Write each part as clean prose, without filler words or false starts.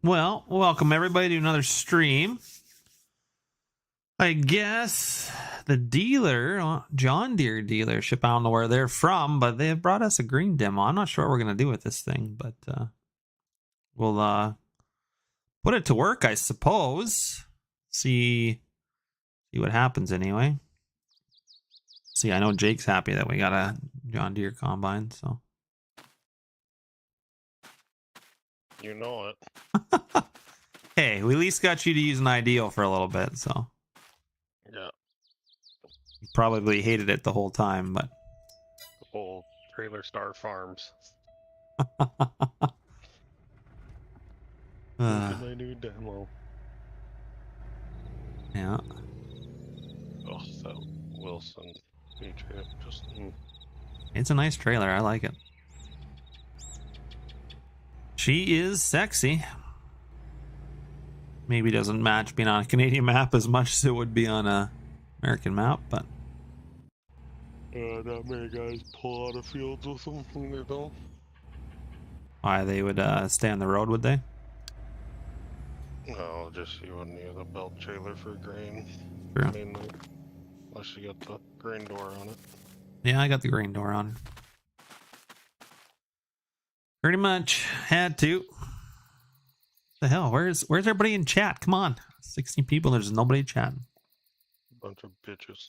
Well, welcome everybody to another stream. I guess the dealer, John Deere dealership, I don't know where they're from, but they have brought us a green demo. I'm not sure what we're going to do with this thing, but we'll put it to work, I suppose. See what happens anyway. See, I know Jake's happy that we got a John Deere combine, so. You know it. Hey, we at least got you to use an ideal for a little bit, so. Yeah. You probably hated it the whole time, but. The whole Trailer Star Farms. My new demo. Yeah. Oh, that Wilson Patriot just. It's a nice trailer. I like it. She is sexy. Maybe doesn't match being on a Canadian map as much as it would be on a American map, but. Not many guys pull out of fields with them when they're done. Why, they would stay on the road, would they? No, just you wouldn't use a belt trailer for grain. True. Mainly. Unless you got the grain door on it. Yeah, I got the grain door on. Pretty much had to. The hell? Where's everybody in chat? Come on, 16 people. There's nobody chatting. Bunch of bitches.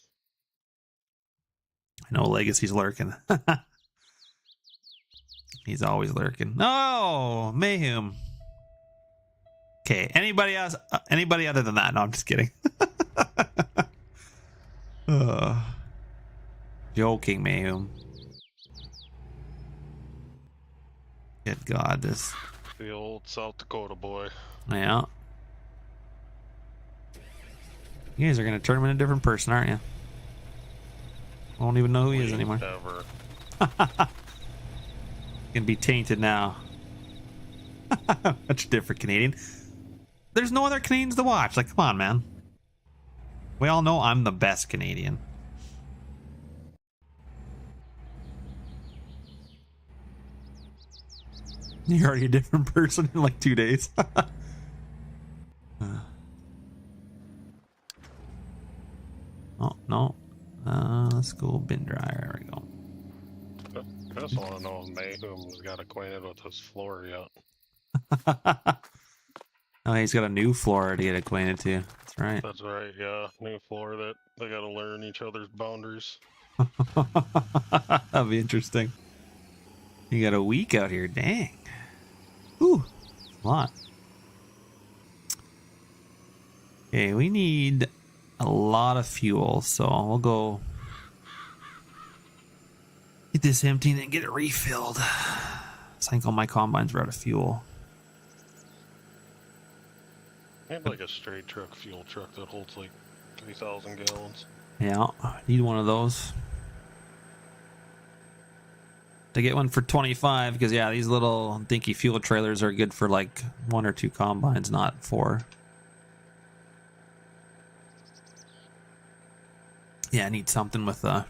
I know Legacy's lurking. He's always lurking. Oh, Mayhem. Okay, anybody else? Anybody other than that? No, I'm just kidding. Joking, Mayhem. Good God, this. The old South Dakota boy. Yeah. You guys are going to turn him into a different person, aren't you? I don't even know who he is anymore. Never. Gonna be tainted now. Much different Canadian. There's no other Canadians to watch. Like, come on, man. We all know I'm the best Canadian. You're already a different person in like 2 days. Oh, no. Let's go bin dryer. There we go. I just want to know if Mayhem's got acquainted with his floor yet. Oh, he's got a new floor to get acquainted to. That's right. That's right, yeah. New floor that they gotta learn each other's boundaries. That'll be interesting. You got a week out here, dang. Ooh, a lot. Okay, we need a lot of fuel, so we'll go get this empty and then get it refilled. I think all my combines are out of fuel. I need like a straight truck fuel truck that holds like 3,000 gallons. Yeah, need one of those. To get one for 25, because yeah, these little dinky fuel trailers are good for like 1 or 2 combines, not 4. Yeah, I need something with a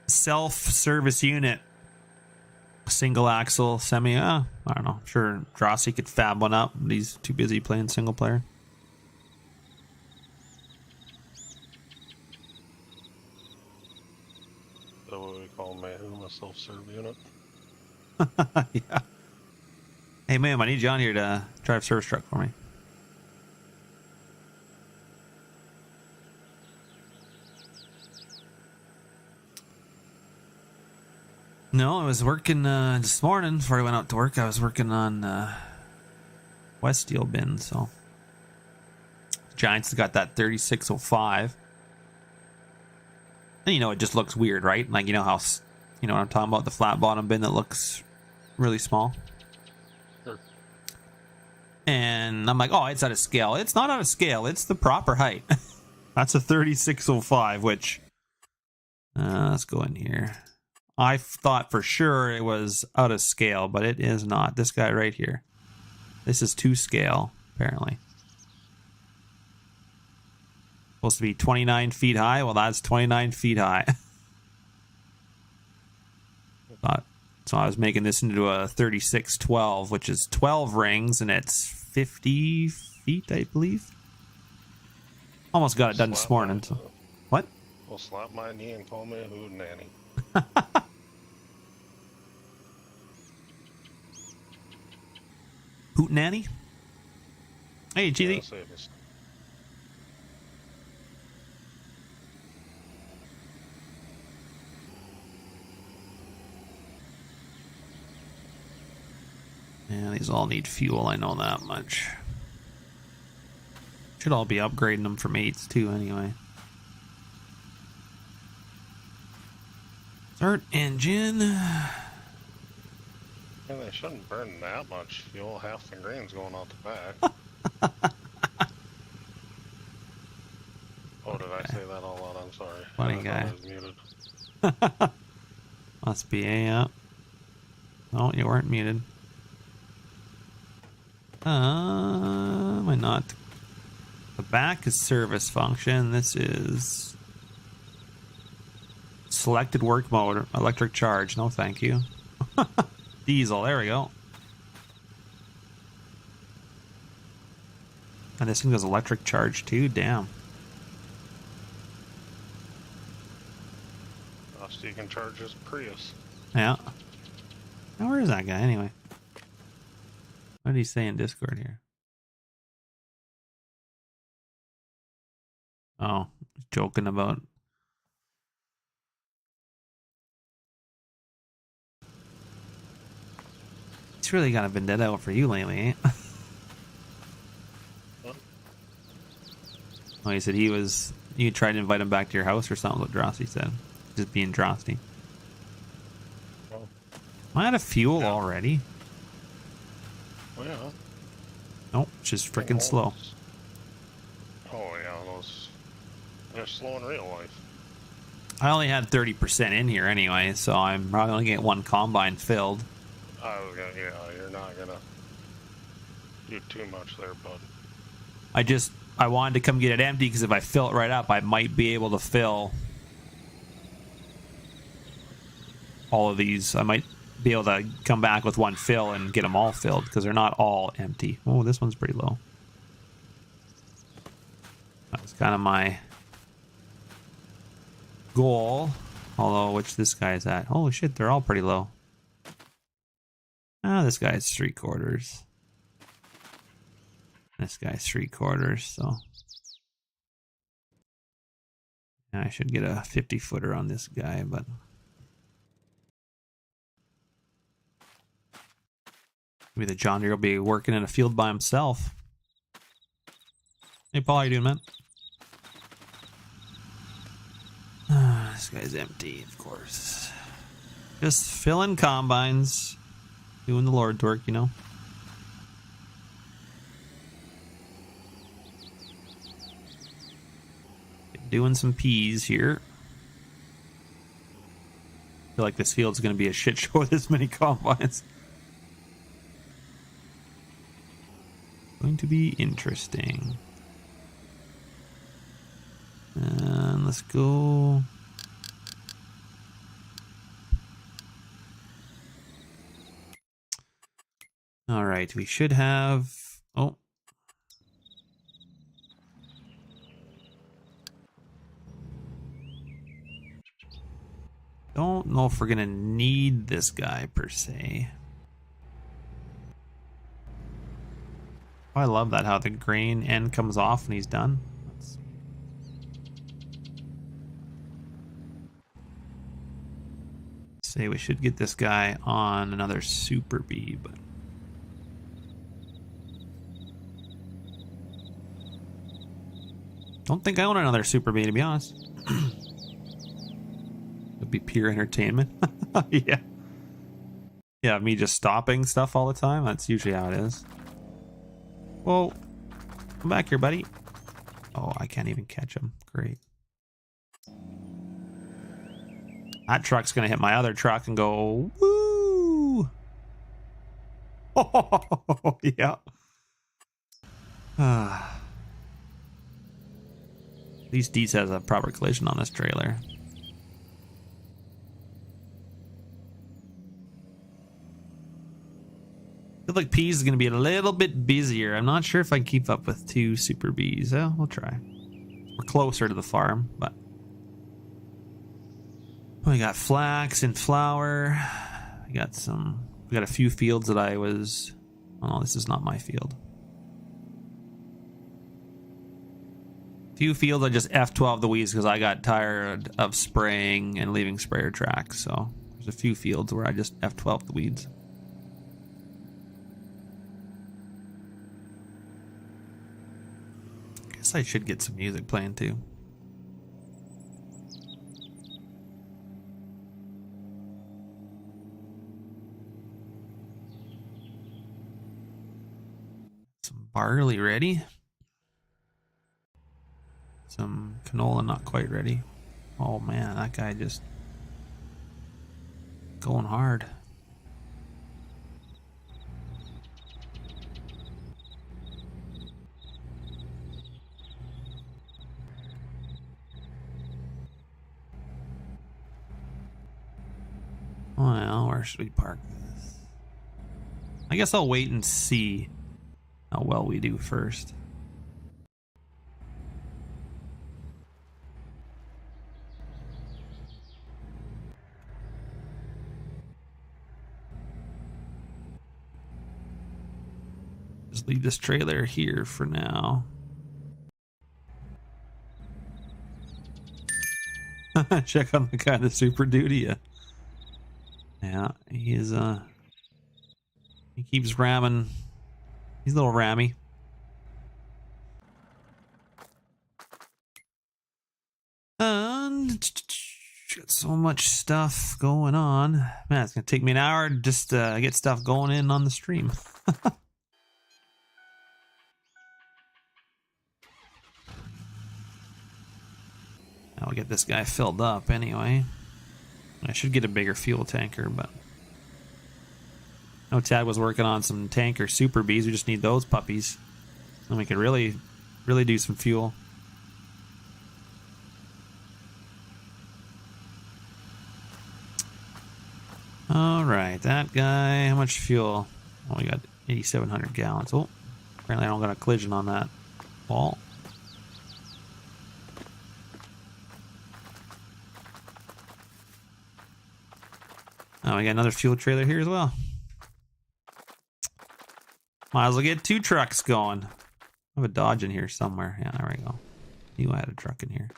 self-service unit. Single axle, semi, I don't know. I'm sure Drossi could fab one up, but he's too busy playing single player. Is that what we call Mayhem, a self-serve unit? Yeah. Hey, ma'am, I need John here to drive service truck for me. No, I was working this morning before I went out to work. I was working on West Steel bin, so Giants got that 3605. And you know, it just looks weird, right? Like, you know how, you know what I'm talking about, the flat bottom bin that looks really small. Sure. And I'm like, oh, it's out of scale. It's not out of scale. It's the proper height. That's a 3605, which let's go in here. I thought for sure it was out of scale, but it is not. This guy right here. This is to scale, apparently. Supposed to be 29 feet high. Well, that's 29 feet high. So I was making this into a 3612, which is 12 rings, and it's 50 feet, I believe. Almost got it done this morning. So. What? Well, slap my knee and call me a hootenanny. Hootenanny? Hey, Cheesy. Yeah, these all need fuel, I know that much. Should all be upgrading them from 8s too, anyway. Start engine. Yeah, they shouldn't burn that much fuel. Half the grain's going out the back. Oh, did I say that all out? I'm sorry. Funny guy. I was muted. Must be a, yeah. No, you weren't muted. Am I not? The back is service function. This is selected work mode, electric charge. No, thank you. Diesel. There we go. And this thing does electric charge too. Damn. So you can charge his Prius. Yeah. Now, where is that guy anyway? What did he say in Discord here? Oh, joking about. It's really got a vendetta for you lately, ain't? What? Oh, he said he was. You tried to invite him back to your house or something. What Drosty said, just being Drosty. Oh. Am I out of fuel already? Oh, yeah. Nope, it's just freaking slow. Oh, yeah, they're slow in real life. I only had 30% in here anyway, so I'm probably only getting one combine filled. Yeah, you're not gonna do too much there, bud. I wanted to come get it empty because if I fill it right up, I might be able to fill all of these. I might be able to come back with one fill and get them all filled because they're not all empty. Oh, this one's pretty low. That's kind of my goal. Although, which this guy's at. Holy shit, they're all pretty low. Ah, this guy's 3/4. This guy's 3/4, so. Yeah, I should get a 50-footer on this guy, but. Maybe the John Deere will be working in a field by himself. Hey, Paul, how you doing, man? This guy's empty, of course. Just filling combines. Doing the Lord's work, you know. Doing some peas here. I feel like this field's going to be a shit show with this many combines. Going to be interesting. And let's go. All right, we should have. Oh. Don't know if we're gonna need this guy per se. I love that how the grain end comes off and he's done. Say we should get this guy on another Super Bee, but don't think I own another Super Bee, to be honest. It'd be pure entertainment. Yeah. Yeah, me just stopping stuff all the time. That's usually how it is. Whoa. Come back here, buddy. Oh, I can't even catch him. Great. That truck's going to hit my other truck and go, woo! Oh, yeah. At least Deets has a proper collision on this trailer. like peas is going to be a little bit busier. I'm not sure if I can keep up with 2 super bees. Well, we'll try. We're closer to the farm, but we got flax and flour. We got a few fields that I was. Oh no, this is not my field. Few fields I just F12 the weeds because I got tired of spraying and leaving sprayer tracks. So there's a few fields where I just F12 the weeds. Guess I should get some music playing too. Some barley ready. Some canola not quite ready. Oh man, that guy just going hard. Well, where should we park this? I guess I'll wait and see how well we do first. Just leave this trailer here for now. Check on the guy that's super duty. Yeah, he is he keeps ramming. He's a little rammy. And got so much stuff going on. Man, it's gonna take me an hour just to get stuff going in on the stream. I'll get this guy filled up anyway. I should get a bigger fuel tanker, but I know Tad was working on some tanker super bees. We just need those puppies, and we could really do some fuel. All right, that guy. How much fuel? Oh, we got 8,700 gallons. Oh, apparently I don't got a collision on that wall. Oh, we got another fuel trailer here as well. Might as well get 2 trucks going. I have a Dodge in here somewhere. Yeah, there we go. Knew I had a truck in here.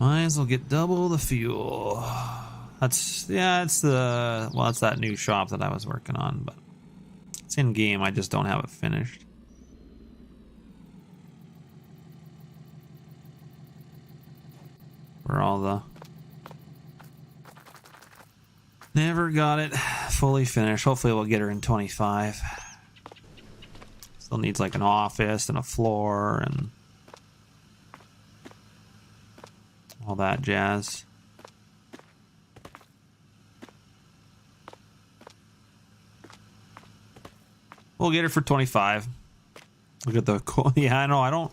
Might as well get double the fuel. It's that new shop that I was working on, but it's in game. I just don't have it finished. For all the never got it fully finished. Hopefully we'll get her in 25. Still needs like an office and a floor and all that jazz. We'll get her for 25. Look at the cool. Yeah, I know. I don't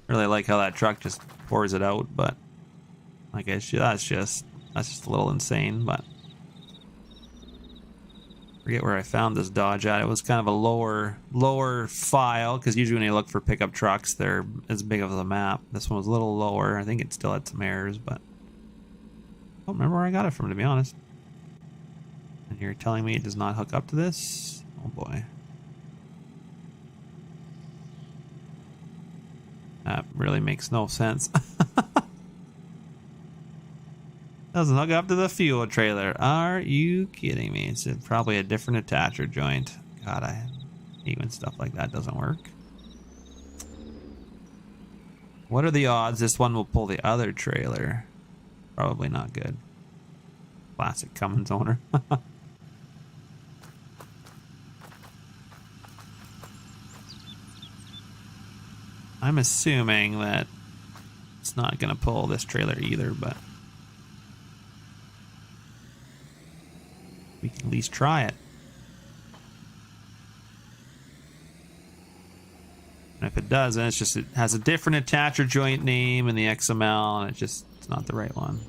really like how that truck just pours it out, but I guess that's just a little insane. But forget where I found this Dodge at. It was kind of a lower file, because usually when you look for pickup trucks, they're as big of the map. This one was a little lower. I think it still had some errors, but I don't remember where I got it from, to be honest. And you're telling me it does not hook up to this? Oh boy. That really makes no sense. Doesn't hook up to the fuel trailer. Are you kidding me? It's probably a different attacher joint. God, I hate when stuff like that doesn't work. What are the odds this one will pull the other trailer? Probably not good. Classic Cummins owner. I'm assuming that it's not going to pull this trailer either, but At least try it. And if it doesn't, it's just it has a different attacher joint name in the XML, and it's not the right one.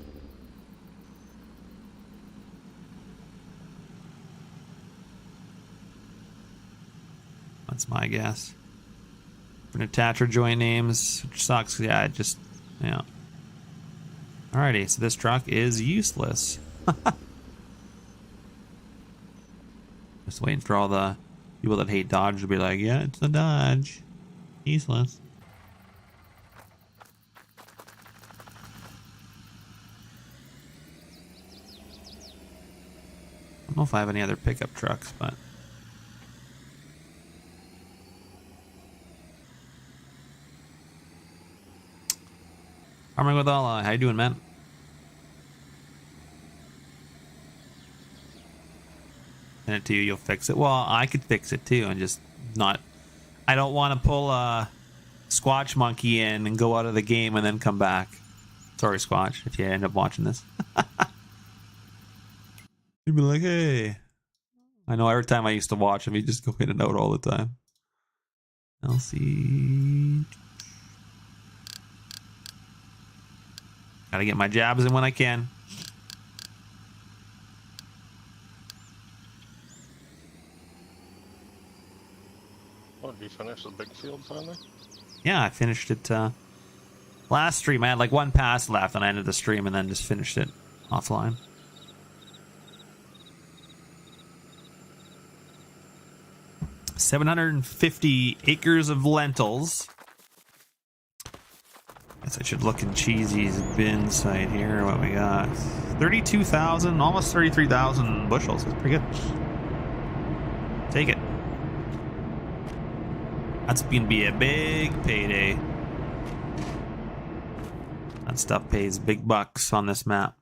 That's my guess. Different attacher joint names, which sucks. Yeah, yeah. Alrighty, so this truck is useless. Just waiting for all the people that hate Dodge to be like, yeah, it's a Dodge. Useless. I don't know if I have any other pickup trucks, but Farming with Allah, how you doing, man? Send it to you, you'll fix it. Well, I could fix it too, and just not. I don't want to pull a Squatch Monkey in and go out of the game and then come back. Sorry, Squatch, if you end up watching this. You'd be like, hey. I know every time I used to watch him, he'd just go in and out all the time. LC. Gotta get my jabs in when I can. Oh, did you finish the big field finally? Yeah, I finished it last stream. I had like one pass left and I ended the stream and then just finished it offline. $750 acres of lentils. Guess I should look in Cheesy's bin site here. What we got? 32,000, almost 33,000 bushels. That's pretty good. Take it. That's gonna be a big payday. That stuff pays big bucks on this map.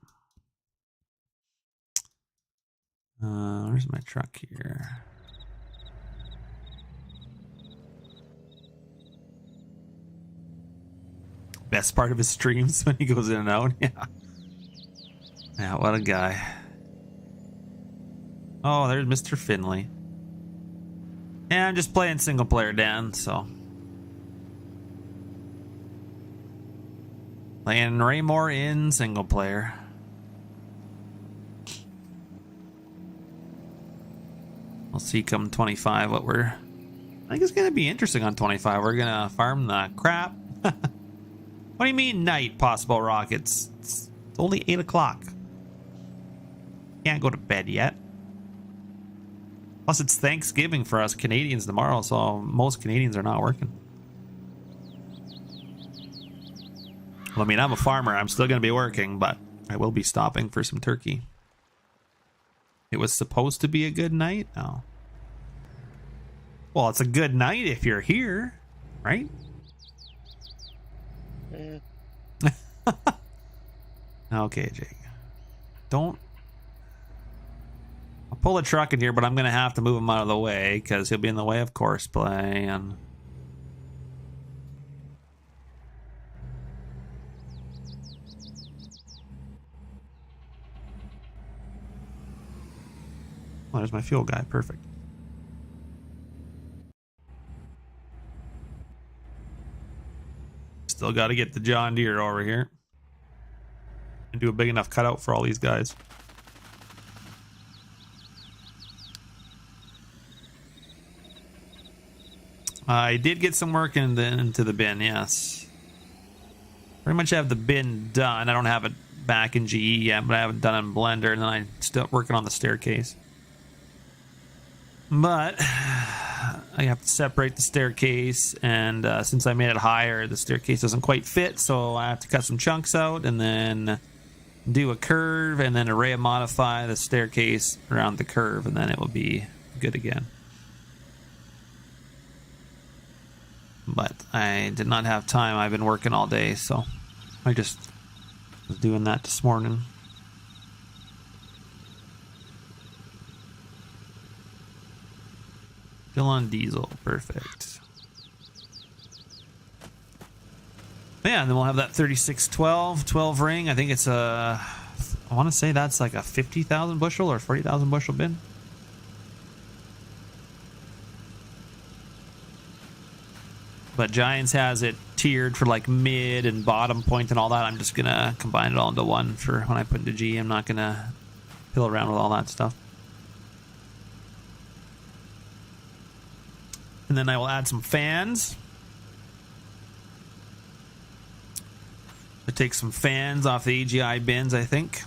Where's my truck here? Best part of his streams when he goes in and out. Yeah. Yeah, what a guy. Oh, there's Mr. Finley. Yeah, I'm just playing single player, Dan, so. Playing Raymore in single player. We'll see come 25 what we're... I think it's going to be interesting on 25. We're going to farm the crap. What do you mean night, possible rockets? It's only 8 o'clock. Can't go to bed yet. Plus, it's Thanksgiving for us Canadians tomorrow, so most Canadians are not working. Well, I mean, I'm a farmer. I'm still going to be working, but I will be stopping for some turkey. It was supposed to be a good night? Oh. Well, it's a good night if you're here, right? Yeah. Okay, Jake. Don't... I'll pull a truck in here, but I'm going to have to move him out of the way because he'll be in the way of course play. And oh, there's my fuel guy. Perfect. Still got to get the John Deere over here and do a big enough cutout for all these guys. I did get some work into the bin, yes. Pretty much have the bin done. I don't have it back in GE yet, but I have it done in Blender, and then I'm still working on the staircase. But I have to separate the staircase, and since I made it higher, the staircase doesn't quite fit, so I have to cut some chunks out, and then do a curve, and then array modify the staircase around the curve, and then it will be good again. But I did not have time. I've been working all day, so I just was doing that this morning. Still on diesel. Perfect. Yeah, and then we'll have that 3612 12 ring. I think it's a... I want to say that's like a 50,000 bushel or 40,000 bushel bin. But Giants has it tiered for like mid and bottom point and all that. I'm just going to combine it all into one for when I put into G. I'm not going to fiddle around with all that stuff. And then I will add some fans. I take some fans off the AGI bins, I think.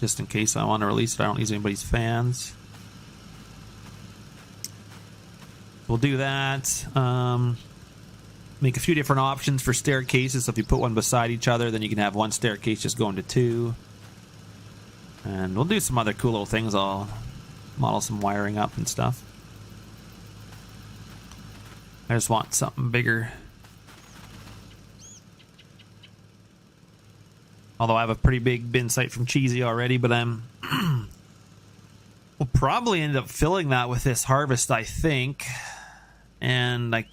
Just in case I want to release it, I don't use anybody's fans. We'll do that. Make a few different options for staircases. So if you put one beside each other, then you can have one staircase just go into two. And we'll do some other cool little things. I'll model some wiring up and stuff. I just want something bigger. Although I have a pretty big bin site from Cheesy already, but I'm we'll probably end up filling that with this harvest, I think. And I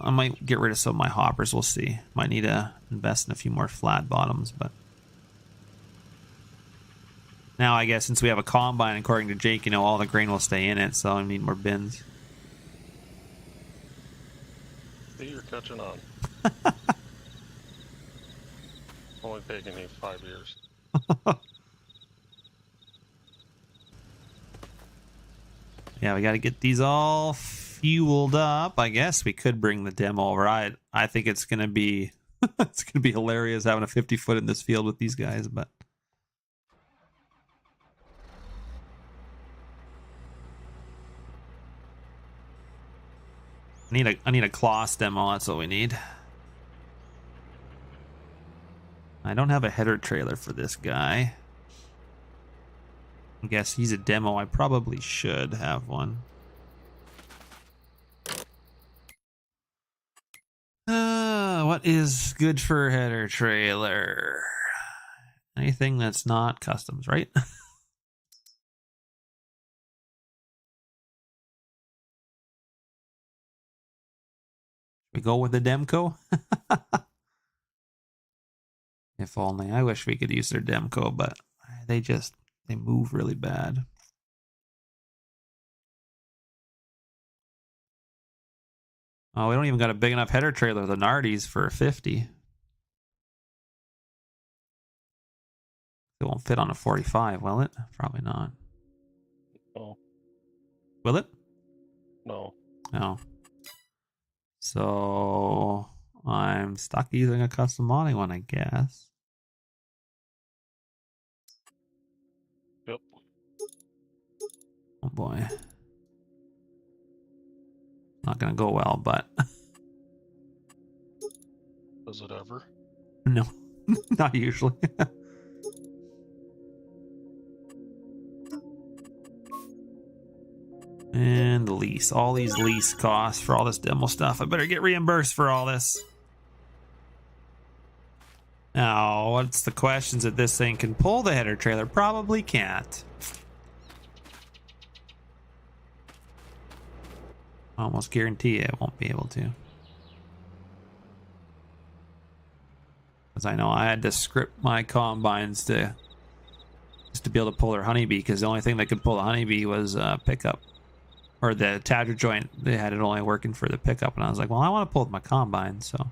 might get rid of some of my hoppers. We'll see. Might need to invest in a few more flat bottoms, but now I guess since we have a combine, according to Jake, you know, all the grain will stay in it, so I need more bins. See, you're catching on. Only taking you 5 years. Yeah, we got to get these all fueled up. I guess we could bring the demo over. I think it's gonna be it's gonna be hilarious having a 50-foot in this field with these guys, but I need a Kloss demo. That's what we need. I don't have a header trailer for this guy. I guess he's a demo. I probably should have one. What is good for a header trailer? Anything that's not customs, right? We go with the Demco? If only. I wish we could use their Demco, but they move really bad. Oh, we don't even got a big enough header trailer, the Nardies, for a 50. It won't fit on a 45, will it? Probably not. No. Will it? No. No. So I'm stuck using a custom modding one, I guess. Yep. Oh boy. Not gonna go well, but Does it ever? no, not usually. And the lease. All these lease costs for all this demo stuff. I better get reimbursed for all this. Now, what's the questions that this thing can pull the header trailer? Probably can't. Almost guarantee it won't be able to. Because I know I had to script my combines just to be able to pull their honeybee, because the only thing that could pull the honeybee was pickup. Or the attachment joint, they had it only working for the pickup. And I was like, well, I want to pull with my combine, so.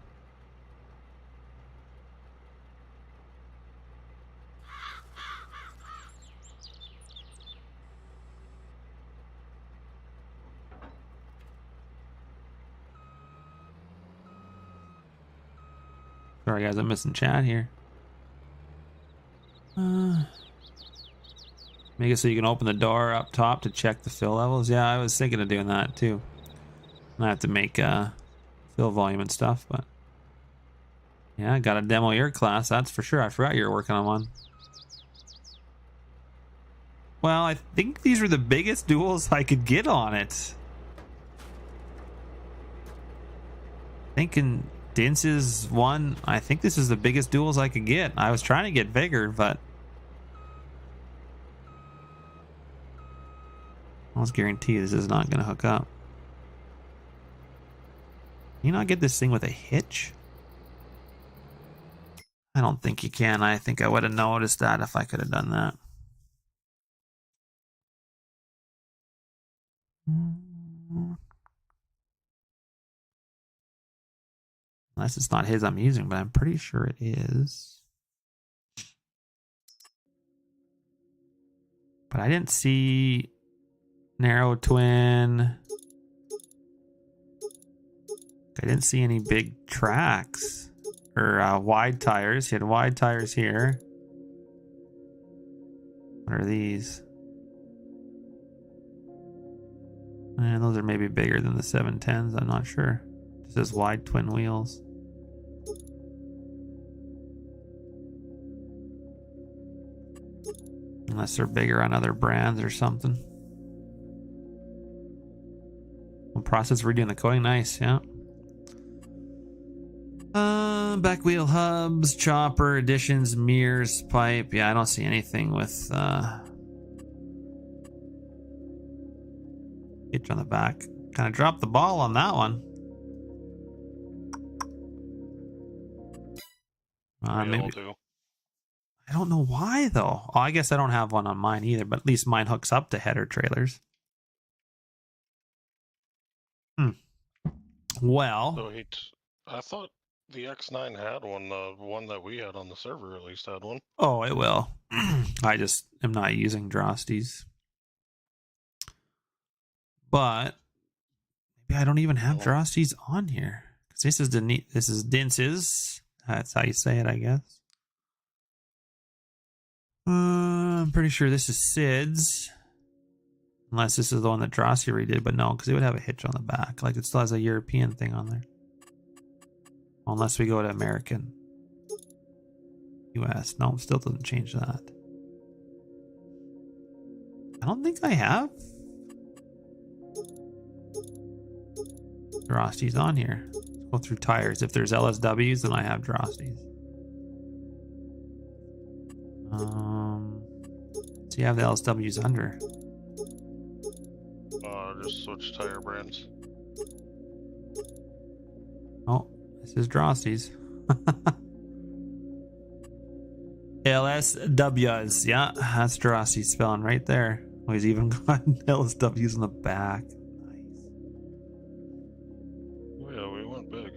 Sorry guys, I'm missing chat here. Make it so you can open the door up top to check the fill levels. Yeah, I was thinking of doing that too. I have to make fill volume and stuff, but yeah, I got a demo your class, that's for sure. I forgot you were working on one. Well, I think these were the biggest duels I could get on it. Thinking Dince's one, I think this is the biggest duels I could get. I was trying to get bigger, but I almost guarantee this is not going to hook up. Can you not get this thing with a hitch? I don't think you can. I think I would have noticed that if I could have done that. Unless it's not his I'm using, but I'm pretty sure it is. But I didn't see narrow twin. I didn't see any big tracks or wide tires. He had wide tires here. What are these? And those are maybe bigger than the 710s. I'm not sure. It says wide twin wheels. Unless they're bigger on other brands or something. Well, process redoing the coin. Nice, yeah. Back wheel hubs, chopper, additions, mirrors, pipe. Yeah, I don't see anything with hitch on the back. Kind of dropped the ball on that one. Maybe. I don't know why though. Oh, I guess I don't have one on mine either, but at least mine hooks up to header trailers. Well, So I thought the X9 had one. The one that we had on the server at least had one. oh, it will. I just am not using Drosties. But maybe I don't even have Drosties on here. Because this is Dintz's. That's how you say it, I guess. I'm pretty sure this is Sid's. Unless this is the one that Drosty redid, but no, because it would have a hitch on the back. Like it still has a European thing on there. Unless we go to American. US. No, still doesn't change that. I don't think I have Drosties on here. Let's go through tires. If there's LSWs, then I have Drosties. So you have the LSWs under. Just switch tire brands. Oh, this is Drosties. LSWs. Yeah, that's Drosty spelling right there. Oh, he's even got LSWs in the back. Nice. Oh, yeah, we went big.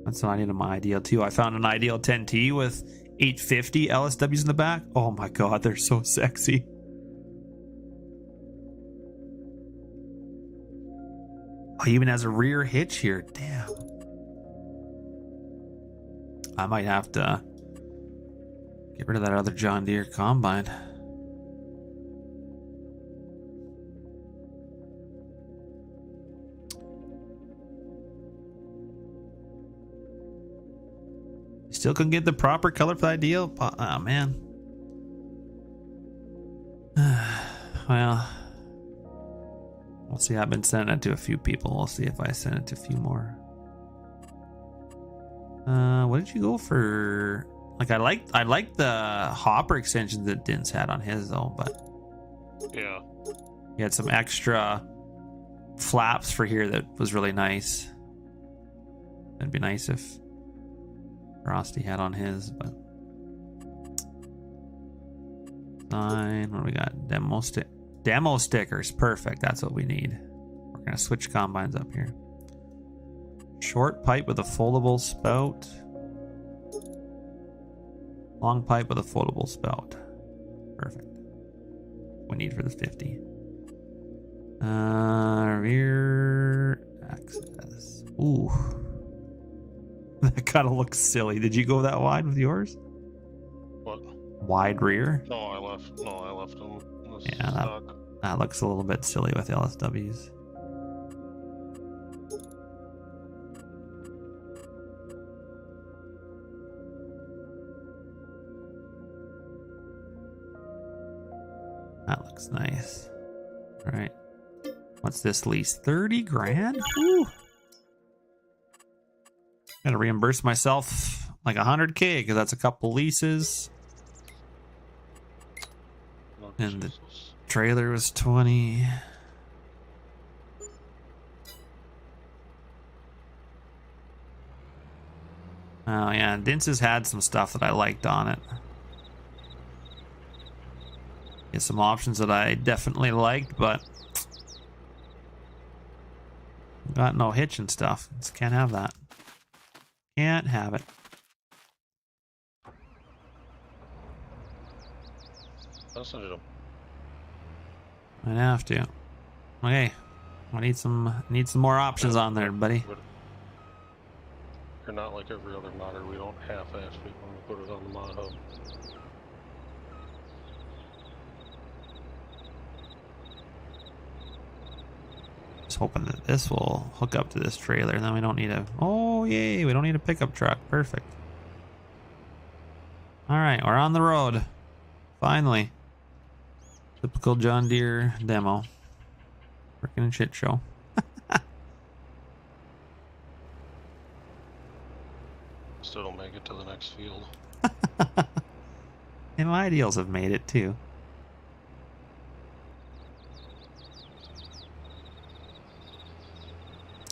That's what I need in my ideal too. I found an ideal 10T with 850 LSWs in the back. Oh my god, they're so sexy. Oh, he even has a rear hitch here. Damn. I might have to get rid of that other John Deere combine. Still couldn't get the proper color for the ideal. Oh man. Well, we'll see. I've been sending it to a few people. We'll see if I send it to a few more. What did you go for? Like I like the hopper extensions that Dins had on his though, but yeah, he had some extra flaps for here that was really nice. It'd be nice if Frosty had on his, but what do we got? Demo stickers. Perfect. That's what we need. We're gonna switch combines up here. Short pipe with a foldable spout. Long pipe with a foldable spout. Perfect. We need for the 50. Rear access. Ooh. That kind of looks silly. Did you go that wide with yours? What? Wide rear? No, I left them. Yeah, that looks a little bit silly with LSWs. That looks nice. All right. What's this lease? 30 grand? Woo. Gotta reimburse myself like 100K because that's a couple leases. Oh, and Jesus. the trailer was 20. Oh yeah, Dints has had some stuff that I liked on it. Get some options that I definitely liked, but got no hitch and stuff. Just can't have that. Can't have it. Listen to them. I'd have to. Okay, I need some more options on there, buddy. You're not like every other modder. We don't half-ass it when we put it on the mod hub. Just hoping that this will hook up to this trailer, and then we don't need a... Oh, yay, we don't need a pickup truck. Perfect. Alright, we're on the road. Finally. Typical John Deere demo. Freaking shit show. Still don't make it to the next field. And my ideals have made it, too.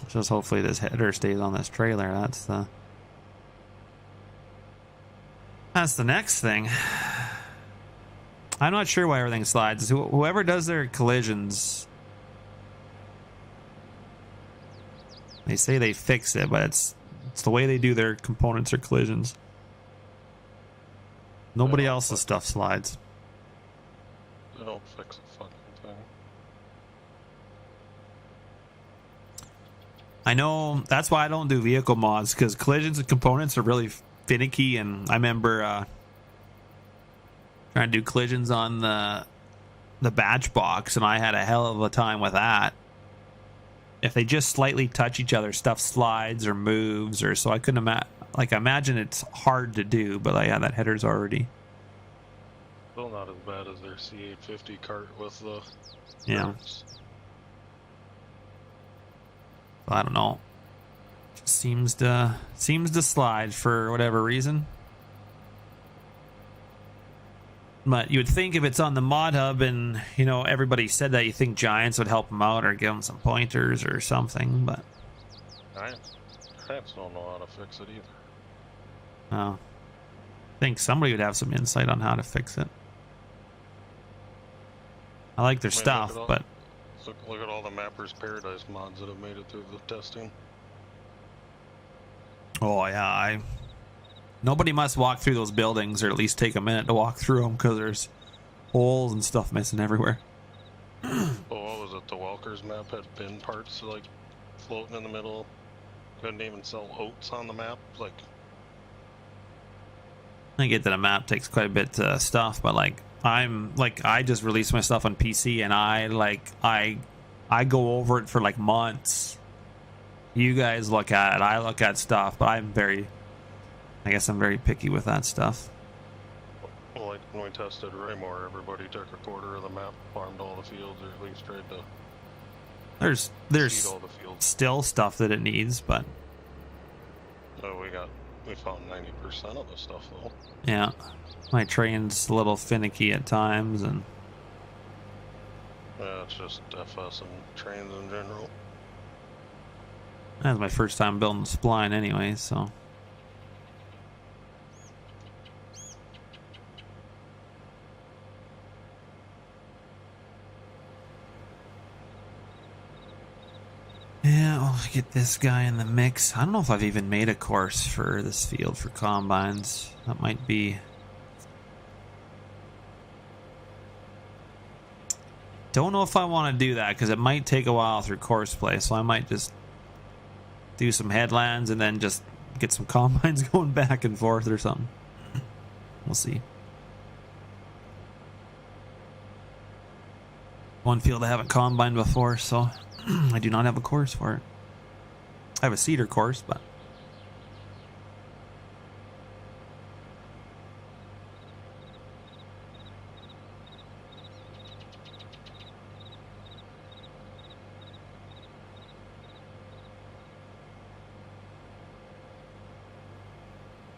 Just hopefully this header stays on this trailer. That's the next thing. I'm not sure why everything slides. Whoever does their collisions, they say they fix it, but it's the way they do their components or collisions. Nobody else's stuff slides. They don't fix the fucking thing. I know that's why I don't do vehicle mods, because collisions and components are really finicky, and I remember trying to do collisions on the batch box, and I had a hell of a time with that. If they just slightly touch each other, stuff slides or moves, or so I couldn't imagine it's hard to do, but yeah, that header's already. Still not as bad as their C850 cart with the. Yeah. Parts. I don't know. Just seems to slide for whatever reason. But you would think if it's on the mod hub and, you know, everybody said that, you think Giants would help them out or give them some pointers or something, but... Giants don't know how to fix it either. Oh. I think somebody would have some insight on how to fix it. I like their stuff, but... Look at all the Mappers Paradise mods that have made it through the testing. Oh, yeah, Nobody must walk through those buildings, or at least take a minute to walk through them, because there's holes and stuff missing everywhere. Oh, what was it? The Welkers map had bin parts like floating in the middle. Couldn't even sell oats on the map. Like, I get that a map takes quite a bit of stuff, but I just released my stuff on PC, and I go over it for like months. You guys look at it, I look at stuff, but I guess I'm very picky with that stuff. well, like when we tested Raymore, everybody took a quarter of the map, farmed all the fields, or at least tried to. There's seed all the fields. Still stuff that it needs, but So we found 90% of the stuff though. yeah, my train's a little finicky at times, and Yeah, it's just FS and trains in general. that was my first time building spline anyway, so. Yeah, we'll get this guy in the mix. I don't know if I've even made a course for this field for combines. That might be... Don't know if I want to do that, because it might take a while through course play, so I might just do some headlands and then just get some combines going back and forth or something. We'll see. One field I haven't combined before, so I do not have a course for it. I have a cedar course, but...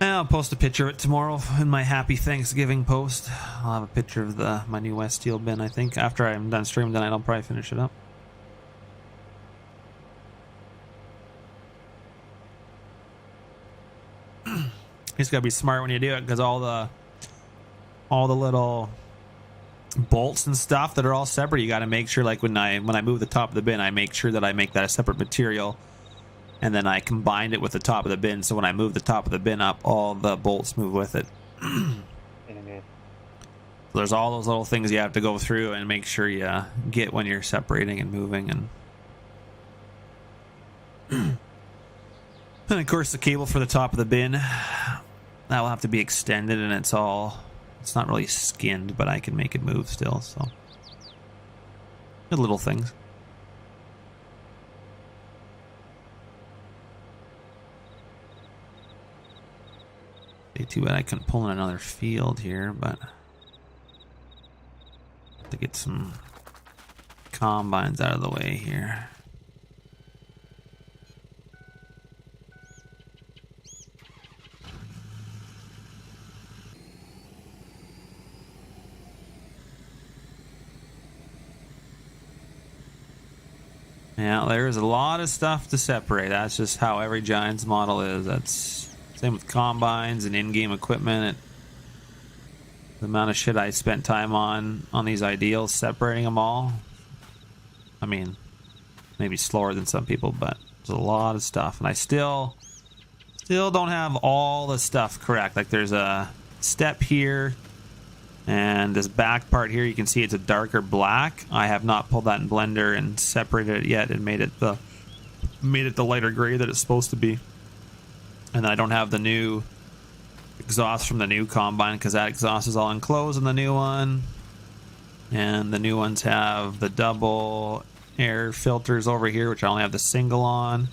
I'll post a picture of it tomorrow in my Happy Thanksgiving post. I'll have a picture of my new West Steel bin, I think. After I'm done streaming tonight, I'll probably finish it up. just gotta be smart when you do it, because all the little bolts and stuff that are all separate, you got to make sure, like when I move the top of the bin, I make sure that I make that a separate material, and then I combine it with the top of the bin, so when I move the top of the bin up, all the bolts move with it. So there's all those little things you have to go through and make sure you get when you're separating and moving. And of course the cable for the top of the bin, that will have to be extended, and it's not really skinned, but I can make it move still, so good little things. Too bad I couldn't pull in another field here, but to get some combines out of the way here. Yeah, there's a lot of stuff to separate. That's just how every Giants model is. That's same with combines and in-game equipment. The amount of shit I spent time on these ideals, separating them all. I mean, maybe slower than some people, but there's a lot of stuff. And I still don't have all the stuff correct. Like there's a step here, and this back part here, you can see it's a darker black. I have not pulled that in Blender and separated it yet and made it the lighter gray that it's supposed to be. And then I don't have the new exhaust from the new combine, because that exhaust is all enclosed in the new one. And the new ones have the double air filters over here, which I only have the single on.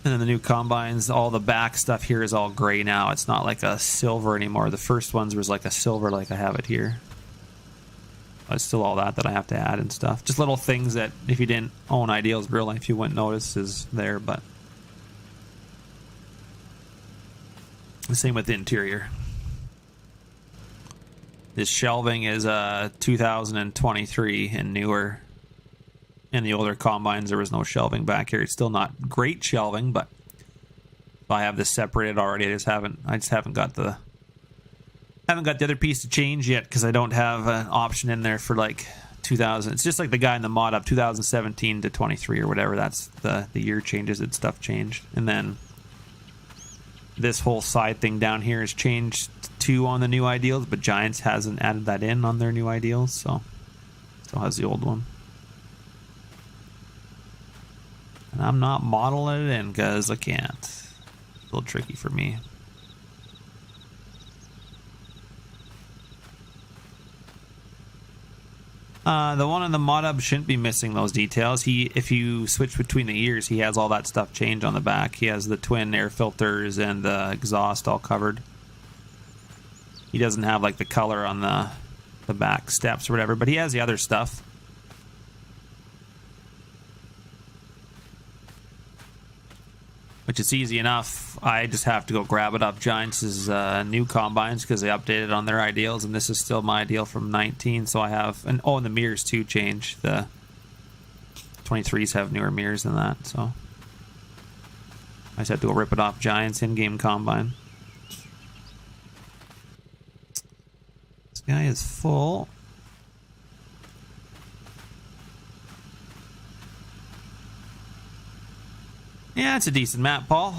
And then the new combines, all the back stuff here is all gray now. It's not like a silver anymore. The first ones was like a silver, like I have it here. But it's still all that I have to add and stuff. Just little things that if you didn't own Ideals real life, you wouldn't notice is there, but the same with the interior. This shelving is 2023 and newer. In the older combines, there was no shelving back here. It's still not great shelving, but if I have this separated already, I just haven't got the other piece to change yet, because I don't have an option in there for like 2000. It's just like the guy in the mod up 2017 to 23 or whatever. That's the year changes that stuff changed, and then this whole side thing down here is changed to on the new Ideals, but Giants hasn't added that in on their new Ideals, so still has the old one. And I'm not modeling it in because I can't. It's a little tricky for me. The one in the mod hub shouldn't be missing those details. If you switch between the years, he has all that stuff changed on the back. He has the twin air filters and the exhaust all covered. He doesn't have like the color on the back steps or whatever, but he has the other stuff. Which is easy enough. I just have to go grab it off Giants' new combines, because they updated on their Ideals, and this is still my Ideal from 19. So I have, and the mirrors too change. The 23s have newer mirrors than that, so I just have to go rip it off Giants in-game combine. This guy is full. Yeah, it's a decent map, Paul.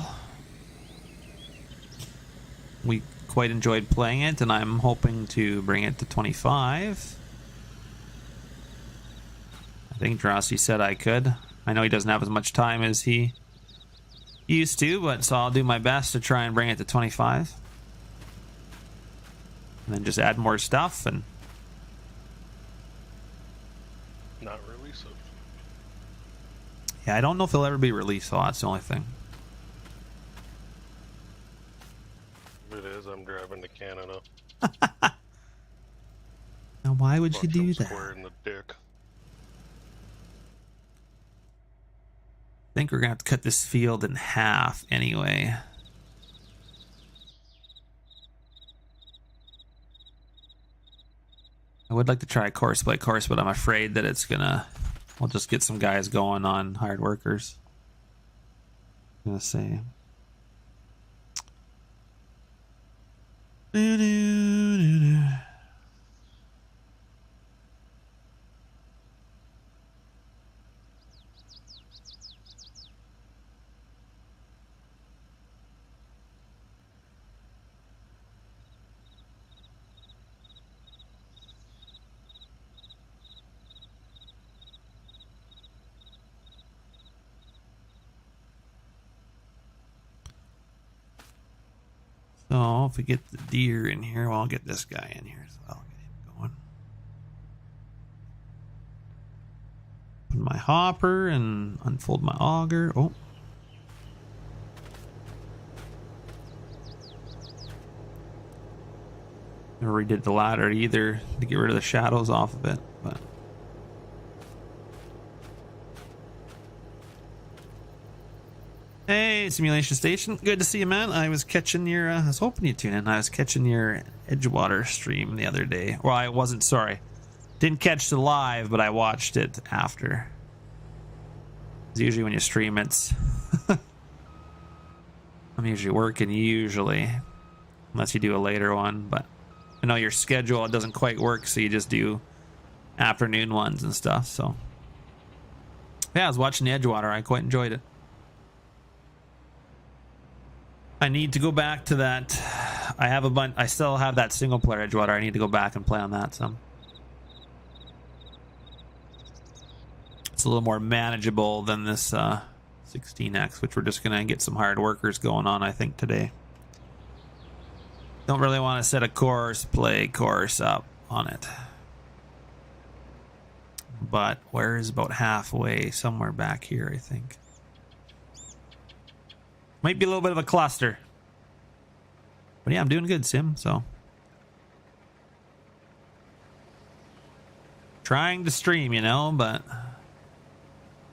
We quite enjoyed playing it, and I'm hoping to bring it to 25. I think Drossi said I could. I know he doesn't have as much time as he used to, but so I'll do my best to try and bring it to 25. And then just add more stuff and Not release it. yeah, I don't know if it'll ever be released, so that's the only thing. If it is, I'm driving to Canada. Now, why would you Punch do him that? square in the dick. I think we're gonna have to cut this field in half anyway. I would like to try course by course, but I'm afraid that it's gonna... We'll just get some guys going on hired workers. I'm gonna say... Doo-doo-doo-doo. So if we get the deer in here, well, I'll get this guy in here as well. Get him going. Open my hopper and unfold my auger. Oh. Never redid the ladder either to get rid of the shadows off of it, but. Hey, Simulation Station. Good to see you, man. I was catching your, I was hoping you'd tune in. I was catching your Edgewater stream the other day. Well, I wasn't, sorry. Didn't catch the live, but I watched it after. Because usually when you stream, it's... I'm usually working, usually. Unless you do a later one, but... I know your schedule, it doesn't quite work, so you just do afternoon ones and stuff, so... Yeah, I was watching the Edgewater. I quite enjoyed it. I need to go back to that. I have a bunch. I still have that single player Edgewater. I need to go back and play on that some. It's a little more manageable than this 16x, which we're just gonna get some hired workers going on, I think, today. Don't really want to set a course, play course up on it. But where is about halfway? Somewhere back here, I think. Might be a little bit of a cluster. But yeah, I'm doing good, Sim, so. Trying to stream, you know, but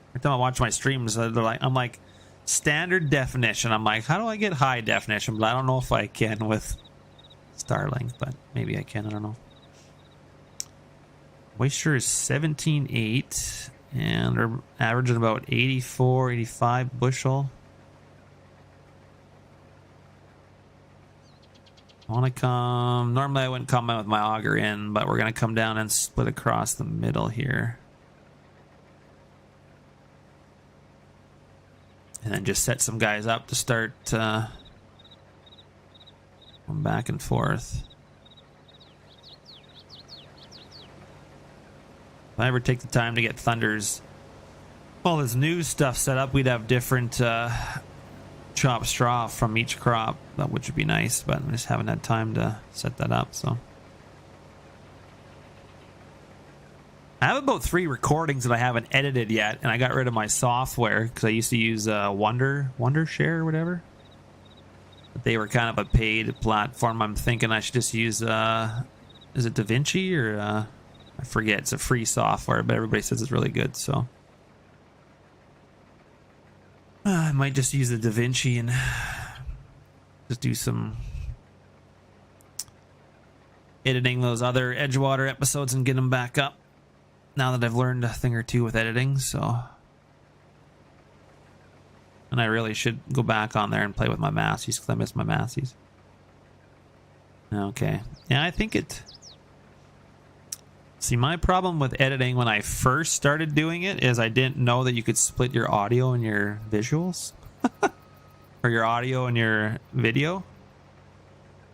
every time I watch my streams, they're like, I'm like, standard definition. I'm like, how do I get high definition? But I don't know if I can with Starlink, but maybe I can, I don't know. Moisture is 17.8, and they're averaging about 84, 85 bushel. I want to come... Normally I wouldn't come in with my auger in, but we're going to come down and split across the middle here. And then just set some guys up to start going back and forth. If I ever take the time to get Thunder's... all this new stuff set up, we'd have different... chop straw from each crop, which would be nice, but I just haven't had time to set that up. So I have about 3 recordings that I haven't edited yet, and I got rid of my software because I used to use Wondershare or whatever, but they were kind of a paid platform. I'm thinking I should just use is it DaVinci or I forget. It's a free software, but everybody says it's really good, so I might just use the DaVinci and just do some editing those other Edgewater episodes and get them back up now that I've learned a thing or two with editing, so. And I really should go back on there and play with my Massies because I miss my Massies. Okay. Yeah, I think it... See, my problem with editing when I first started doing it is I didn't know that you could split your audio and your visuals. Or your audio and your video.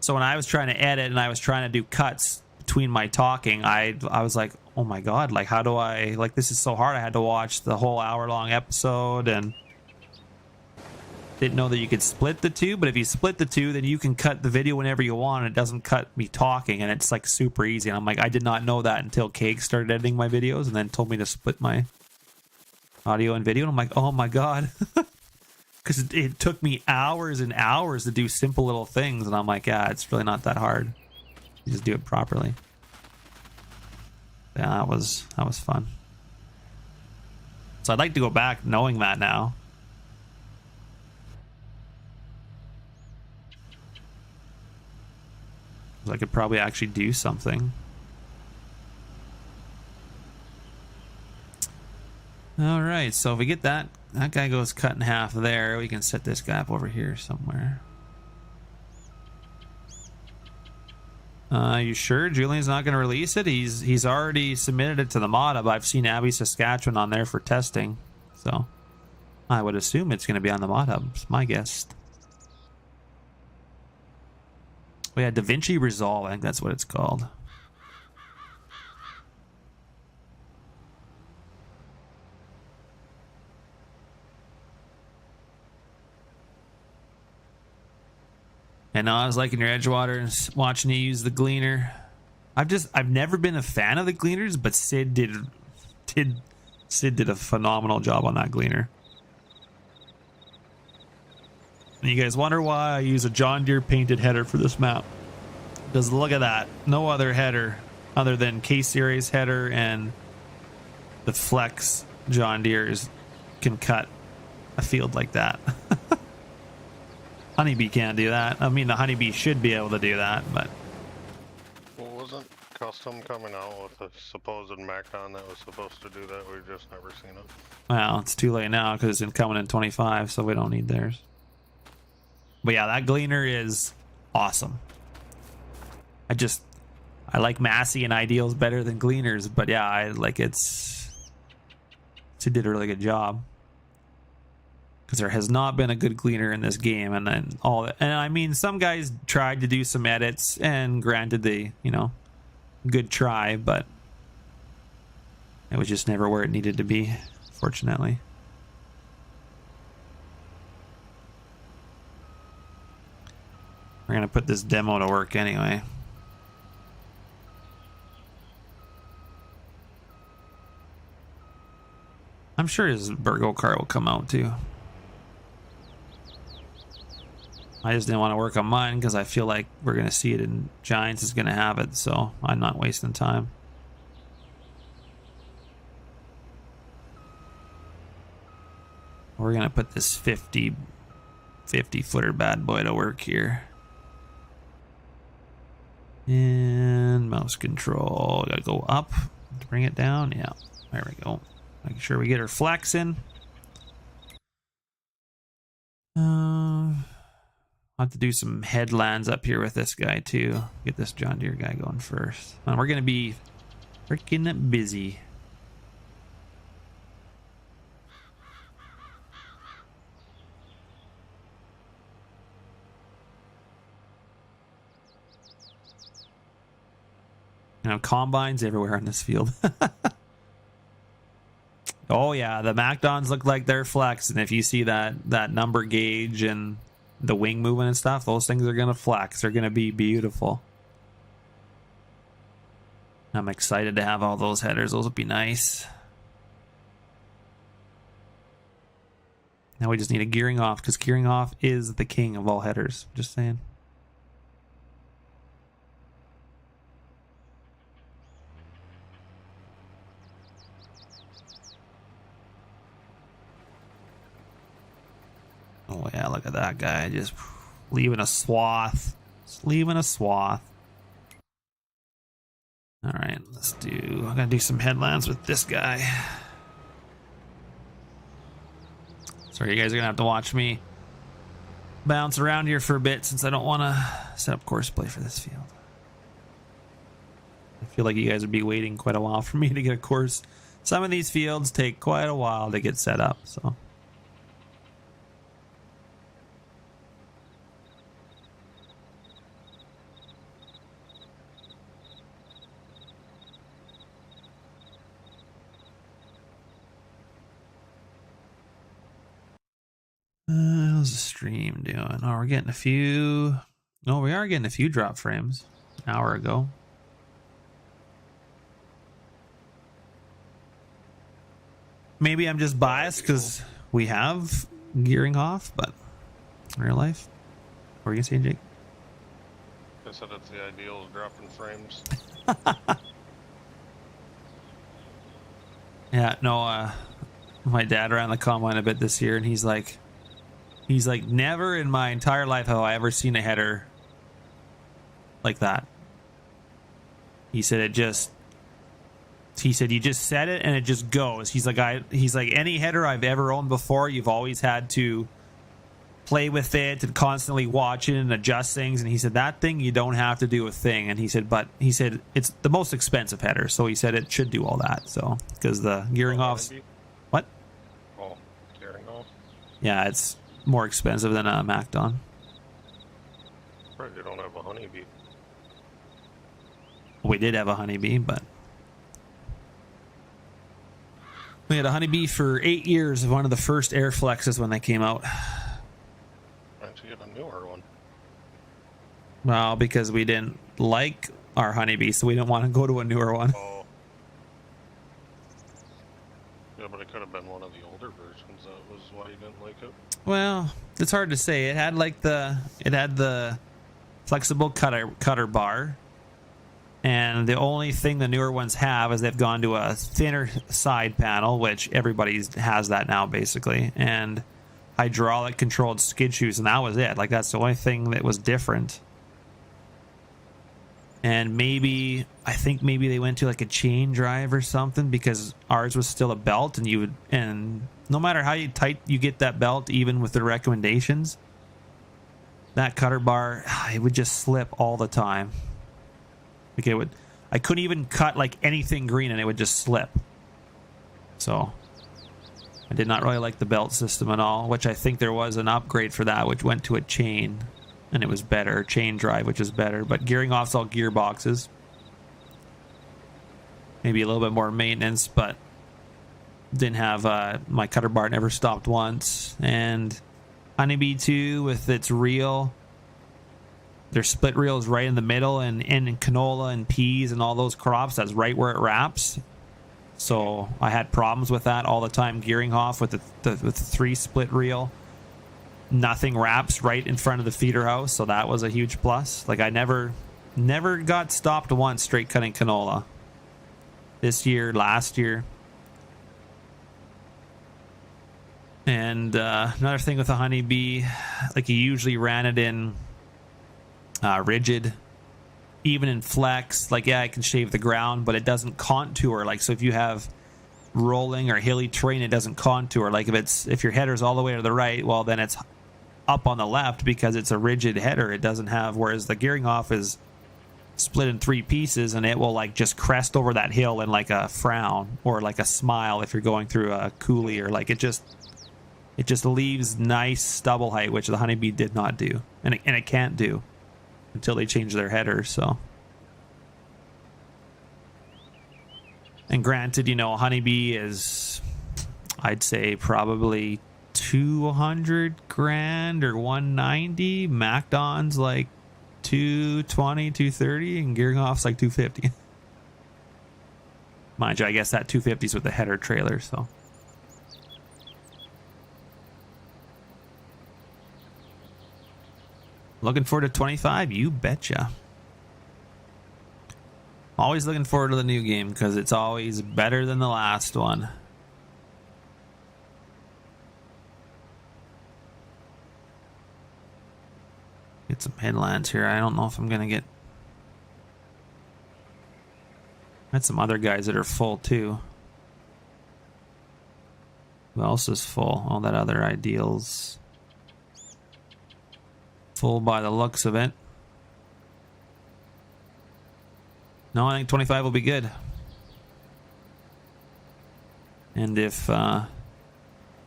So when I was trying to edit and I was trying to do cuts between my talking, I was like, oh my god, like how do I... Like this is so hard. I had to watch the whole hour-long episode and... Didn't know that you could split the two, but if you split the two, then you can cut the video whenever you want. And it doesn't cut me talking, and it's like super easy. And I'm like, I did not know that until Cake started editing my videos and then told me to split my audio and video. And I'm like, oh my god, because it took me hours and hours to do simple little things. And I'm like, yeah, it's really not that hard. You just do it properly. Yeah, that was fun. So I'd like to go back knowing that now. I could probably actually do something. Alright, so if we get that guy goes cut in half there, we can set this guy up over here somewhere. You sure Julian's not going to release it? He's already submitted it to the mod hub. I've seen Abby Saskatchewan on there for testing, so I would assume it's going to be on the mod hub. It's my guess. We had DaVinci Resolve. I think that's what it's called. And I was liking your Edgewater and watching you use the Gleaner. I've never been a fan of the Gleaners, but Sid did a phenomenal job on that Gleaner. And you guys wonder why I use a John Deere painted header for this map. Because look at that. No other header other than K-Series header and the Flex John Deere's can cut a field like that. Honeybee can't do that. I mean, the Honeybee should be able to do that, but... Well, wasn't Custom coming out with a supposed MacDon that was supposed to do that? We've just never seen it. Well, it's too late now because it's coming in 25, so we don't need theirs. But yeah, that Gleaner is awesome. I like Massey and Ideals better than Gleaners, but yeah, I like it's... Sid did a really good job. Because there has not been a good Gleaner in this game, and then and I mean, some guys tried to do some edits, and granted, good try, but it was just never where it needed to be, fortunately. We're gonna put this demo to work anyway. I'm sure his Burgo car will come out too. I just didn't want to work on mine because I feel like we're going to see it and Giants is going to have it, so I'm not wasting time. We're going to put this 50 footer bad boy to work here. And mouse control. Got to go up to bring it down. Yeah, there we go. Making sure we get our flex in. I'll have to do some headlands up here with this guy too. Get this John Deere guy going first. And we're gonna be freaking busy. Combines everywhere in this field. Oh yeah, the MacDons look like they're flex, and if you see that number gauge and the wing movement and stuff, those things are gonna flex. They're gonna be beautiful. I'm excited to have all those headers. Those would be nice. Now we just need a gearing off, because gearing off is the king of all headers. Just saying. Oh yeah, look at that guy, just leaving a swath. Just leaving a swath. Alright, I'm gonna do some headlands with this guy. Sorry, you guys are gonna have to watch me bounce around here for a bit since I don't want to set up course play for this field. I feel like you guys would be waiting quite a while for me to get a course. Some of these fields take quite a while to get set up, so... How's the stream doing? Oh, we're getting a few... Oh, we are getting a few drop frames. An hour ago. Maybe I'm just biased because we have gearing off, but in real life. What were you saying, Jake? I said it's the ideal of dropping frames. Yeah, no, my dad ran the combine a bit this year, and he's like, never in my entire life have I ever seen a header like that. He said you just set it and it just goes. He's like any header I've ever owned before, you've always had to play with it and constantly watch it and adjust things. And he said, that thing, you don't have to do a thing. And he said, but he said, it's the most expensive header. So he said it should do all that. So, because the gearing offs. What? Oh, gearing off? Yeah, it's more expensive than a MacDon. Right, you don't have a honeybee. We did have a honeybee, but we had a honeybee for 8 years of one of the first Air Flexes when they came out. Why don't you get a newer one? Well, because we didn't like our honeybee, so we didn't want to go to a newer one. Oh. Yeah, but it could have been one of the older versions. That was why you didn't like it. Well, it's hard to say. It had the flexible cutter bar, and the only thing the newer ones have is they've gone to a thinner side panel, which everybody has that now basically, and hydraulic controlled skid shoes, and that was it. Like, that's the only thing that was different. And I think maybe they went to like a chain drive or something, because ours was still a belt, and no matter how tight you get that belt, even with the recommendations, that cutter bar, it would just slip all the time. Like I couldn't even cut like anything green and it would just slip. So I did not really like the belt system at all, which I think there was an upgrade for that, which went to a chain, and it was better. Chain drive, which is better. But gearing off's all gearboxes. Maybe a little bit more maintenance, but didn't have my cutter bar never stopped once. And Honeybee 2 with its reel, their split reel is right in the middle, and in canola and peas and all those crops, that's right where it wraps. So I had problems with that all the time gearing off with the 3 split reel. Nothing wraps right in front of the feeder house, so that was a huge plus. Like, I never got stopped once straight cutting canola. This year, last year. And another thing with the Honeybee, like, you usually ran it in rigid, even in flex. Like, yeah, I can shave the ground, but it doesn't contour. Like, so if you have rolling or hilly terrain, it doesn't contour. Like, if your header's all the way to the right, well, then it's up on the left because it's a rigid header. It doesn't have, whereas the gearing off is split in 3 pieces, and it will like just crest over that hill in like a frown or like a smile if you're going through a coulee, or like it just leaves nice stubble height, which the Honeybee did not do, and it can't do until they change their headers. So, and granted, you know, Honeybee is, I'd say, probably 200 grand or 190. MacDon's like 220, 230, and gearing off's like 250. Mind you, I guess that 250's with the header trailer. So looking forward to 25, you betcha. Always looking forward to the new game because it's always better than the last one. Get some headlands here. I don't know if I'm gonna get. Got some other guys that are full too. Who else is full? All that other ideals. Full by the looks of it. No, I think 25 will be good. And if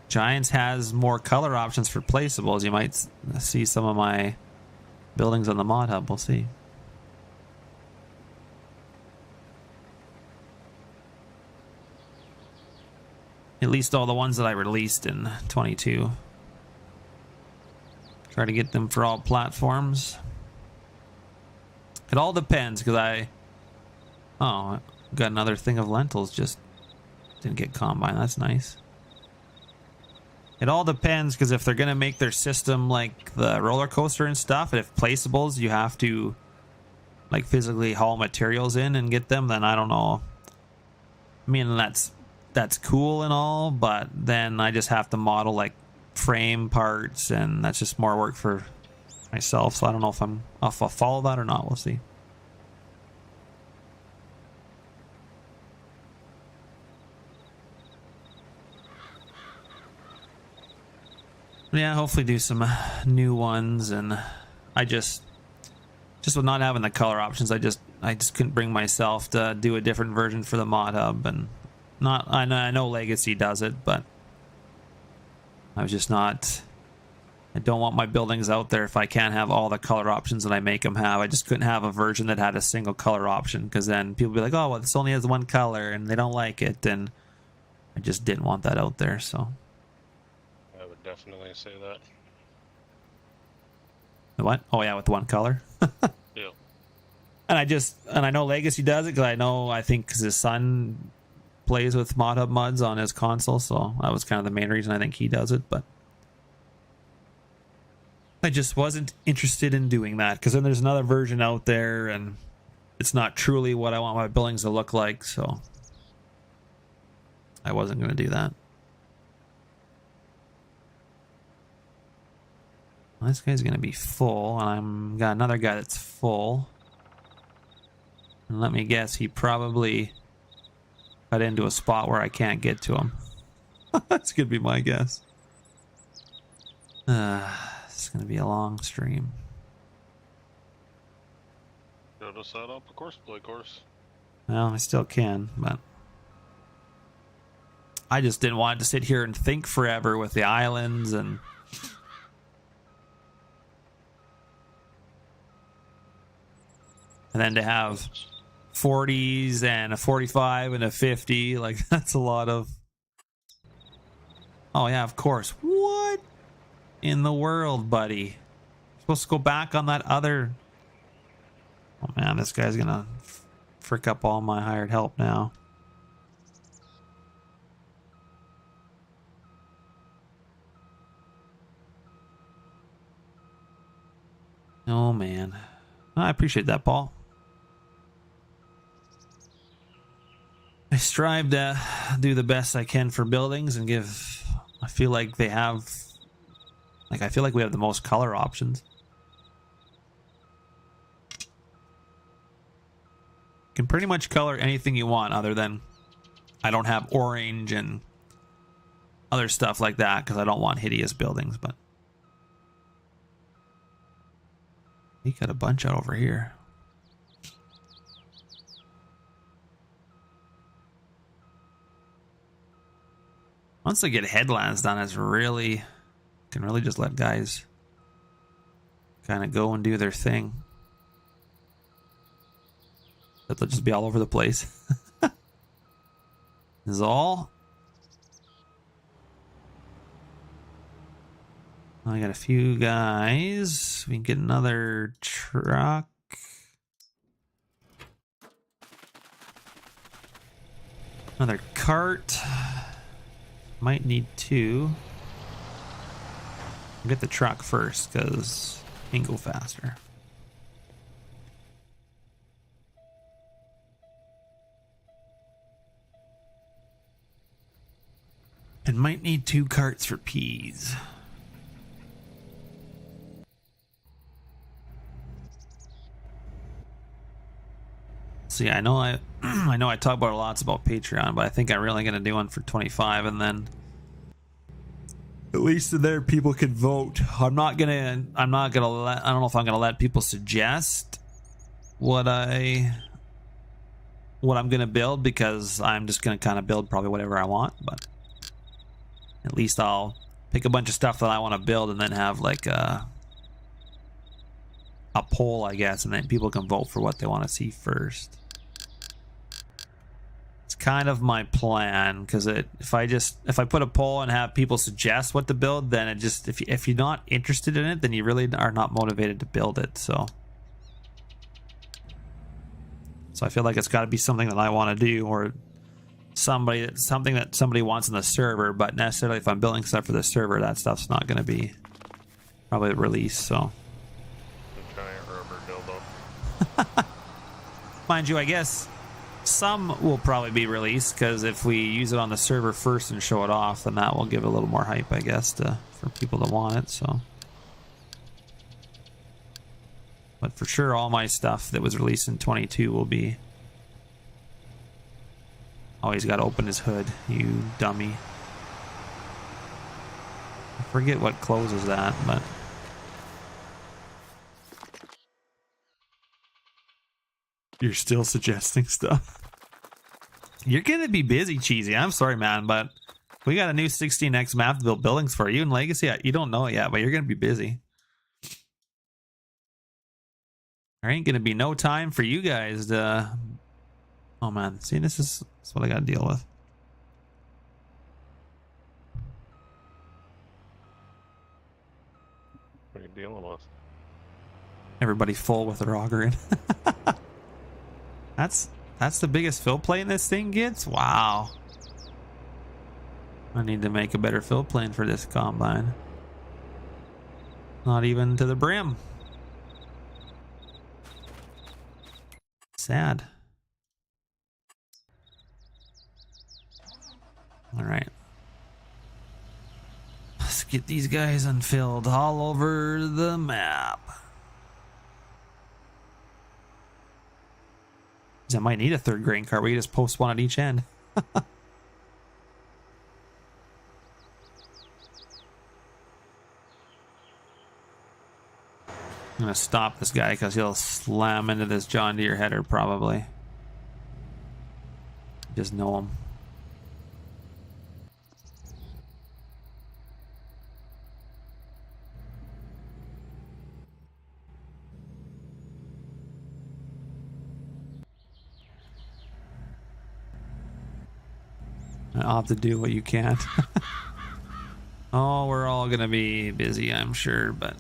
Giants has more color options for placeables, you might see some of my buildings on the mod hub. We'll see. At least all the ones that I released in 22. Try to get them for all platforms. It all depends, because I got another thing of lentils, just didn't get combine. That's nice. It all depends, because if they're going to make their system like the roller coaster and stuff, and if placeables you have to like physically haul materials in and get them, then I don't know. I mean, that's cool and all, but then I just have to model like frame parts, and that's just more work for myself. So I don't know if I'll follow that or not. We'll see. Yeah, hopefully do some new ones. And I just with not having the color options, I just couldn't bring myself to do a different version for the mod hub. And not, I know Legacy does it, but I was just not. I don't want my buildings out there if I can't have all the color options that I make them have. I just couldn't have a version that had a single color option, because then people be like, oh, well, this only has one color, and they don't like it. And I just didn't want that out there, so. I would definitely say that. What? Oh, yeah, with one color? Yeah. And I know Legacy does it, because I think because his son plays with Mod Hub mods on his console, so that was kind of the main reason I think he does it, but I just wasn't interested in doing that, because then there's another version out there and it's not truly what I want my buildings to look like, so I wasn't going to do that. Well, this guy's going to be full, and I'm got another guy that's full. And let me guess, he probably got into a spot where I can't get to him. That's going to be my guess. It's going to be a long stream. Go to set up a course play course. Well, I still can, but I just didn't want to sit here and think forever with the islands and then to have 40s and a 45 and a 50, like that's a lot of. Oh yeah, of course. What in the world, buddy? You're supposed to go back on that other. Oh man, this guy's gonna frick up all my hired help now. Oh man, I appreciate that, Paul. I strive to do the best I can for buildings and give. I feel like they have. Like, I feel like we have the most color options. You can pretty much color anything you want, other than I don't have orange and other stuff like that because I don't want hideous buildings. But he got a bunch out over here. Once I get headlands done, it's really can really just let guys kind of go and do their thing. That they'll just be all over the place. Is all. I got a few guys. We can get another truck. Another cart. Might need two. I'll get the truck first because it can go faster. And might need two carts for peas. So yeah, I know I talk about lots about Patreon, but I think I'm really gonna do one for 25, and then at least there people can vote. I'm not gonna let. I don't know if I'm gonna let people suggest what I'm gonna build, because I'm just gonna kind of build probably whatever I want. But at least I'll pick a bunch of stuff that I want to build, and then have like a poll, I guess, and then people can vote for what they want to see first. It's kind of my plan, because if I put a poll and have people suggest what to build, then it just if you're not interested in it, then you really are not motivated to build it. So I feel like it's got to be something that I want to do, or something that somebody wants in the server. But necessarily, if I'm building stuff for the server, that stuff's not going to be probably released. So. Giant rubber dildo. Mind you, I guess some will probably be released, because if we use it on the server first and show it off, then that will give it a little more hype, I guess, for people to want it. So, but for sure, all my stuff that was released in 22 will be. Oh, he's got to open his hood, you dummy. Forget what closes that, but you're still suggesting stuff. You're gonna be busy, Cheesy. I'm sorry, man, but we got a new 16x map to build buildings for you in Legacy. You don't know it yet, but you're gonna be busy. There ain't gonna be no time for you guys to. Oh man, see, this is what I gotta deal with. What are you dealing with? Everybody full with their auger in. That's the biggest fill plane this thing gets? Wow. I need to make a better fill plane for this combine. Not even to the brim. Sad. All right. Let's get these guys unfilled all over the map. I might need a third grain cart where you just post one at each end. I'm gonna stop this guy because he'll slam into this John Deere header probably. Just know him. I'll have to do what you can't. Oh, we're all gonna be busy, I'm sure, but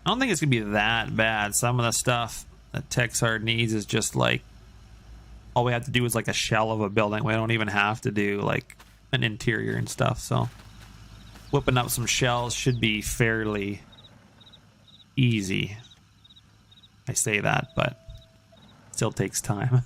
I don't think it's gonna be that bad. Some of the stuff that Texhard needs is just like all we have to do is like a shell of a building. We don't even have to do like an interior and stuff. So whipping up some shells should be fairly easy. I say that, but it still takes time.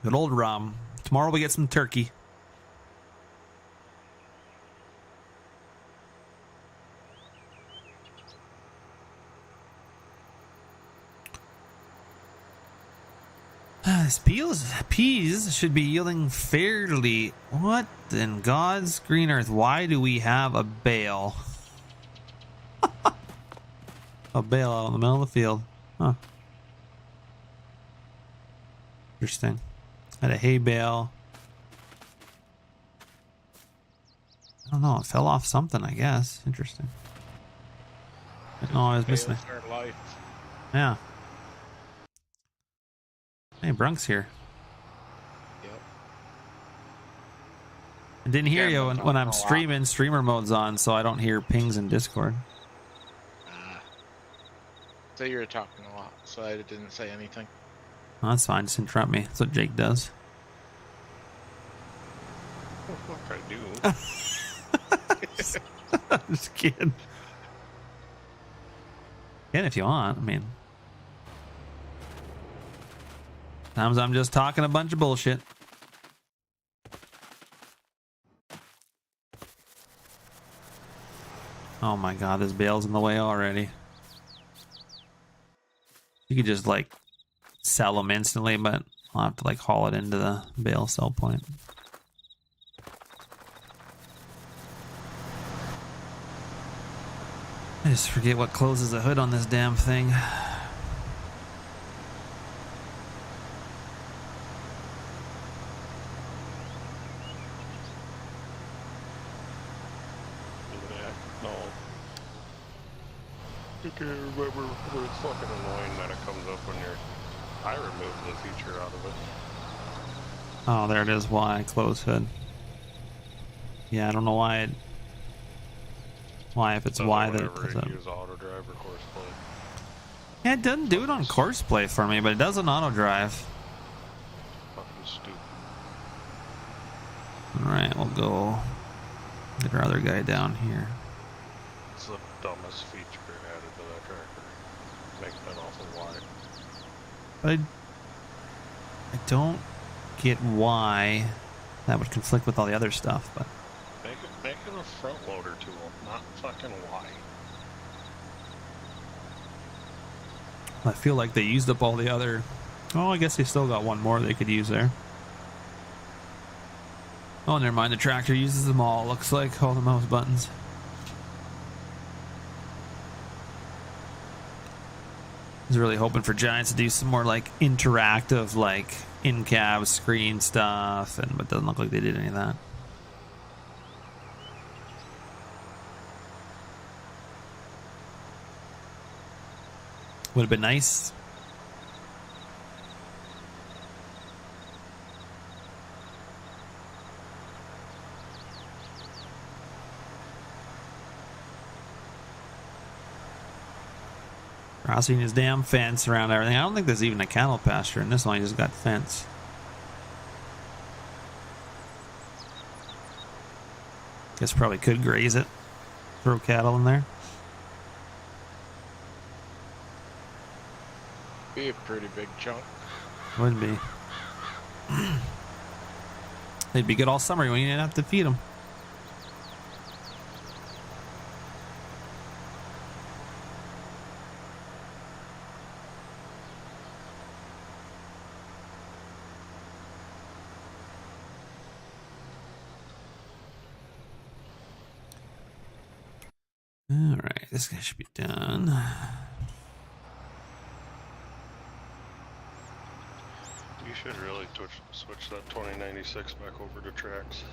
Good old rum. Tomorrow we get some turkey. This peas should be yielding fairly. What in God's green earth? Why do we have a bale? A bale out in the middle of the field. Huh. Interesting. Had a hay bale. I don't know. It fell off something, I guess. Interesting. No, I was missing it. Yeah. Hey, Brunk's here. Yep. I didn't hear you when I'm streaming. Streamer mode's on, so I don't hear pings in Discord. So you were talking a lot, so I didn't say anything. Oh, that's fine. Just interrupt me. That's what Jake does. What the fuck I do? I'm just kidding. Can if you want. I mean, sometimes I'm just talking a bunch of bullshit. Oh my god, this bale's in the way already. You could just like sell them instantly, but I'll have to like haul it into the bale sell point. I just forget what closes the hood on this damn thing. No. You can remember, but it's fucking annoying that it comes up when I removed the feature out of it. Oh, there it is. Why close hood? Yeah, I don't know why it. Why if it's why that it does it. Use auto drive or course play. Yeah, it doesn't do it on course play for me, but it does on auto drive. Fucking stupid. All right, we'll go get our other guy down here. It's the dumbest feature added to that tractor. Making it awful wide. But I don't get why that would conflict with all the other stuff, but Make it a front loader tool, not fucking Y. I feel like they used up all the other. Oh, I guess they still got one more they could use there. Oh, never mind. The tractor uses them all. Looks like all the mouse buttons. I was really hoping for Giants to do some more like interactive, like in-cab screen stuff, but it doesn't look like they did any of that. Would have been nice. Crossing his damn fence around everything. I don't think there's even a cattle pasture in this one. He just got fence. Guess probably could graze it. Throw cattle in there. Be a pretty big chunk. Would be. They'd be good all summer when you didn't have to feed them. All right, this guy should be done. You should really switch that 2096 back over to tracks.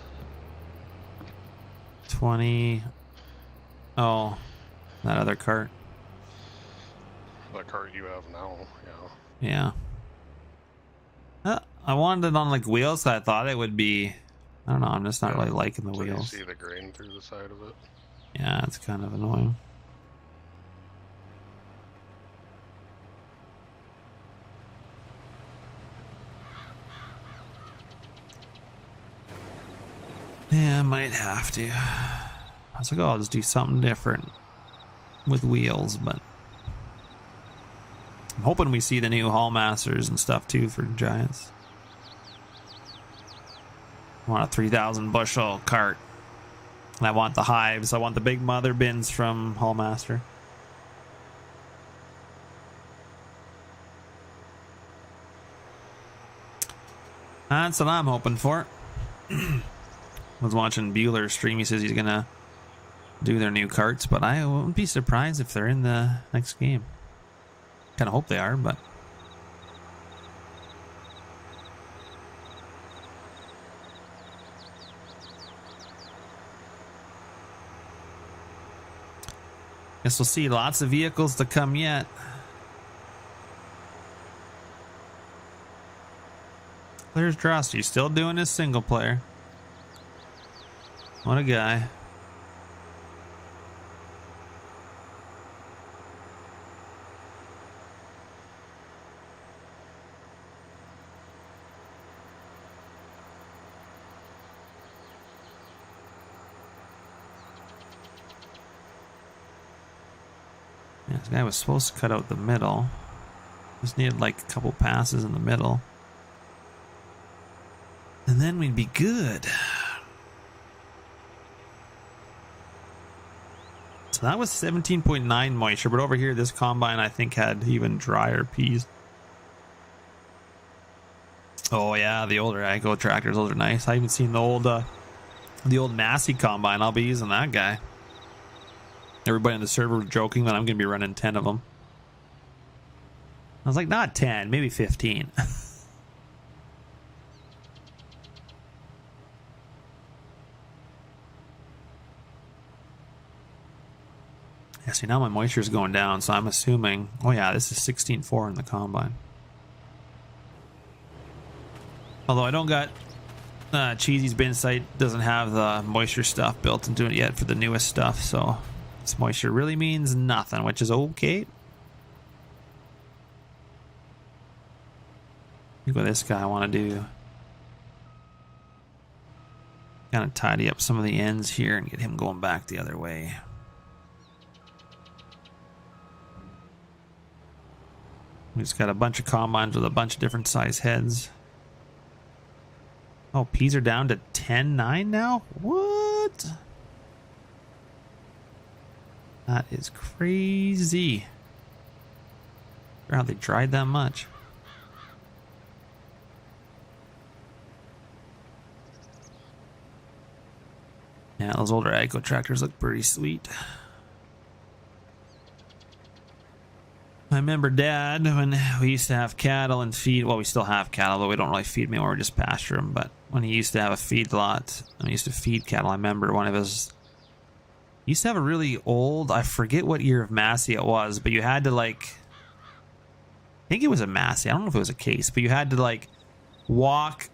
20. Oh, that other cart. That cart you have now, yeah. Yeah. I wanted it on like wheels, so I thought it would be. I don't know. I'm just not really liking the So wheels. you see the grain through the side of it. Yeah, it's kind of annoying. Yeah, I might have to. I was like, oh, I'll just do something different with wheels, but I'm hoping we see the new Hall Masters and stuff too for Giants. I want a 3,000 bushel cart. And I want the hives. I want the big mother bins from Hall Master. That's what I'm hoping for. I was watching Bueller's stream. He says he's gonna do their new carts, but I wouldn't be surprised if they're in the next game. Kind of hope they are, but guess we'll see lots of vehicles to come yet. There's Drosty still doing his single player. What a guy. Yeah, this guy was supposed to cut out the middle. Just needed like a couple passes in the middle. And then we'd be good. So that was 17.9 moisture, but over here this combine I think had even drier peas. Oh yeah, the older Agco tractors, those are nice. I haven't seen the old Massey combine. I'll be using that guy. Everybody on the server was joking that I'm going to be running 10 of them. I was like, not 10, maybe 15. Yeah, see, now my moisture is going down, so I'm assuming... Oh yeah, this is 16.4 in the combine. Although I don't got... Cheesy's bin site doesn't have the moisture stuff built into it yet for the newest stuff, so... This moisture really means nothing, which is okay. I think with this guy I want to do... Kind of tidy up some of the ends here and get him going back the other way. We just got a bunch of combines with a bunch of different size heads. Oh, peas are down to 10.9 now? What? That is crazy. How they dried that much. Yeah, those older AGCO tractors look pretty sweet. I remember Dad when we used to have cattle and feed. Well, we still have cattle, but we don't really feed them anymore. We just pasture them. But when he used to have a feed lot and he used to feed cattle, I remember one of his. He used to have a really old. I forget what year of Massey it was, but you had to like. I think it was a Massey. I don't know if it was a case, but you had to like walk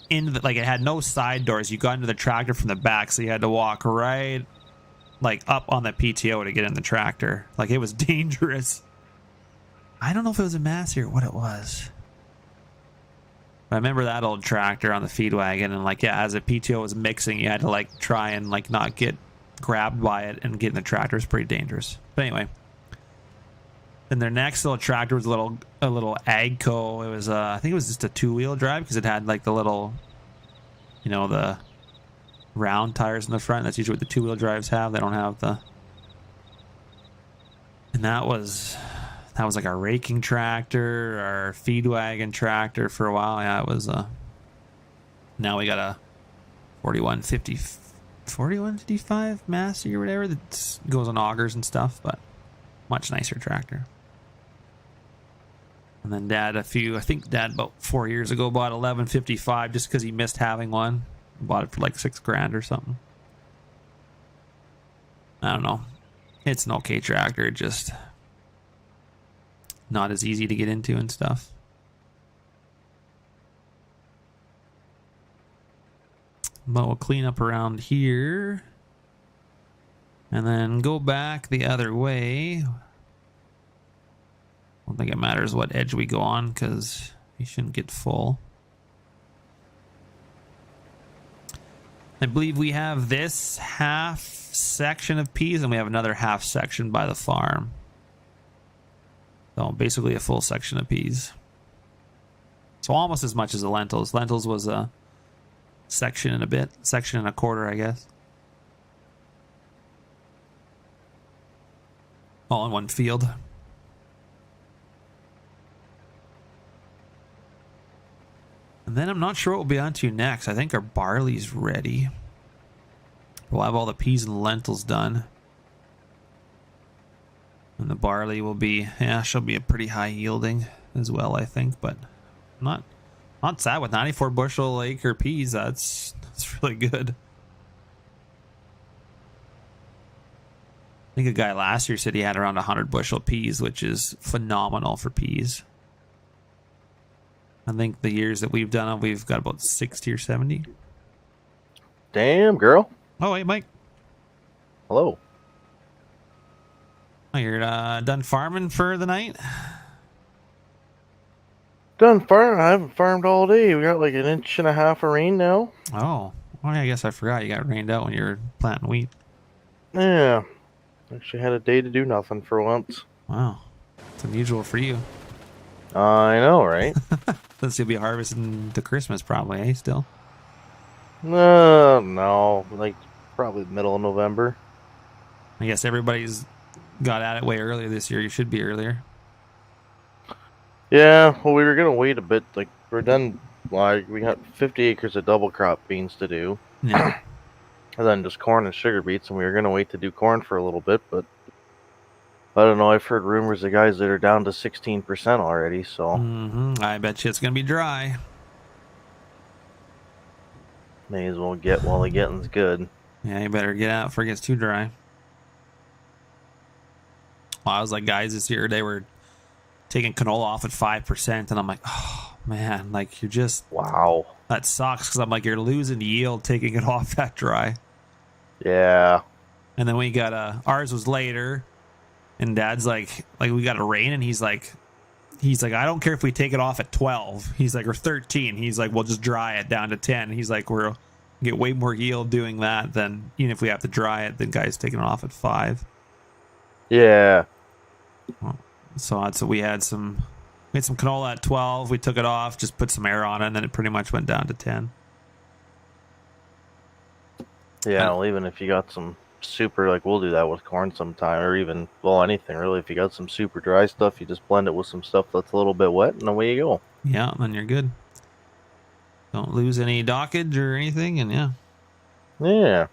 into the, like it had no side doors. You got into the tractor from the back, so you had to walk right like up on the PTO to get in the tractor. Like it was dangerous. I don't know if it was a Massey or what it was. But I remember that old tractor on the feed wagon, and like yeah, as the PTO was mixing, you had to like try and like not get grabbed by it and get in the tractor. It's pretty dangerous. But anyway. And their next little tractor was a little AGCO. It was I think it was just a 2-wheel drive because it had like the little, you know, the round tires in the front. That's usually what the 2-wheel drives have. They don't have the. And that was like our raking tractor, our feed wagon tractor for a while. Yeah, it was. Now we got a 4155 Massey or whatever that goes on augers and stuff, but much nicer tractor. And then Dad, I think Dad about 4 years ago bought 1155 just because he missed having one. Bought it for like $6,000 or something. I don't know. It's an okay tractor, just not as easy to get into and stuff. But we'll clean up around here. And then go back the other way. I don't think it matters what edge we go on because we shouldn't get full. I believe we have this half section of peas and we have another half section by the farm. So basically a full section of peas. So almost as much as the lentils. Lentils was a section and a quarter, I guess. All in one field. And then I'm not sure what we'll be on to next. I think our barley's ready. We'll have all the peas and lentils done. And the barley will be, yeah, she'll be a pretty high yielding as well, I think. But not sad with 94 bushel acre peas. That's really good. I think a guy last year said he had around 100 bushel peas, which is phenomenal for peas. I think the years that we've done it, we've got about 60 or 70. Damn, girl. Oh, hey, Mike. Hello. Oh, you're done farming for the night? Done farming. I haven't farmed all day. We got like 1.5 inches of rain now. Oh, well, I guess I forgot you got rained out when you were planting wheat. Yeah. Actually had a day to do nothing for once. Wow. It's unusual for you. I know, right? Since you'll be harvesting to Christmas probably, eh, still? No. Like, probably the middle of November. I guess everybody's got at it way earlier this year. You should be earlier. Yeah, well, we were going to wait a bit. Like, we're done, like, we got 50 acres of double crop beans to do. Yeah. And then just corn and sugar beets, and we were going to wait to do corn for a little bit, but I don't know. I've heard rumors of guys that are down to 16% already, so. I bet you it's going to be dry. May as well get while the getting's good. Yeah, you better get out before it gets too dry. Well, I was like, guys, this year they were taking canola off at 5%, and I'm like, oh, man, like, you're just. Wow. That sucks, because I'm like, you're losing yield taking it off that dry. Yeah. And then we got, ours was later. And Dad's like we got a rain, and he's like, I don't care if we take it off at 12. He's like, or 13. He's like, we'll just dry it down to 10. He's like, we'll get way more yield doing that than even if we have to dry it. Than guys taking it off at 5. Yeah. So we had some canola at 12. We took it off, just put some air on it, and then it pretty much went down to 10. Yeah, well, even if you got some super, like we'll do that with corn sometime, or even, well, anything really. If you got some super dry stuff, you just blend it with some stuff that's a little bit wet, and away you go. Yeah, then you're good. Don't lose any dockage or anything, and yeah. Yeah.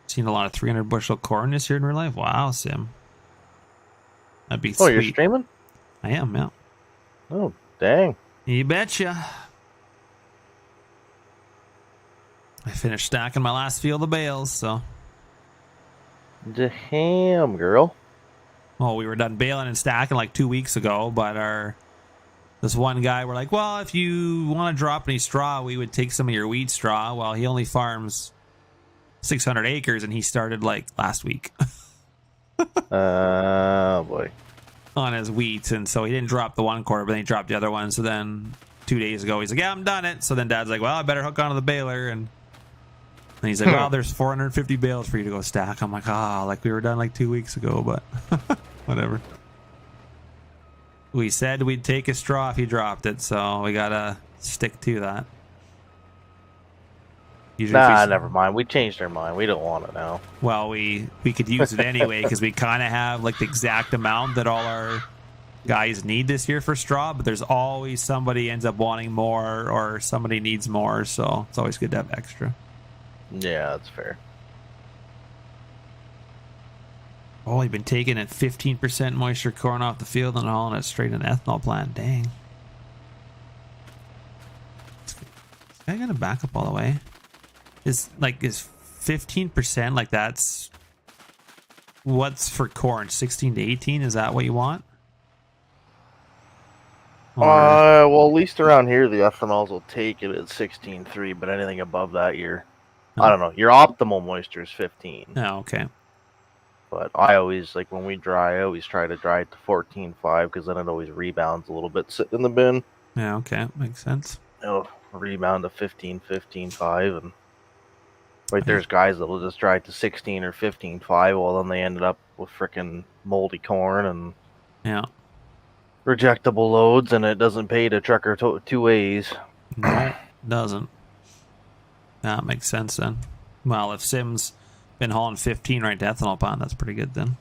Seen a lot of 300 bushel corn this year in real life. Wow, Sim. That'd be Oh, sweet. you're streaming? I am, yeah. Oh, dang. You betcha. I finished stacking my last field of bales, so. Damn, girl. Well, we were done baling and stacking like 2 weeks ago, but this one guy, we're like, well, if you want to drop any straw, we would take some of your wheat straw. Well, he only farms 600 acres, and he started like last week Boy. on his wheat, and so he didn't drop the one quarter, but then he dropped the other one. So then 2 days ago, he's like, yeah, I'm done it. So then Dad's like, well, I better hook onto the baler, and he's like, well, there's 450 bales for you to go stack. I'm like, like we were done like 2 weeks ago, but whatever. We said we'd take a straw if he dropped it, so we gotta stick to that. Usually Never mind. We changed our mind. We don't want it now. Well, we could use it anyway because we kind of have like the exact amount that all our guys need this year for straw, but there's always somebody ends up wanting more or somebody needs more, so it's always good to have extra. Yeah, that's fair. Oh, you've been taking at 15% moisture corn off the field and hauling it straight in an ethanol plant. Dang. I gotta back up all the way. Is 15% like that's what's for corn? 16 to 18? Is that what you want? Or, Well, at least around here, the ethanols will take it at 16.3, but anything above that, I don't know. Your optimal moisture is 15. oh, okay. But I always, like when we dry, I always try to dry it to 14.5 because then it always rebounds a little bit sitting in the bin. Yeah, okay. Makes sense. It'll rebound to 15, 15.5. And there's guys that will just dry it to 16 or 15.5. Well, then they ended up with freaking moldy corn and Yeah. rejectable loads, and it doesn't pay to trucker two ways. No, it doesn't. That makes sense then. Well, if Sim's been hauling 15 right to ethanol pond, that's pretty good then.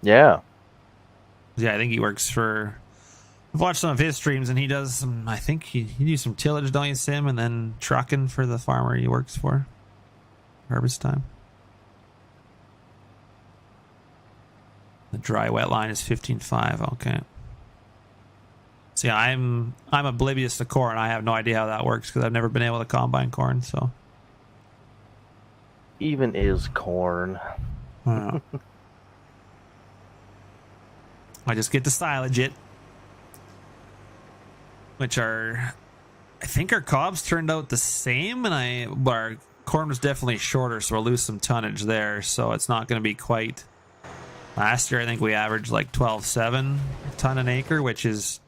Yeah. Yeah, I think he works for... I've watched some of his streams, and he does some... I think he do some tillage, don't you, Sim? And then trucking for the farmer he works for. Harvest time. The dry wet line is 15.5. Okay. See, I'm oblivious to corn. I have no idea how that works because I've never been able to combine corn, so... Even is corn. I just get to silage it, which I think our cobs turned out the same, but our corn was definitely shorter, so we'll lose some tonnage there. So it's not going to be quite. Last year, I think we averaged like 12.7 ton an acre, which is,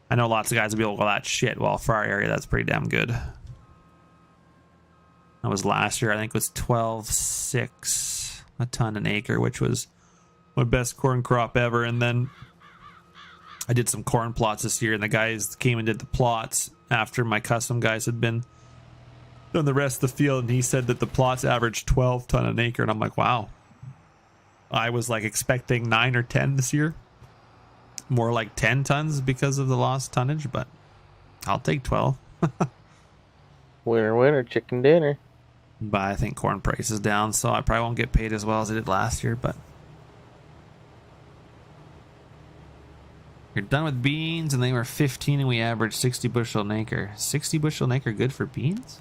I know lots of guys will be able to go, that shit. Well, for our area, that's pretty damn good. That was last year. I think it was 12.6 a ton an acre, which was my best corn crop ever. And then I did some corn plots this year, and the guys came and did the plots after my custom guys had been done the rest of the field, and he said that the plots averaged 12 ton an acre, and I'm like, wow. I was like expecting 9 or 10 this year, more like 10 tons because of the lost tonnage, but I'll take 12. Winner, winner, chicken dinner. But I think corn price is down, so I probably won't get paid as well as I did last year, but you're done with beans, and they were 15, and we averaged 60 bushel an acre. 60 bushel an acre good for beans?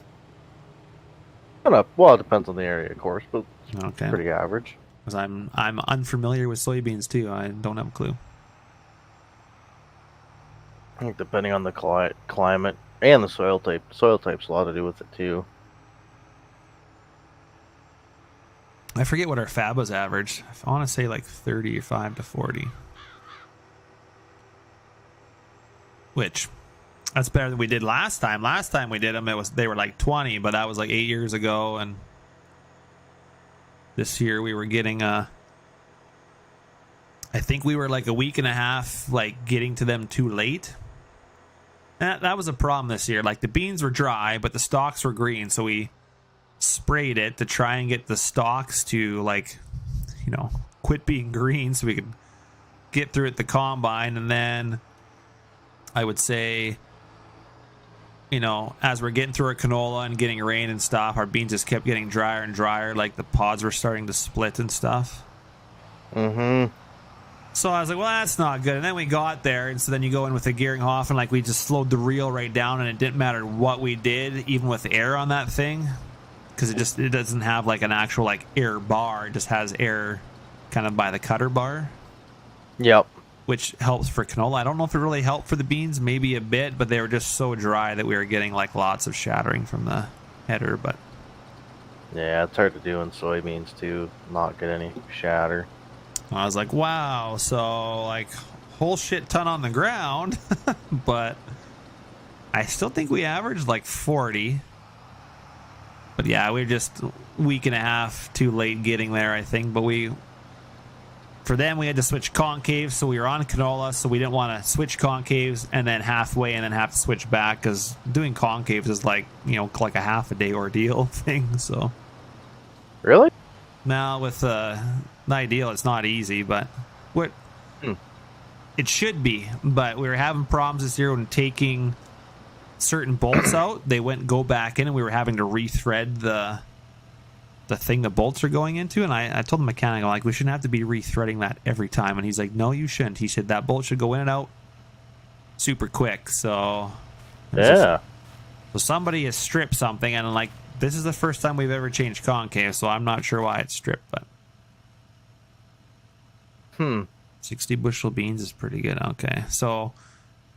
Well, it depends on the area, of course, but Okay. pretty average. Because I'm unfamiliar with soybeans too. I don't have a clue. I think depending on the climate and the soil type. Soil type's a lot to do with it too. I forget what our fab was average. I want to say like 35 to 40. Which, that's better than we did last time. Last time we did them, they were like 20, but that was like 8 years ago. And this year we were getting I think we were like a week and a half, like getting to them too late. That was a problem this year. Like the beans were dry, but the stalks were green. So we sprayed it to try and get the stalks to, like, you know, quit being green so we could get through at the combine. And then I would say, you know, as we're getting through our canola and getting rain and stuff, our beans just kept getting drier and drier, like the pods were starting to split and stuff. So I was like, well, that's not good. And then we got there, and so then you go in with the gearing off, and like we just slowed the reel right down, and it didn't matter what we did, even with air on that thing, because it doesn't have like an actual like air bar. It just has air kind of by the cutter bar. Yep. Which helps for canola. I don't know if it really helped for the beans, maybe a bit, but they were just so dry that we were getting like lots of shattering from the header. But yeah, it's hard to do in soybeans too, not get any shatter. I was like, wow, so like whole shit ton on the ground, but I still think we averaged like 40. But yeah, we were just a week and a half too late getting there, I think. But for them, we had to switch concaves, so we were on canola, so we didn't want to switch concaves and then halfway and then have to switch back, because doing concaves is like, you know, like a half a day ordeal thing. So really, now with the ideal, it's not easy, but it should be. But we were having problems this year when taking certain bolts out. They wouldn't go back in, and we were having to rethread the thing the bolts are going into. And I told the mechanic, like, we shouldn't have to be rethreading that every time. And he's like, no, you shouldn't. He said that bolt should go in and out super quick. So yeah. So somebody has stripped something, and like, this is the first time we've ever changed concave, so I'm not sure why it's stripped, but 60 bushel beans is pretty good. Okay, so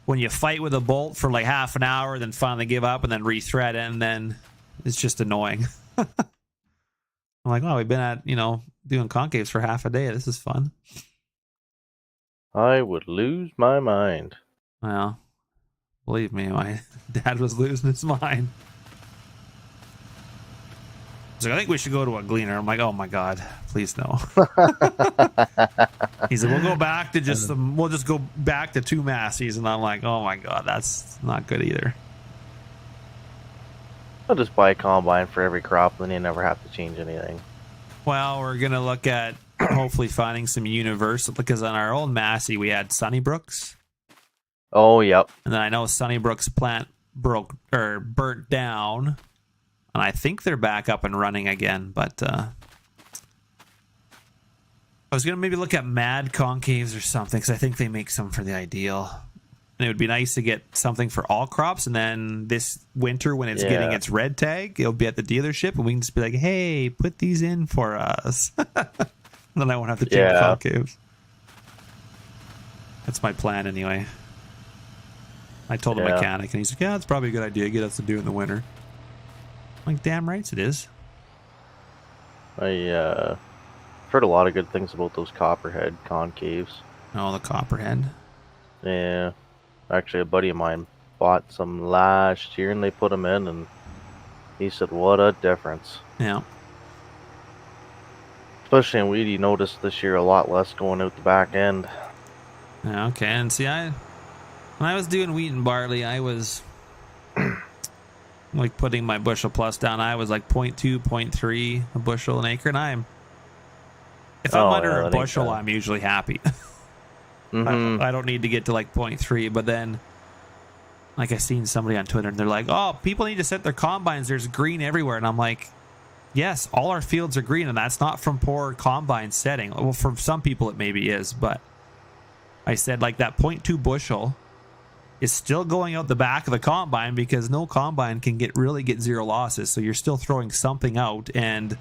when you fight with a bolt for like half an hour, then finally give up and then rethread it, and then it's just annoying. I'm like, oh, we've been at, you know, doing concaves for half a day. This is fun. I would lose my mind. Well, believe me, my dad was losing his mind. He's like, I think we should go to a gleaner. I'm like, oh my God, please no. He said, we'll go back to we'll just go back to 2 Massey's. And I'm like, oh my God, that's not good either. I'll just buy a combine for every crop, then you never have to change anything. Well, we're going to look at hopefully finding some universal, because on our old Massey, we had Sunnybrooks. Oh, yep. And then I know Sunnybrooks plant burnt down, and I think they're back up and running again. But I was going to maybe look at Mad Concaves or something, because I think they make some for the ideal. And it would be nice to get something for all crops, and then this winter when it's getting its red tag, it'll be at the dealership, and we can just be like, hey, put these in for us. Then I won't have to change concaves. That's my plan anyway. I told the mechanic, and he's like, yeah, it's probably a good idea. Get us to do in the winter. I'm like, damn rights it is. I heard a lot of good things about those copperhead concaves. Oh, the copperhead. Yeah. Actually, a buddy of mine bought some last year, and they put them in, and he said, what a difference. Yeah. Especially in wheat, you noticed this year a lot less going out the back end. Yeah, okay. And see, when I was doing wheat and barley, I was like putting my bushel plus down. I was like 0.2, 0.3 a bushel an acre, and if I'm under a bushel, I'm usually happy. I don't need to get to like 0.3, but then like I seen somebody on Twitter, and they're like, oh, people need to set their combines, there's green everywhere. And I'm like, yes, all our fields are green, and that's not from poor combine setting. Well, for some people it maybe is, but I said like that 0.2 bushel is still going out the back of the combine, because no combine can really get 0 losses, so you're still throwing something out. And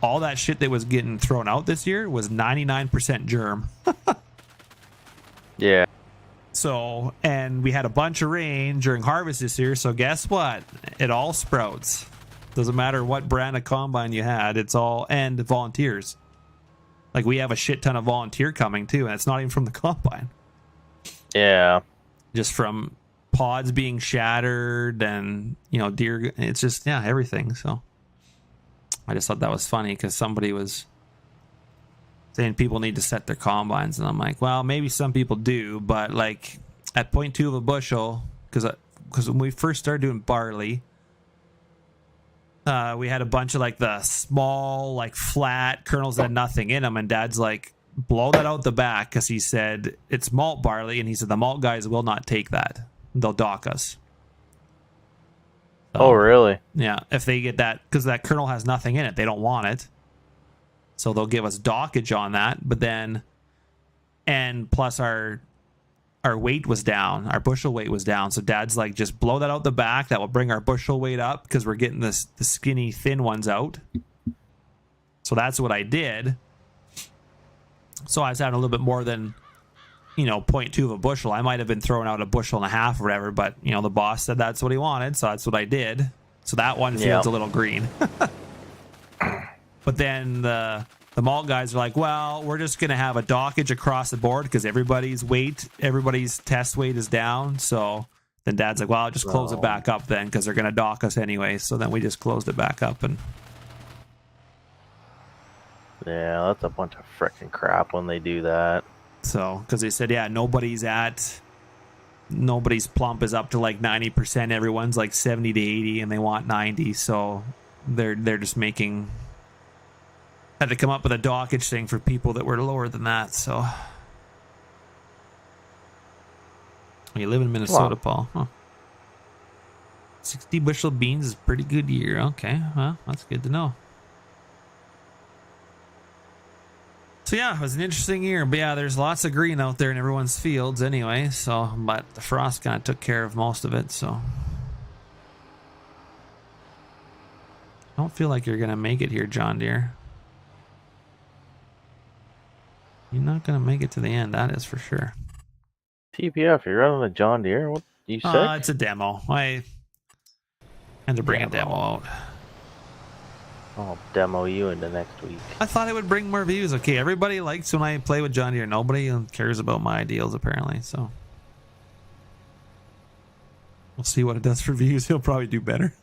all that shit that was getting thrown out this year was 99% germ. Yeah. So, and we had a bunch of rain during harvest this year, so guess what? It all sprouts. Doesn't matter what brand of combine you had, it's all, and volunteers. Like, we have a shit ton of volunteer coming too, and it's not even from the combine. Yeah. Just from pods being shattered and, you know, deer, it's just, yeah, everything. So I just thought that was funny, because somebody was saying people need to set their combines, and I'm like, well, maybe some people do, but like at 0.2 of a bushel, because when we first started doing barley, we had a bunch of like the small, like flat kernels that had nothing in them, and Dad's like, blow that out the back, because he said it's malt barley, and he said the malt guys will not take that; they'll dock us. So, Oh, really? yeah, if they get that, because that kernel has nothing in it, they don't want it, so they'll give us dockage on that. But then, and plus our weight was down, our bushel weight was down. So Dad's like, just blow that out the back. That will bring our bushel weight up, because we're getting the skinny, thin ones out. So that's what I did. So I was having a little bit more than, 0.2 of a bushel. I might have been throwing out a bushel and a half or whatever, but, the boss said that's what he wanted. So that's what I did. So that one feels a little green. But then the malt guys are like, well, we're just going to have a dockage across the board, because everybody's test weight is down. So then Dad's like, well, I'll just close it back up then, because they're going to dock us anyway. So then we just closed it back up. And Yeah, that's a bunch of frickin' crap when they do that. so, because they said, yeah, nobody's plump is up to like 90%. Everyone's like 70 to 80, and they want 90. So they're just had to come up with a dockage thing for people that were lower than that. So you live in Minnesota, Paul? Huh. 60 bushel beans is a pretty good year. Okay, well, that's good to know. So yeah, it was an interesting year. But yeah, there's lots of green out there in everyone's fields anyway. So, but the frost kind of took care of most of it. So I don't feel like you're gonna make it here, John Deere. You're not gonna make it to the end, that is for sure. TPF, you're running a John Deere? What, you sick? It's a demo. I had to bring a demo out. I'll demo you into next week. I thought it would bring more views. Okay, everybody likes when I play with John Deere. Nobody cares about my ideals, apparently. So we'll see what it does for views. He'll probably do better.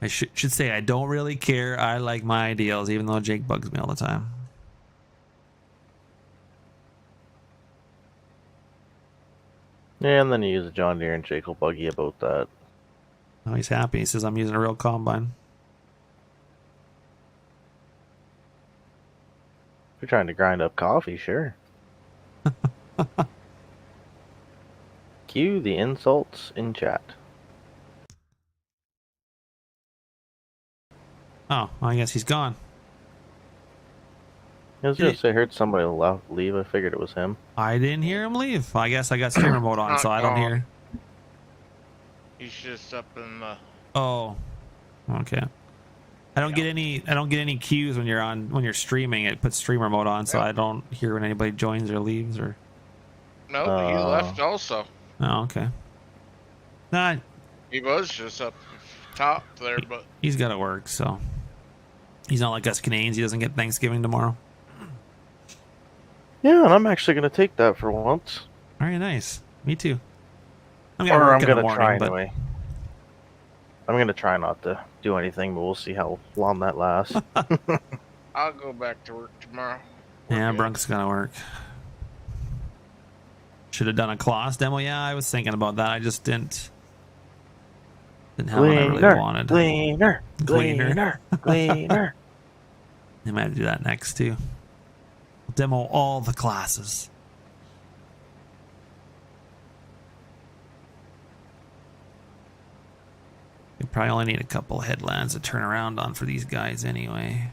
I should say I don't really care. I like my ideals, even though Jake bugs me all the time. Yeah, and then you use a John Deere and Jake will bug you about that. Oh, he's happy. He says I'm using a real combine. If you're trying to grind up coffee, sure. Cue the insults in chat. Oh, well, I guess he's gone. I was just I heard somebody leave. I figured it was him. I didn't hear him leave. I guess I got streamer mode on, so I don't hear. He's just up in the. Oh, okay. I don't get any cues when you're streaming. It puts streamer mode on, so I don't hear when anybody joins or leaves or. No, he left also. Oh, okay. Nah, He was just up top there, but he's got to work, so he's not like us Canadians. He doesn't get Thanksgiving tomorrow. Yeah, and I'm actually going to take that for once. Very nice. Me too. I'm Or work I'm in going the to morning, try but anyway. I'm going to try not to do anything, but we'll see how long that lasts. I'll go back to work tomorrow. yeah, Okay. Brunk's gonna work. Should have done a Kloss demo. Yeah, I was thinking about that. I just didn't have what I really wanted. Gleaner. Gleaner. Gleaner. I might have to do that next too. Demo all the classes. You probably only need a couple of headlands to turn around on for these guys anyway.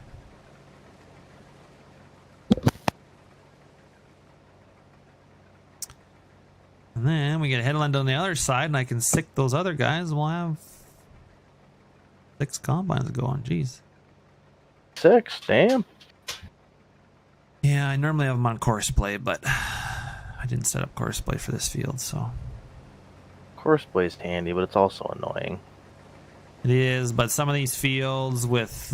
And then we get a headland on the other side, and I can sick those other guys. We'll have 6 combines going. Jeez. 6, damn. Yeah, I normally have them on course play, but I didn't set up course play for this field, so. Course play's handy, but it's also annoying. It is, but some of these fields with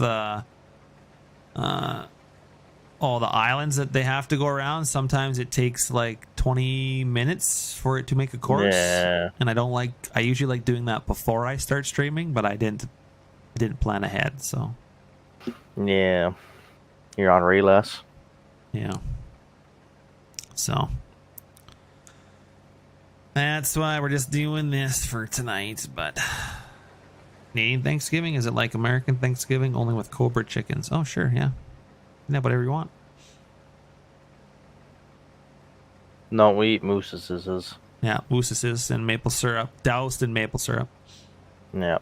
all the islands that they have to go around, sometimes it takes like 20 minutes for it to make a course. Yeah. And I usually like doing that before I start streaming, but I didn't plan ahead, so. Yeah. You're on Rayless. Yeah. So. That's why we're just doing this for tonight. But Canadian Thanksgiving, is it like American Thanksgiving only with Cobra chickens? Oh, sure, yeah. You can have whatever you want. No, we eat mooses. Yeah, mousses and maple syrup, doused in maple syrup. Yeah.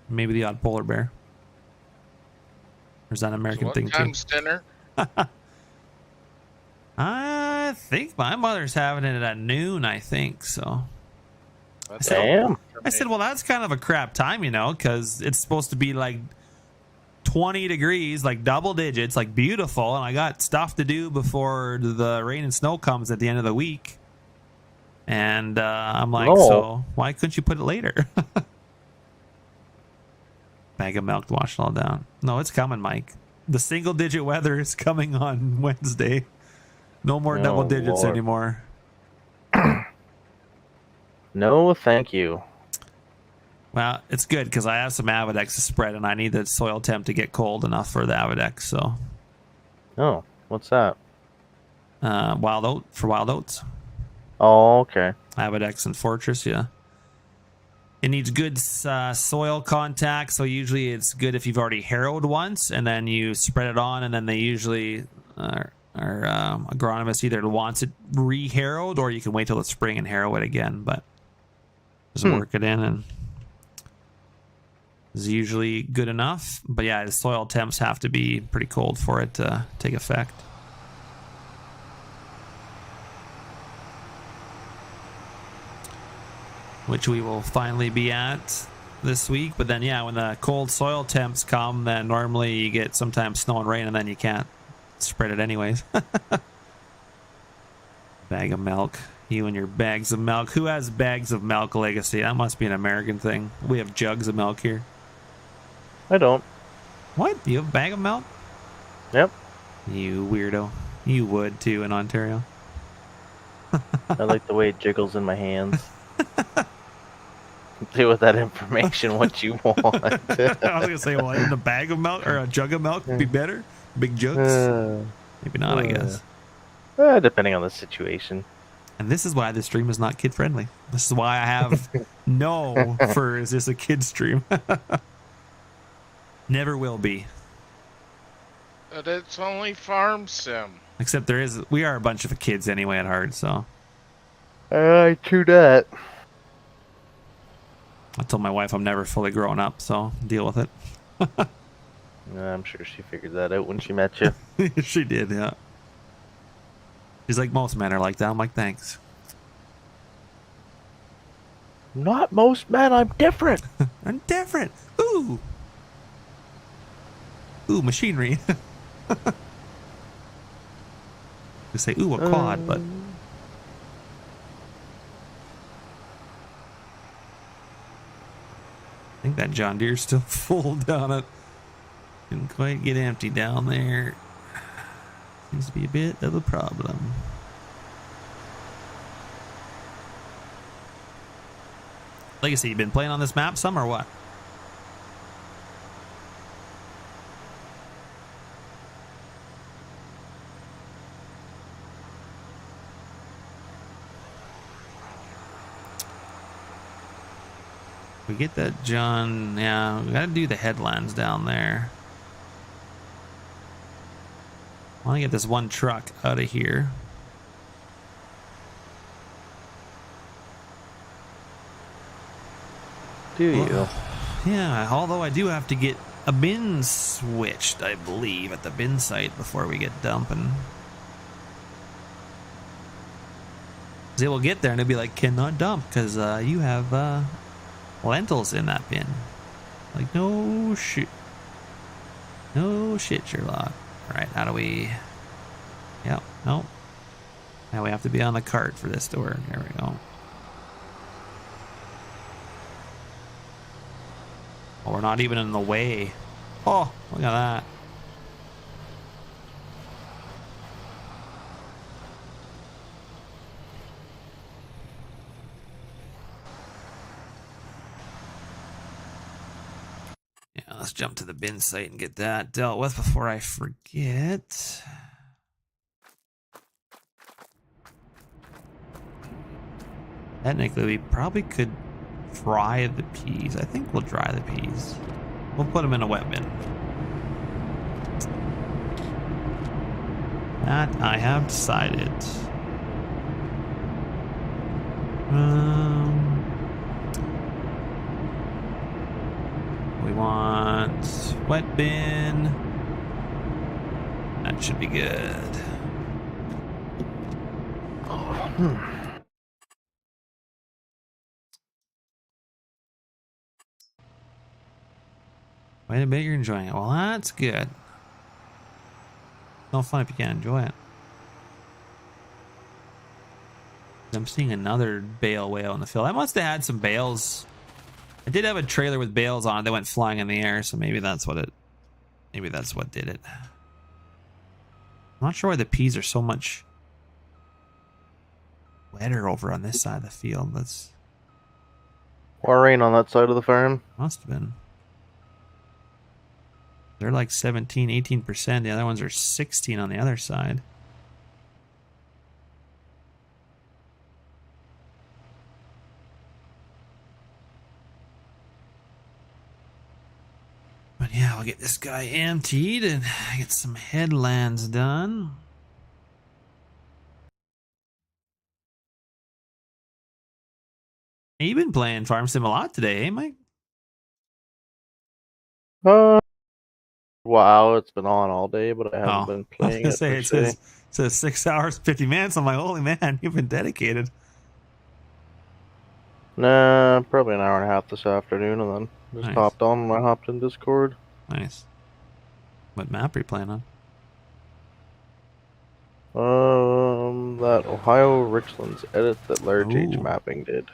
Maybe the odd polar bear. Or is that an American thing What time's dinner? too? I think my mother's having it at noon, I think, so. That's Damn. I said, well, that's kind of a crap time, you know, because it's supposed to be like 20 degrees, like double digits, like beautiful, and I got stuff to do before the rain and snow comes at the end of the week. And I'm like, No. so why couldn't you put it later? Bag of milk to wash it all down. No, it's coming, Mike. The single-digit weather is coming on Wednesday. No more double digits Lord. anymore. No, thank you. Well, it's good because I have some Avadex to spread, and I need the soil temp to get cold enough for the Avadex. So, Oh, what's that? wild oats, Oh, okay. Avadex and Fortress. Yeah, it needs good soil contact. So usually it's good if you've already harrowed once, and then you spread it on, and then they usually our agronomist either wants it re-harrowed or you can wait till the spring and harrow it again. But just work it in and. Is usually good enough, but yeah, the soil temps have to be pretty cold for it to take effect. Which we will finally be at this week, but then yeah, when the cold soil temps come, then normally you get sometimes snow and rain, and then you can't spread it anyways. Bag of milk. You and your bags of milk. Who has bags of milk, Legacy? That must be an American thing. We have jugs of milk here. I don't. What? You have a bag of milk? Yep. You weirdo. You would too in Ontario. I like the way it jiggles in my hands. Do with that information what you want. I was gonna say, well, in a bag of milk or a jug of milk would be better. Big jugs. Maybe not, I guess. Depending on the situation. And this is why this stream is not kid friendly. This is why I have no for is this a kid stream? Never will be. But it's only farm sim. Except we are a bunch of kids anyway at heart, so. True that. I told my wife I'm never fully grown up, so deal with it. I'm sure she figured that out when she met you. She did, yeah. She's like, most men are like that. I'm like, thanks. Not most men, I'm different. I'm different. Ooh. Ooh, machinery. They say, ooh, a quad, but. I think that John Deere's still full down it. Didn't quite get empty down there. Seems to be a bit of a problem. Legacy, you been playing on this map some or what? We get that John, yeah, we gotta do the headlands down there. I want to get this one truck out of here. Do you? Yeah, although I do have to get a bin switched, I believe, at the bin site before we get dumping. They will get there and they'll be like, cannot dump because you have lentils in that bin. Like, no shit. No shit, Sherlock. Alright, how do we... Yep, nope. Now we have to be on the cart for this to work. There we go. Oh, we're not even in the way. Oh, look at that. Yeah, let's jump to the bin site and get that dealt with before I forget. Technically, we probably could fry the peas. I think we'll dry the peas. We'll put them in a wet bin. That I have decided. We want wet bin. That should be good. Wait a bit, you're enjoying it. Well, that's good. No fun if you can't enjoy it. I'm seeing another bale way out in the field. I must have had some bales. I did have a trailer with bales on it that went flying in the air, so maybe that's what it. Maybe that's what did it. I'm not sure why the peas are so much wetter over on this side of the field. That's More rain on that side of the farm. must have been. They're like 17, 18%. The other ones are 16 on the other side. But yeah, I'll get this guy emptied and get some headlands done. Hey, you've been playing Farm Sim a lot today, eh, Mike? Wow, it's been on all day, but I haven't Oh, been I was playing gonna it. say per it se. says 6 hours 50 minutes. I'm like, holy man, you've been dedicated. Nah, probably an hour and a half this afternoon, and then just Nice. hopped on and I hopped in Discord. Nice. What map are you playing on? That Ohio Richlands edit that large H Ooh. mapping did.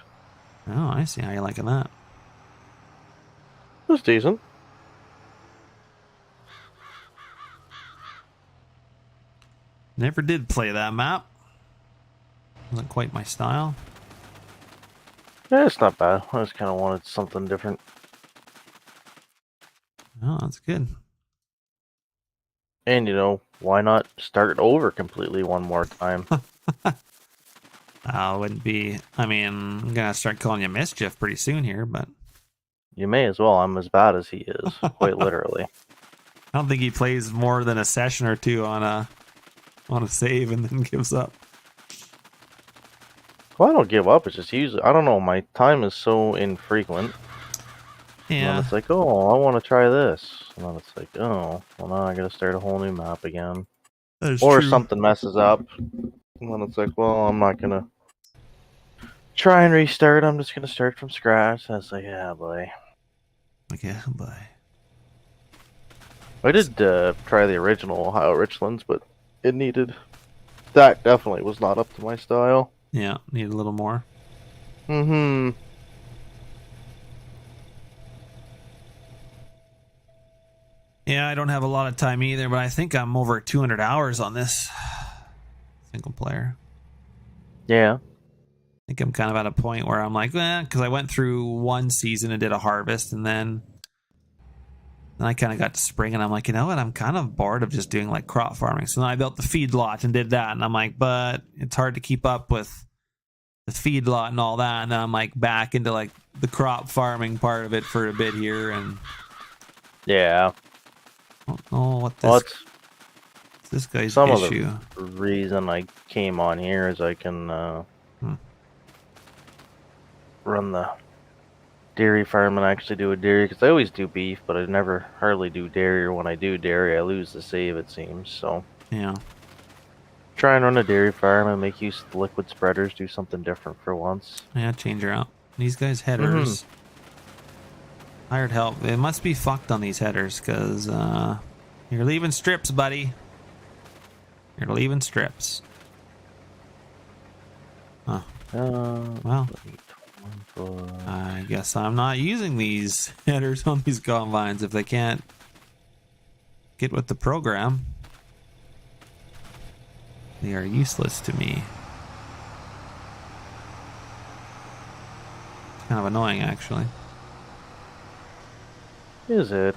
Oh, I see how you're liking that. It was decent. Never did play that map. Wasn't quite my style. Yeah, it's not bad. I just kind of wanted something different. Oh, that's good. And, you know, why not start over completely one more time? Wouldn't be. I mean, I'm gonna start calling you Mischief pretty soon here, but You may as well. I'm as bad as he is, quite literally. I don't think he plays more than a session or two on a save and then gives up. Well, I don't give up. It's just usually, I don't know, my time is so infrequent. And Yeah, then it's like, oh, I want to try this. And then it's like, oh, well, now I gotta start a whole new map again. that is Or true. something messes up. And then it's like, well, I'm not gonna try and restart. I'm just gonna start from scratch. And it's like, yeah, boy. Okay, bye. I did try the original Ohio Richlands, but it needed. That definitely was not up to my style. Yeah, need a little more. Mm-hmm. Yeah, I don't have a lot of time either, but I think I'm over 200 hours on this single player. Yeah. I think I'm kind of at a point where I'm like, because I went through one season and did a harvest, and then I kind of got to spring, and I'm like, you know what? I'm kind of bored of just doing like crop farming. So then I built the feedlot and did that, and I'm like, but it's hard to keep up with the feedlot and all that. And then I'm like back into like the crop farming part of it for a bit here, and Yeah. I don't know what Well, this, this guy's some issue. of the reason I came on here is I can run the dairy farm and actually do a dairy, because I always do beef, but I never hardly do dairy, or when I do dairy, I lose the save, it seems. So Yeah. try and run a dairy farm and make use of the liquid spreaders, do something different for once. Yeah, change her out. These guys' headers. Hired help. It must be fucked on these headers, because you're leaving strips, buddy. You're leaving strips. Huh. Well, I guess I'm not using these headers on these combines if they can't get with the program. They are useless to me. It's kind of annoying, actually. Is it?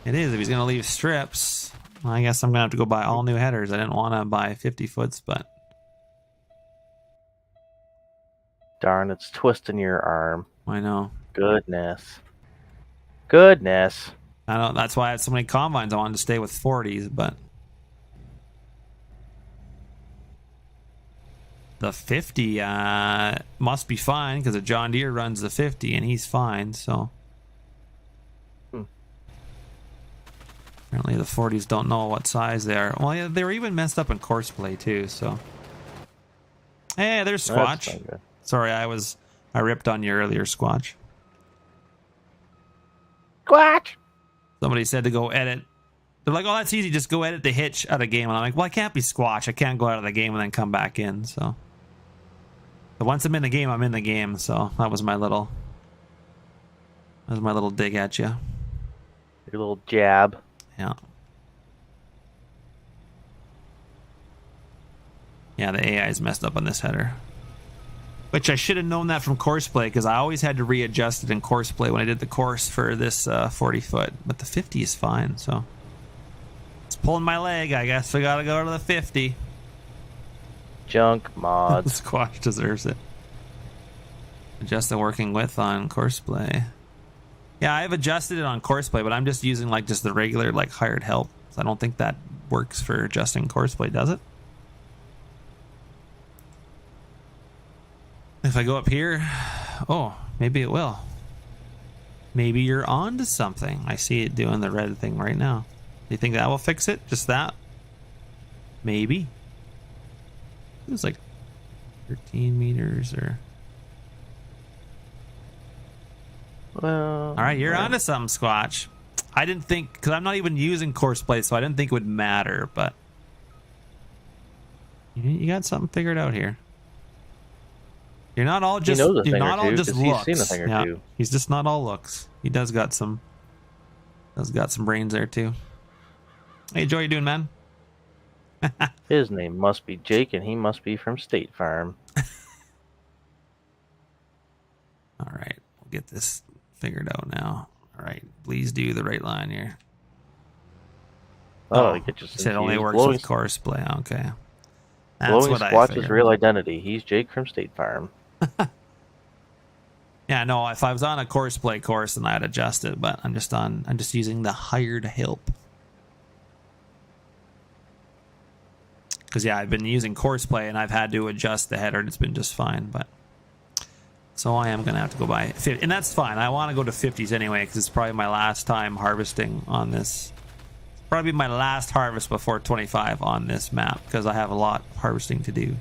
It is. If he's going to leave strips, I guess I'm going to have to go buy all new headers. I didn't want to buy 50 foots, but Darn, it's twisting your arm. I know. Goodness. Goodness. I don't. That's why I had so many combines. I wanted to stay with 40s, but the 50 must be fine because a John Deere runs the 50 and he's fine. So apparently the 40s don't know what size they are. Well, yeah, they were even messed up in course play too. So hey, there's Squatch. Sorry, I ripped on you earlier, Squatch. Squatch. Somebody said to go edit. They're like, oh, that's easy. Just go edit the hitch out of game. And I'm like, well, I can't be Squatch. I can't go out of the game and then come back in. So, but once I'm in the game, I'm in the game. So that was my little dig at you. Your little jab. Yeah. Yeah, the AI is messed up on this header. Which I should have known that from course play because I always had to readjust it in course play when I did the course for this 40 foot. But the 50 is fine, so it's pulling my leg. I guess we gotta go to the 50. Junk mods. Squash deserves it. Adjust the working width on course play. Yeah, I've adjusted it on course play, but I'm just using like just the regular like hired help. So I don't think that works for adjusting course play, does it? If I go up here, oh, maybe it will. Maybe you're on to something. I see it doing the red thing right now. Do you think that will fix it? Just that? Maybe. It was like 13 meters or... Well... All right, you're onto something, Squatch. I didn't think... Because I'm not even using course play, so I didn't think it would matter, but... You got something figured out here. You're not all just... You're not all just looks. He's seen a thing or two. He's just not all looks. He does got some... brains there, too. Hey, Joe, you doing, man? His name must be Jake, and he must be from State Farm. All right, we'll get this figured out now. All right, please do the right line here. Oh, it just said it only works with course play. Okay, that's blowing what I Squatch's figured. real identity. He's Jake from State Farm. Yeah, no, if I was on a course play course, then I'd adjust it. But I'm just using the hired help. Because, yeah, I've been using course play, and I've had to adjust the header, and it's been just fine. But so I am going to have to go by 50. And that's fine. I want to go to 50s anyway, because it's probably my last time harvesting on this. It's probably my last harvest before 25 on this map, because I have a lot of harvesting to do.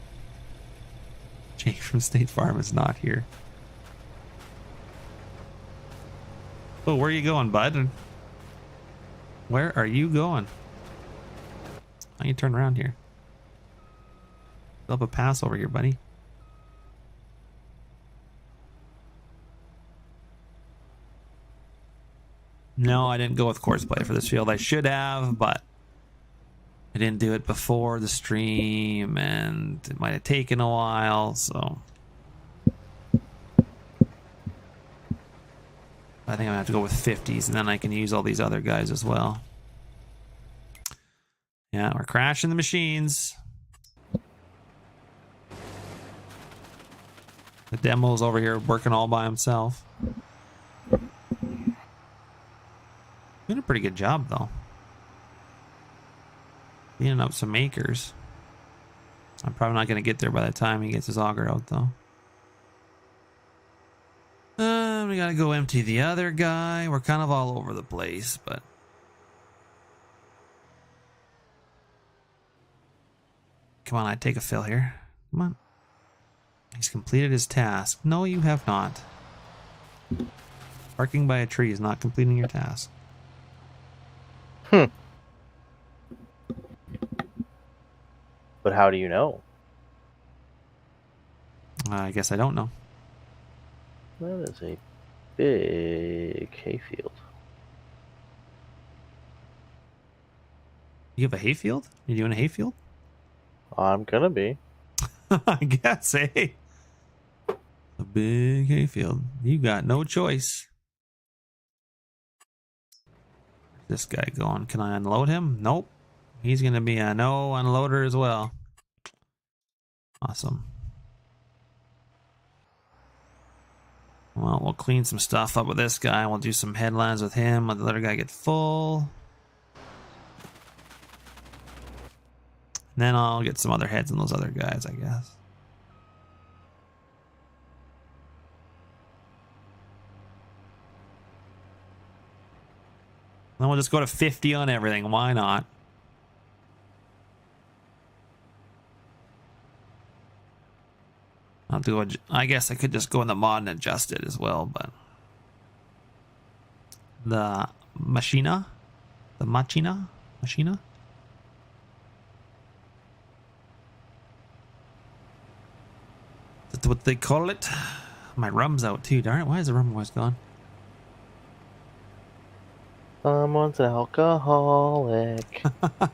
Jake from State Farm is not here. Oh, where are you going, bud? Where are you going? Why don't you turn around here? Up a pass over here, buddy. No, I didn't go with course play for this field. I should have, but I didn't do it before the stream, and it might have taken a while, so I think I'm gonna have to go with 50s, and then I can use all these other guys as well. Yeah, we're crashing the machines. The demo's over here working all by himself. Doing a pretty good job, though. Cleaning up some acres. I'm probably not going to get there by the time he gets his auger out, though. We got to go empty the other guy. We're kind of all over the place, but... Come on, I'd take a fill here. Come on. He's completed his task. No, you have not. Parking by a tree is not completing your task. But how do you know? I guess I don't know. That is a big hayfield. You have a hayfield? You doing a hayfield? I'm gonna be. I guess, eh? A big hayfield. You got no choice. Where's this guy going? Can I unload him? Nope. He's going to be a no unloader as well. Awesome. Well, we'll clean some stuff up with this guy. We'll do some headlands with him. Let the other guy get full. And then I'll get some other heads on those other guys, I guess. Then we'll just go to 50 on everything. Why not? I'll do I guess I could just go in the mod and adjust it as well, but the machina, machina. That's what they call it. My rum's out too. Darn it! Why is the rum always gone? Someone's alcoholic. I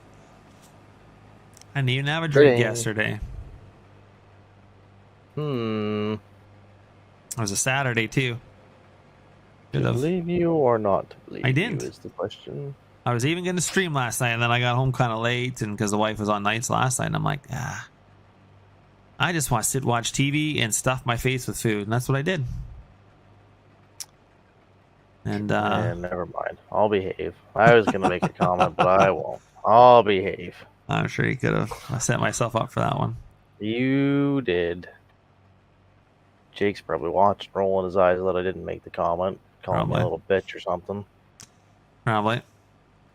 didn't even have a drink Dang. yesterday. It was a Saturday too. To believe you or not to believe I didn't. you is the question. I was even going to stream last night, and then I got home kind of late, and because the wife was on nights last night, and I'm like, I just want to sit, watch TV, and stuff my face with food, and that's what I did. And never mind. I'll behave. I was going to make a comment, but I won't. I'll behave. I'm sure you could have. I set myself up for that one. You did. Jake's probably watching, rolling his eyes that I didn't make the comment, calling me a little bitch or something. Probably.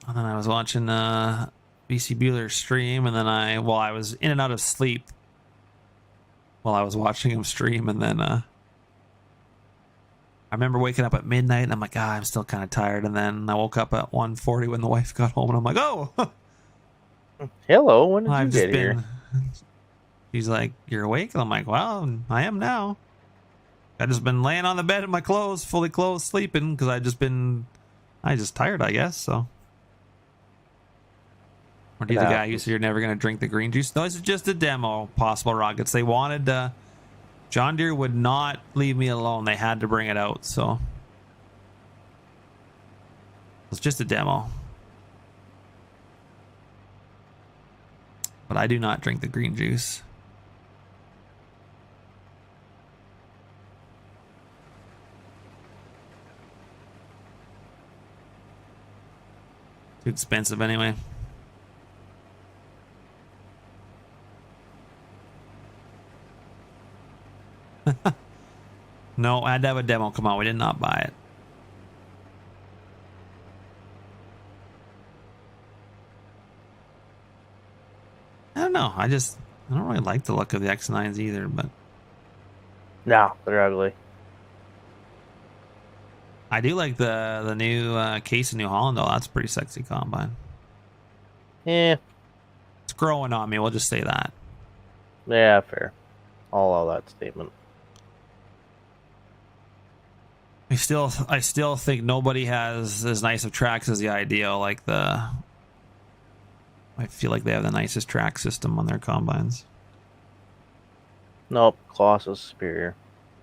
And then I was watching BC Bueller's stream, and then I was in and out of sleep while I was watching him stream, and then I remember waking up at midnight, and I'm like, I'm still kind of tired, and then I woke up at 1:40 when the wife got home, and I'm like, oh! Hello, when did you get here? She's like, you're awake? And I'm like, well, I am now. I just been laying on the bed in my clothes, fully clothed, sleeping, because I just tired, I guess, so. Or do you the guy who said you're never going to drink the green juice? No, this is just a demo, Possible Rockets. They wanted, John Deere would not leave me alone. They had to bring it out, so. It's just a demo. But I do not drink the green juice. Too expensive anyway. No, I had to have a demo come out. We did not buy it. I don't know. I don't really like the look of the X9s either, but. No, they're ugly. I do like the new Case of New Holland, though. That's a pretty sexy combine. Yeah. It's growing on me. We'll just say that. Yeah, fair. I'll allow that statement. I still think nobody has as nice of tracks as the Ideal. I feel like they have the nicest track system on their combines. Nope, Kloss is superior.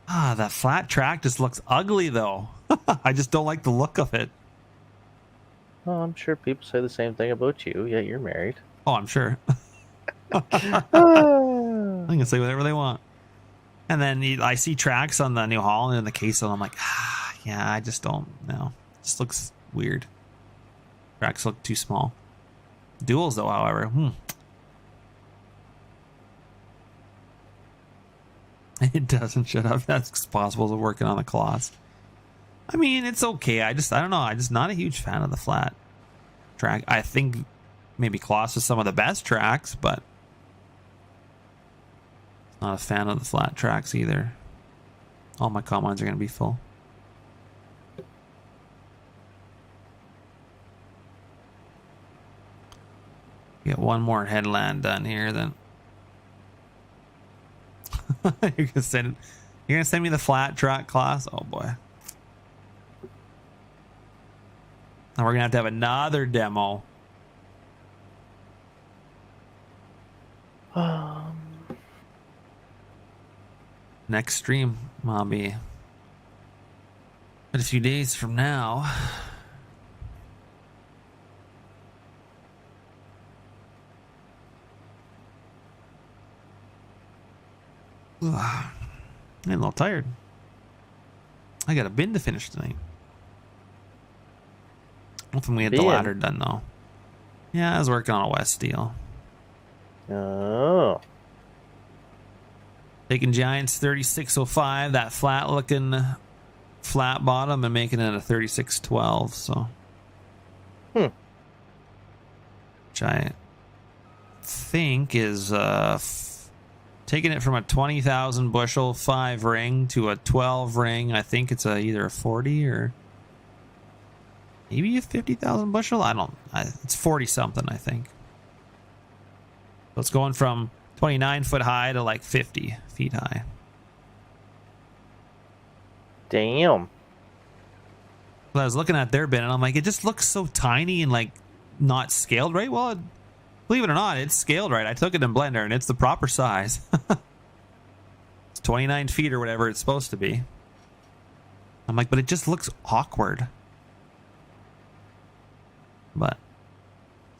That flat track just looks ugly, though. I just don't like the look of it. Oh, I'm sure people say the same thing about you, yet you're married. Oh, I'm sure. I can say whatever they want. And then I see tracks on the New Holland and the Case, and I'm like, yeah, I just don't know. It just looks weird. Tracks look too small. Duals, though, however, It doesn't shut up. That's possible to working on the Kloss. I mean, it's okay. I don't know. I'm just not a huge fan of the flat track. I think maybe Kloss is some of the best tracks, but not a fan of the flat tracks either. All my combines are going to be full. Get one more headland done here, then. You're gonna send me the flat track class? Oh boy. Now we're gonna have to have another demo. Next stream will be a few days from now. I'm a little tired. I got a bin to finish tonight. Hopefully we get the Bin? ladder done though. Yeah, I was working on a West deal. Oh. Taking Giants 3605, that flat looking flat bottom, and making it a 3612. So, which I think is taking it from a 20,000 bushel 5 ring to a 12 ring. I think it's either a 40 or maybe a 50,000 bushel. It's 40 something, I think. So it's going from 29 foot high to like 50 feet high. Damn. I was looking at their bin and I'm like, it just looks so tiny and like not scaled right. Well, believe it or not, it's scaled right. I took it in Blender and it's the proper size. It's 29 feet or whatever it's supposed to be. I'm like, but it just looks awkward. But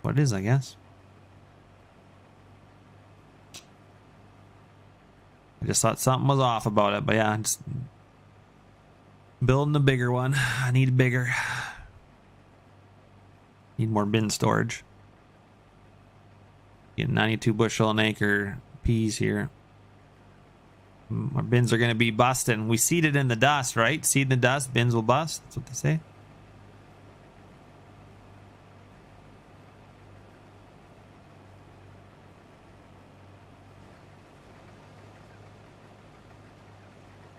what it is, I guess. I just thought something was off about it, but yeah, just building a bigger one. I need a bigger. Need more bin storage. Getting 92 bushel an acre peas here. Our bins are going to be busting. We seed it in the dust, right? Seed in the dust, bins will bust. That's what they say.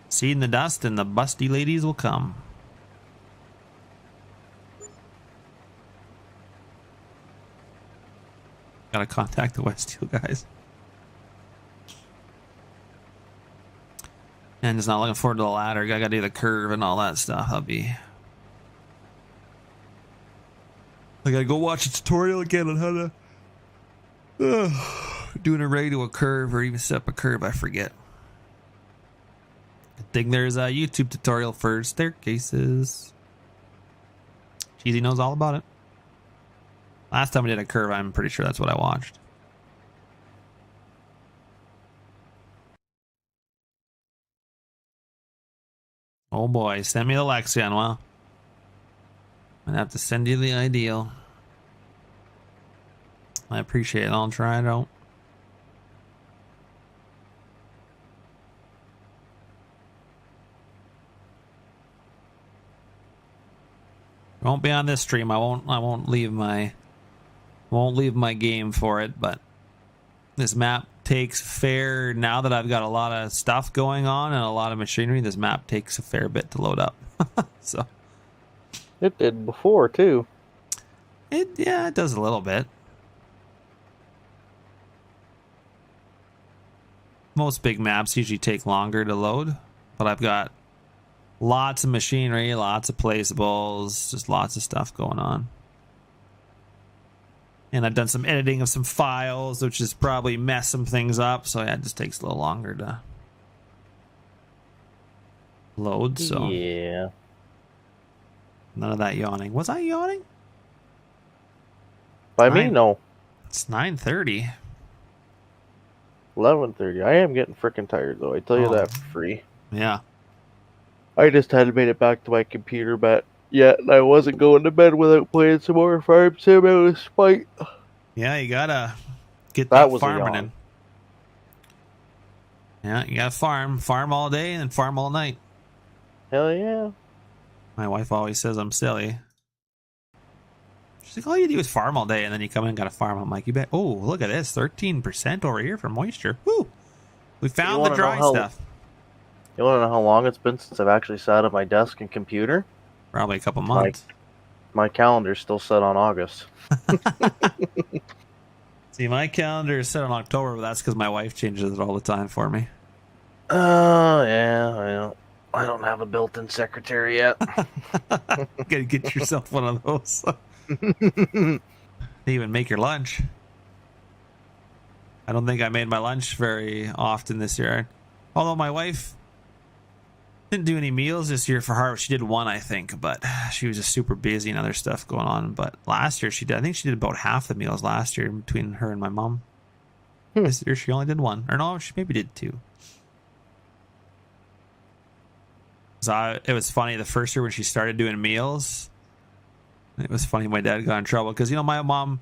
Seed in the dust and the busty ladies will come. Gotta contact the West Steel guys. And just not looking forward to the ladder. I gotta do the curve and all that stuff. I gotta go watch a tutorial again on how to doing a ray to a curve or even set up a curve. I forget. I think there's a YouTube tutorial for staircases. Cheesy knows all about it. Last time we did a curve, I'm pretty sure that's what I watched. Oh boy, send me the Lexion. Well, I'm gonna have to send you the ideal. I appreciate it. I'll try it out. Won't be on this stream. I won't leave my game for it, but this map takes fair, now that I've got a lot of stuff going on and a lot of machinery, this map takes a fair bit to load up. So It did before too. it does a little bit. Most big maps usually take longer to load, but I've got lots of machinery, lots of placeables, just lots of stuff going on. And I've done some editing of some files, which has probably messed some things up. So yeah, it just takes a little longer to load. So yeah, none of that yawning. Was I yawning? by me, no. It's 9:30. 11:30. I am getting freaking tired though. I tell you that for free. Yeah. I just hadn't made it back to my computer yet, and I wasn't going to bed without playing some more Farm Sim out of spite. Yeah, you gotta get That that was a farming yawn. in. Yeah, you gotta farm all day and farm all night. Hell yeah. My wife always says I'm silly. She's like, all you do is farm all day, and then you come in and gotta farm. I'm like, you bet. Oh, look at this, 13% over here for moisture. Woo! We found the wanna dry know how- stuff. You want to know how long it's been since I've actually sat at my desk and computer? Probably a couple months. My calendar's still set on August. See, my calendar is set on October, but that's because my wife changes it all the time for me. Oh, yeah, I don't have a built-in secretary yet. Gotta get yourself one of those. Even make your lunch. I don't think I made my lunch very often this year. Although my wife didn't do any meals this year for harvest. She did one, I think, but she was just super busy and other stuff going on. But last year she did. I think she did about half the meals last year between her and my mom. This year she only did one. Or no, she maybe did two. So it was funny the first year when she started doing meals. It was funny. My dad got in trouble because, you know, my mom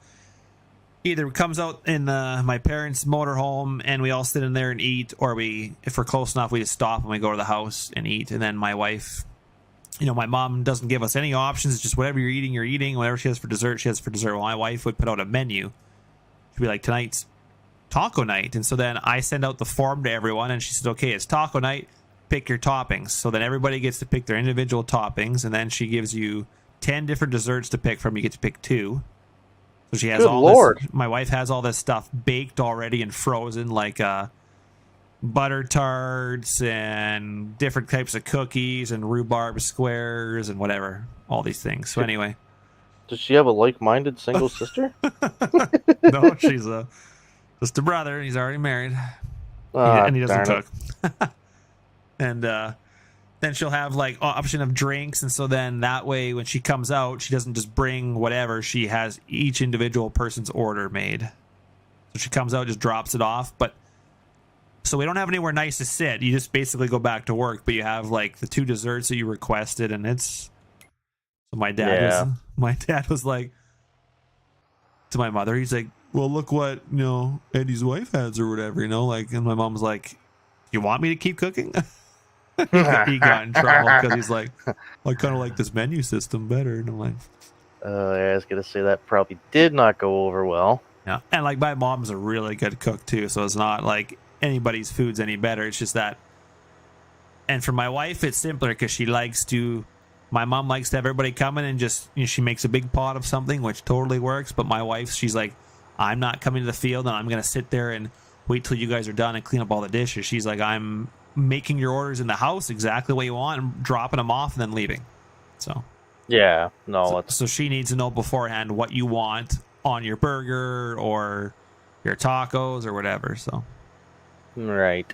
either comes out in my parents' motorhome and we all sit in there and eat, or if we're close enough, we just stop and we go to the house and eat. And then my wife, you know, my mom doesn't give us any options. It's just whatever you're eating, you're eating. Whatever she has for dessert, she has for dessert. Well, my wife would put out a menu. She'd be like, tonight's taco night. And so then I send out the form to everyone and she said, okay, it's taco night. Pick your toppings. So then everybody gets to pick their individual toppings. And then she gives you 10 different desserts to pick from. You get to pick 2. So she has this. My wife has all this stuff baked already and frozen, like butter tarts and different types of cookies and rhubarb squares and whatever, all these things. So anyway, does she have a like-minded single sister? No, she's just a brother. He's already married, and he doesn't cook. And then she'll have like option of drinks, and so then that way when she comes out, she doesn't just bring whatever. She has each individual person's order made. So she comes out, just drops it off. But so we don't have anywhere nice to sit. You just basically go back to work, but you have like the 2 desserts that you requested, and it's. So my dad was like to my mother, he's like, well, look what, you know, Eddie's wife has or whatever, you know, like, and my mom's like, you want me to keep cooking? He got in trouble because he's like, I kind of like this menu system better. And I'm like, I was gonna say that probably did not go over well. yeah. And like my mom's a really good cook too, so it's not like anybody's food's any better. It's just that. And for my wife, it's simpler because she likes to. My mom likes to have everybody come in and just, you know, she makes a big pot of something, which totally works. But my wife, she's like, I'm not coming to the field and I'm gonna sit there and wait till you guys are done and clean up all the dishes. She's like, I'm making your orders in the house exactly what you want and dropping them off and then leaving. So yeah, no, so she needs to know beforehand what you want on your burger or your tacos or whatever. So right,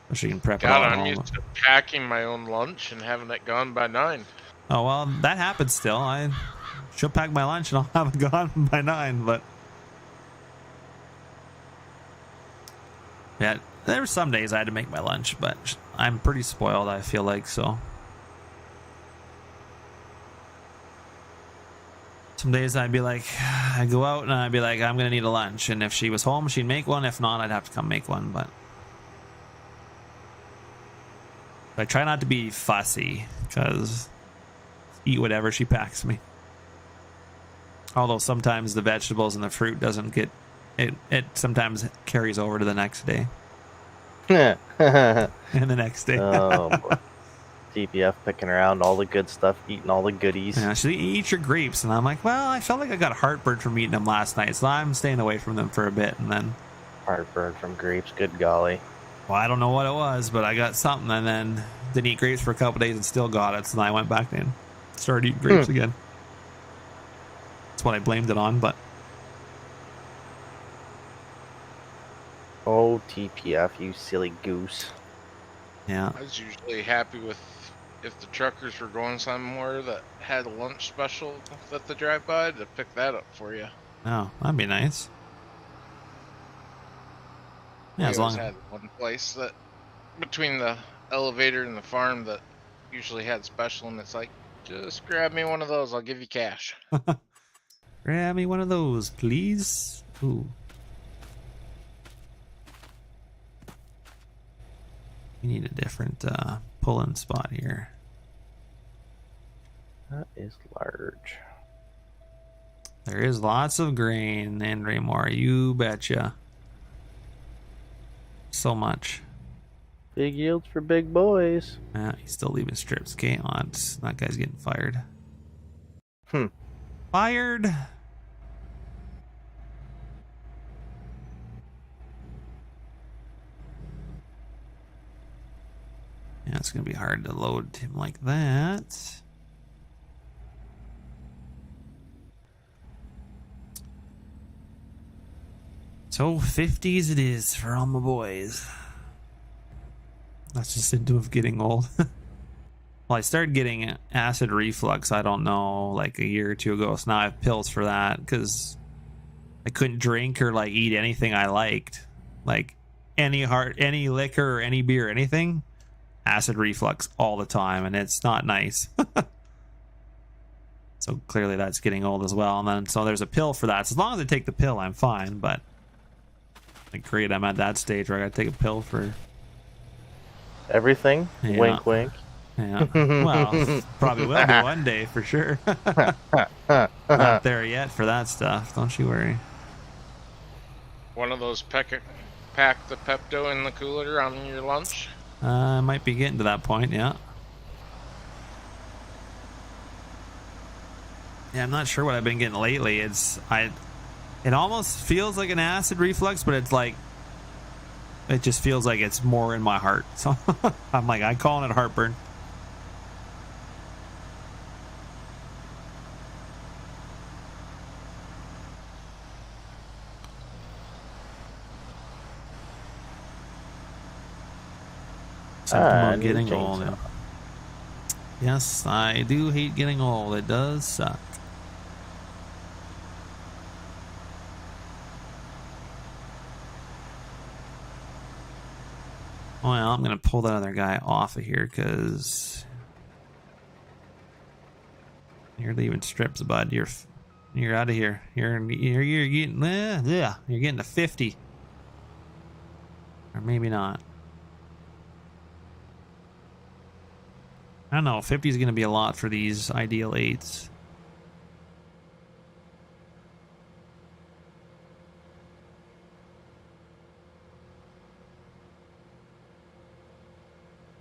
so she can prep it God, all. I'm used to packing my own lunch and having it gone by 9. Oh well, that happens still. She'll pack my lunch and I'll have it gone by 9. But yeah, there were some days I had to make my lunch, but I'm pretty spoiled, I feel like, so. Some days I'd be like, I'd go out and I'd be like, I'm going to need a lunch. And if she was home, she'd make one. If not, I'd have to come make one. But I try not to be fussy because eat whatever she packs me. Although sometimes the vegetables and the fruit doesn't get, it sometimes carries over to the next day. And the next day. Oh, boy. DPF picking around all the good stuff, eating all the goodies. Yeah, she eat your grapes, and I'm like, well, I felt like I got heartburn from eating them last night, so I'm staying away from them for a bit, and then Heartburn from grapes, good golly. well, I don't know what it was, but I got something, and then didn't eat grapes for a couple days and still got it, so then I went back and started eating grapes again. That's what I blamed it on, but Oh, TPF, you silly goose. yeah. I was usually happy with if the truckers were going somewhere that had a lunch special that they drive by to pick that up for you. Oh, that'd be nice. Yeah, I as always long had one place that between the elevator and the farm that usually had special, and it's like, just grab me one of those, I'll give you cash. grab me one of those, please. Ooh. We need a different pull-in spot here. That is large. There is lots of grain in Raymore, you betcha. So much. Big yields for big boys. He's still leaving strips. Okay, on. That guy's getting fired. Fired. Yeah, it's gonna be hard to load him like that. So 50s it is for all my boys. That's just into of getting old. Well, I started getting acid reflux, I don't know, like a year or two ago. So now I have pills for that because I couldn't drink or like eat anything I liked. Like any liquor or any beer, anything. acid reflux all the time, and it's not nice. So clearly that's getting old as well. And then so there's a pill for that. So as long as I take the pill, I'm fine. But like, great, I'm at that stage where I gotta take a pill for Everything. Yeah. Wink, wink. Yeah. Well, probably will be one day for sure. Not there yet for that stuff. Don't you worry. One of those pack the Pepto in the cooler on your lunch. I might be getting to that point. Yeah. Yeah, I'm not sure what I've been getting lately. It almost feels like an acid reflux, but it's like, it just feels like it's more in my heart. So I'm calling it heartburn. Something about getting old. Yeah. Yes, I do hate getting old. It does suck. Well, I'm going to pull that other guy off of here because you're leaving strips, bud. You're out of here. You're getting you're getting to 50, or maybe not. I don't know. 50 is going to be a lot for these ideal 8s.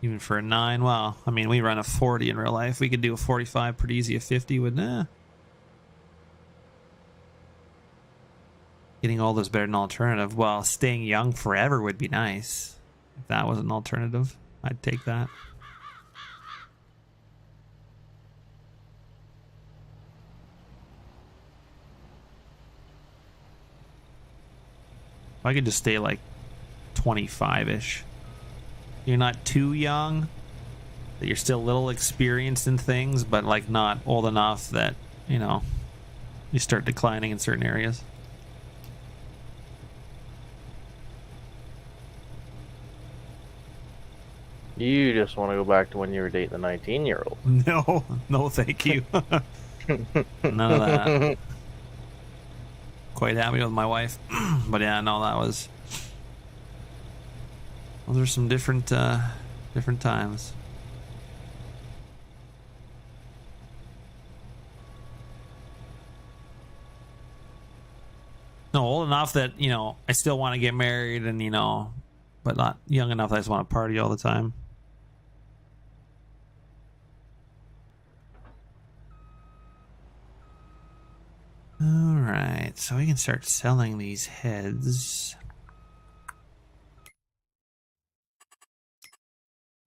Even for a 9, well, I mean, we run a 40 in real life. We could do a 45 pretty easy. A 50 would, Getting old is better than alternative. Well, staying young forever would be nice. If that was an alternative, I'd take that. If I could just stay like 25-ish. You're not too young, that you're still a little experienced in things, but like not old enough that, you start declining in certain areas. You just want to go back to when you were dating the 19-year-old. No, thank you. None of that. Quite happy with my wife. But yeah, no, those are some different times. No, old enough that, I still want to get married and, but not young enough that I just want to party all the time. All right, so we can start selling these heads.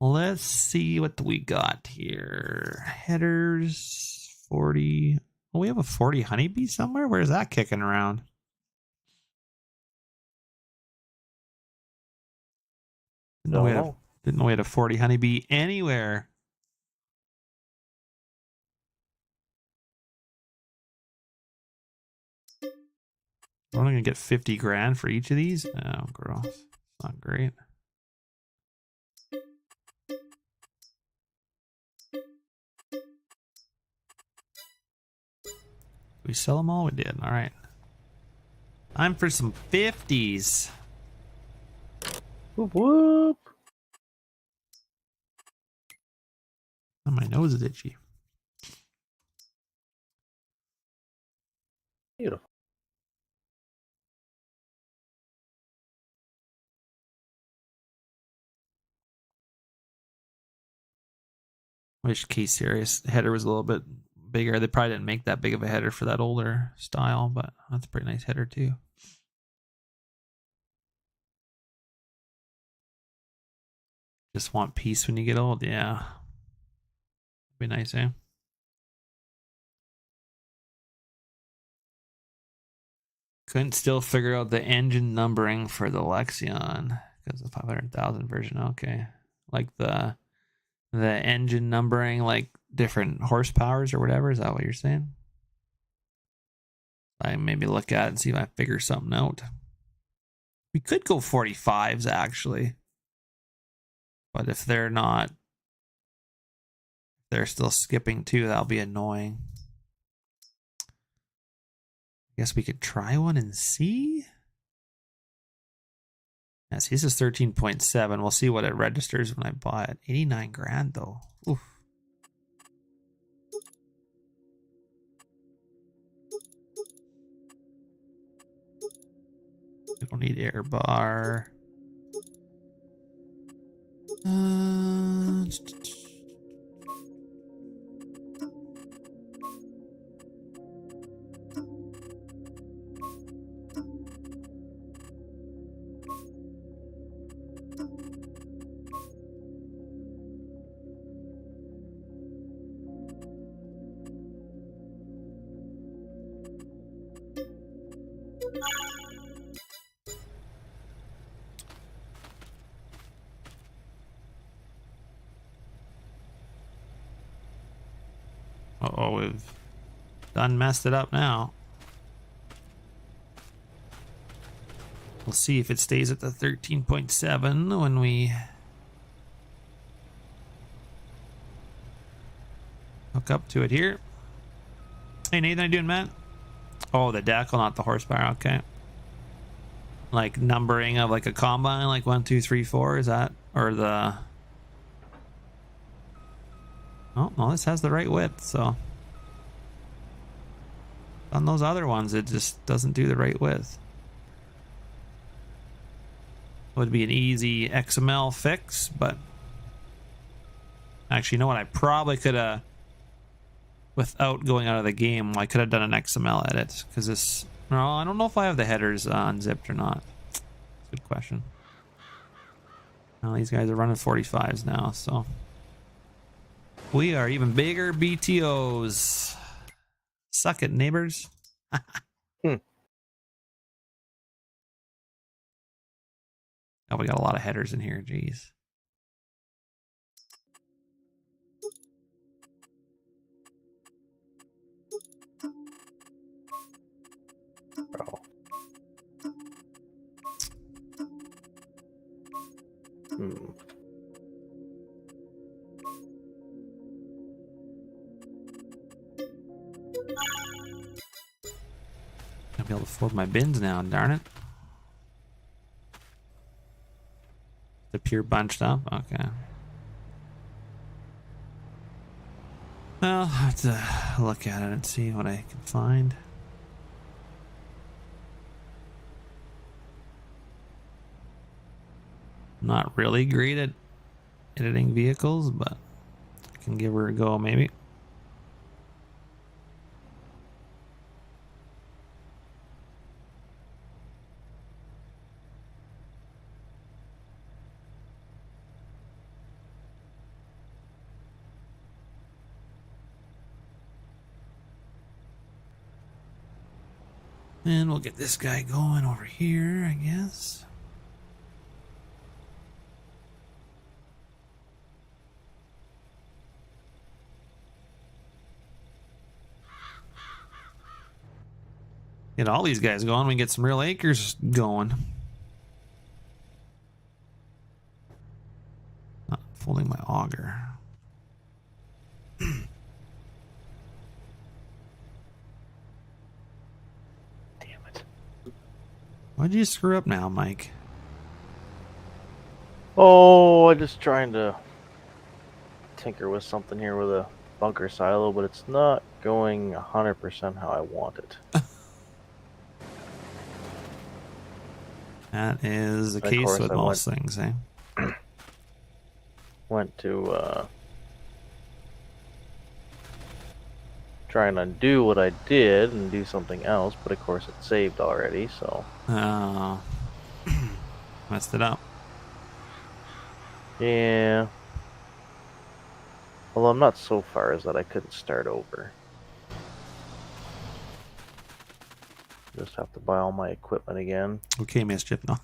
Let's see what we got here. Headers, 40. Oh, we have a 40 honeybee somewhere? Where's that kicking around? Didn't know we had a 40 honeybee anywhere. We're only going to get 50 grand for each of these? Oh, gross. Not great. We sell them all? We did. All right. Time for some 50s. Whoop whoop. Oh, my nose is itchy. Beautiful. Wish K-Series header was a little bit bigger. They probably didn't make that big of a header for that older style, but that's a pretty nice header too. Just want peace when you get old, yeah. Be nice, eh? Couldn't still figure out the engine numbering for the Lexion because the 500,000 version. Okay, like the engine numbering, like different horsepowers or whatever. Is that what you're saying? I maybe look at it and see if I figure something out. We could go 45s actually. But if they're not, they're still skipping too, that'll be annoying. Guess we could try one and see. Yes, this is 13.7. We'll see what it registers when I buy it. 89 grand though. Oof. We don't need air bar. Uh-oh, we've done messed it up now. We'll see if it stays at the 13.7 when we hook up to it here. Hey Nathan, how you doing, Matt? Oh, the decal, not the horsepower. Okay. Like numbering of like a combine, like 1, 2, 3, 4. Is that, or the? Oh no, this has the right width. So on those other ones, it just doesn't do the right width. Would be an easy XML fix, but actually, you know what? I probably could have, without going out of the game, I could have done an XML edit because this. No, I don't know if I have the headers unzipped or not. Good question. Well, these guys are running 45s now, so we are even bigger BTOs. Suck it, neighbors. Oh, we got a lot of headers in here. Jeez. Bro. I'll be able to afford my bins now, darn it. The pure bunched up? Okay. Well, I'll have to look at it and see what I can find. Not really great at editing vehicles, but I can give her a go maybe. And we'll get this guy going over here, I guess. Get all these guys going, we can get some real acres going. Not folding my auger. Why'd you screw up now, Mike? Oh, I'm just trying to tinker with something here with a bunker silo, but it's not going 100% how I want it. That is the case with most things, eh? Went to try and undo what I did and do something else, but of course it's saved already, so. Oh. Messed it up. Yeah. Well, I'm not so far as that I couldn't start over. Just have to buy all my equipment again. Okay, Mischief, no.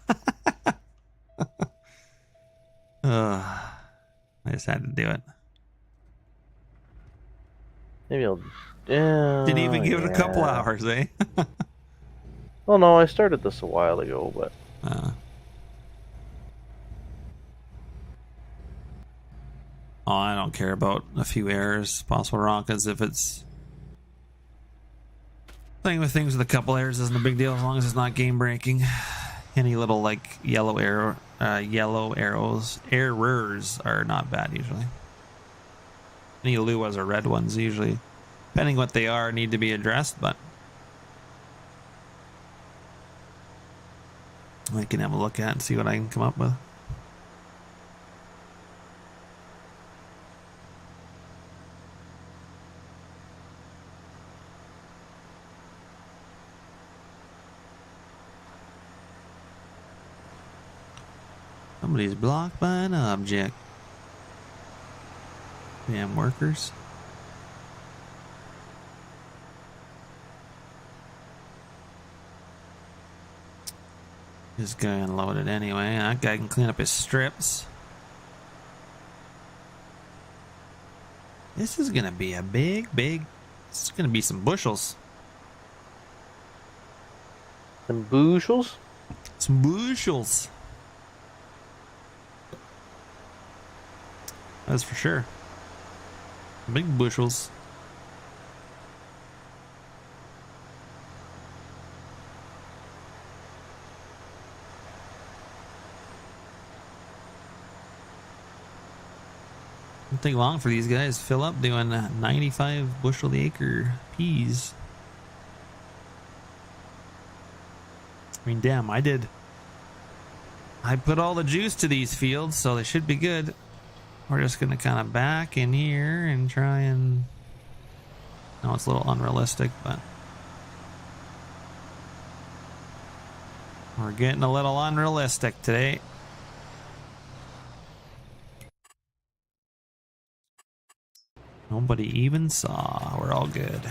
I just had to do it. Maybe I'll... Didn't even give it a couple hours, eh? Well, no, I started this a while ago, but... Oh, I don't care about a few errors, possible wrong, because if it's playing with things with a couple errors isn't a big deal as long as it's not game breaking. Any little like yellow arrows, errors are not bad usually. Any Luas or red ones usually, depending what they are, need to be addressed, but I can have a look at and see what I can come up with. Somebody's blocked by an object. Damn workers. This guy unloaded anyway. That guy can clean up his strips. This is gonna be a big. It's gonna be some bushels. Some bushels? Some bushels. That's for sure. Big bushels. Won't take long for these guys to fill up doing 95 bushel the acre peas. I mean, damn, I put all the juice to these fields, so they should be good. We're just going to kind of back in here and try and... No, it's a little unrealistic, but... We're getting a little unrealistic today. Nobody even saw. We're all good.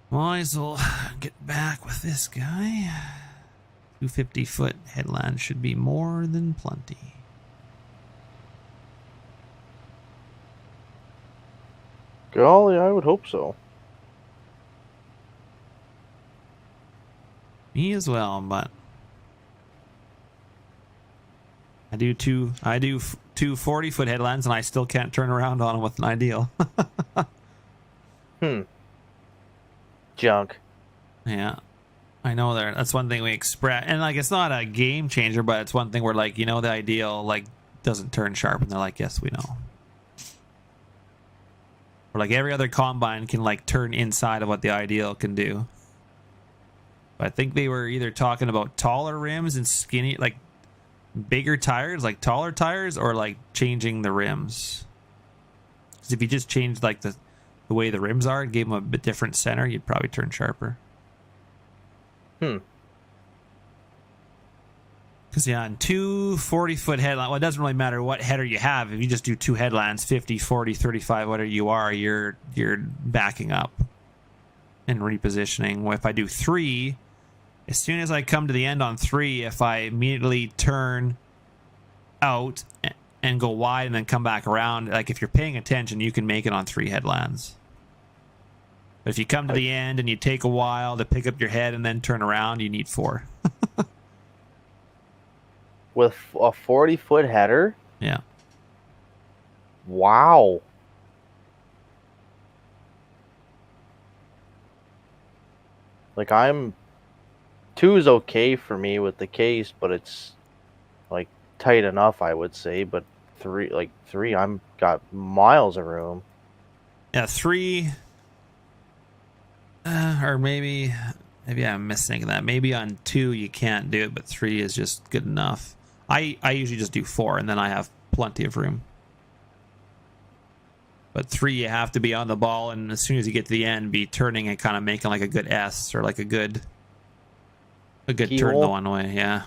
Might as well get back with this guy. 250-foot headland should be more than plenty. Golly, I would hope so. Me as well, but I do two 40-foot headlands, and I still can't turn around on them with an ideal. Junk. Yeah, I know that's one thing we express, and like it's not a game changer, but it's one thing where like the ideal like doesn't turn sharp, and they're like, yes, we know. Or like every other combine can like turn inside of what the ideal can do. But I think they were either talking about taller rims and skinny, like bigger tires, like taller tires, or like changing the rims. Because if you just changed like the way the rims are and gave them a bit different center, you'd probably turn sharper. Because yeah, on two 40-foot headland, well, it doesn't really matter what header you have. If you just do two headlands, 50, 40, 35, whatever you are, you're backing up and repositioning. If I do three, as soon as I come to the end on three, if I immediately turn out and go wide and then come back around, like if you're paying attention, you can make it on three headlands. But if you come to the end and you take a while to pick up your head and then turn around, you need four. With a 40-foot header? Yeah. Wow. Like two is okay for me with the case, but it's like tight enough, I would say. But three, I'm got miles of room. Yeah, three, or maybe I'm missing that. Maybe on two you can't do it, but three is just good enough. I usually just do four, and then I have plenty of room. But three, you have to be on the ball, and as soon as you get to the end, be turning and kind of making like a good S or like a good turn the one way, yeah,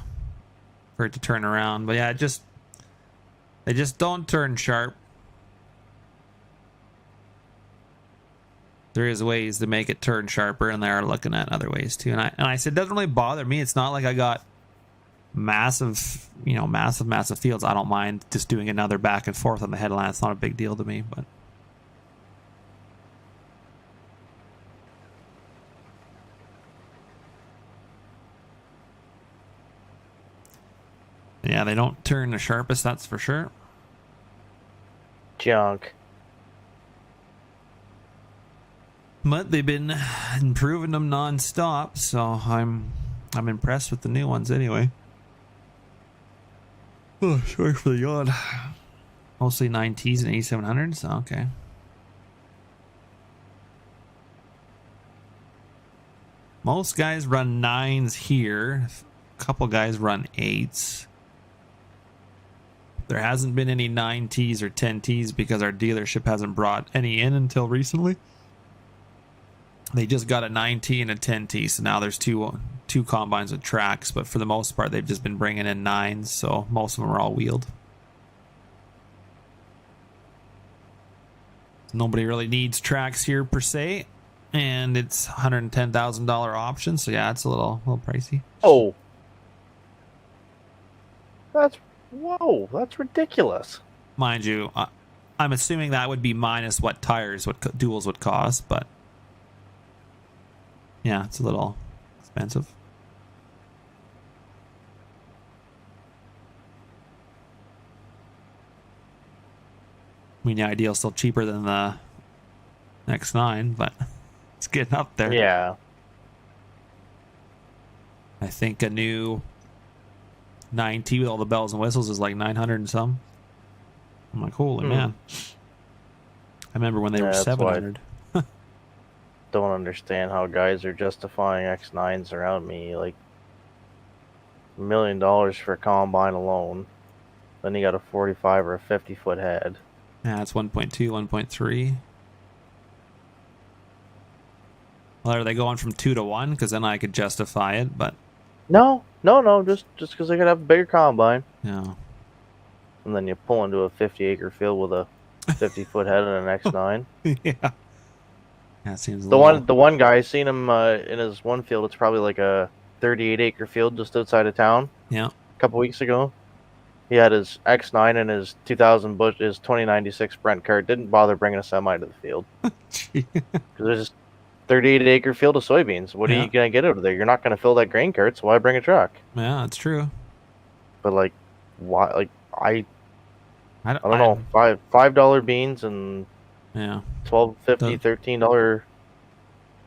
for it to turn around. But yeah, they just don't turn sharp. There is ways to make it turn sharper, and they are looking at other ways too. And I said it doesn't really bother me. It's not like I got massive fields. I don't mind just doing another back and forth on the headland. It's not a big deal to me, but Yeah, they don't turn the sharpest, that's for sure. Junk. But they've been improving them non-stop, so I'm impressed with the new ones anyway. Oh, sorry for the yawn. Mostly 9Ts and 8700s. Okay. Most guys run 9s here. A couple guys run 8s. There hasn't been any 9Ts or 10Ts because our dealership hasn't brought any in until recently. They just got a 9T and a 10T, so now there's two combines with tracks, but for the most part they've just been bringing in 9s, so most of them are all wheeled. Nobody really needs tracks here per se, and it's $110,000 option, so yeah, it's a little pricey. Oh, that's ridiculous. Mind you, I'm assuming that would be minus what tires, what duals would cost, but yeah, it's a little expensive. I mean, the ideal's still cheaper than the X9, but it's getting up there. Yeah. I think a new 9T with all the bells and whistles is like 900 and some. I'm like, holy man. I remember when they were 700. Don't understand how guys are justifying X9s around me. Like, $1 million for a combine alone. Then you got a 45 or a 50-foot head. Yeah, it's 1.2, 1.3. Well, are they going from 2 to 1? Because then I could justify it, but... No. Just because they could have a bigger combine. Yeah. And then you pull into a 50-acre field with a 50-foot head and an X9. Yeah. That seems The one guy, I seen him in his one field. It's probably like a 38-acre field just outside of town. Yeah. A couple weeks ago. He had his X9 and his 2000 Bush, his 2096 Brent cart. Didn't bother bringing a semi to the field. Because there's just 38-acre field of soybeans. What are you gonna get out of there? You're not gonna fill that grain cart, so why bring a truck? Yeah, that's true. But like, why? Like I don't know. $5 beans and $12.50, $13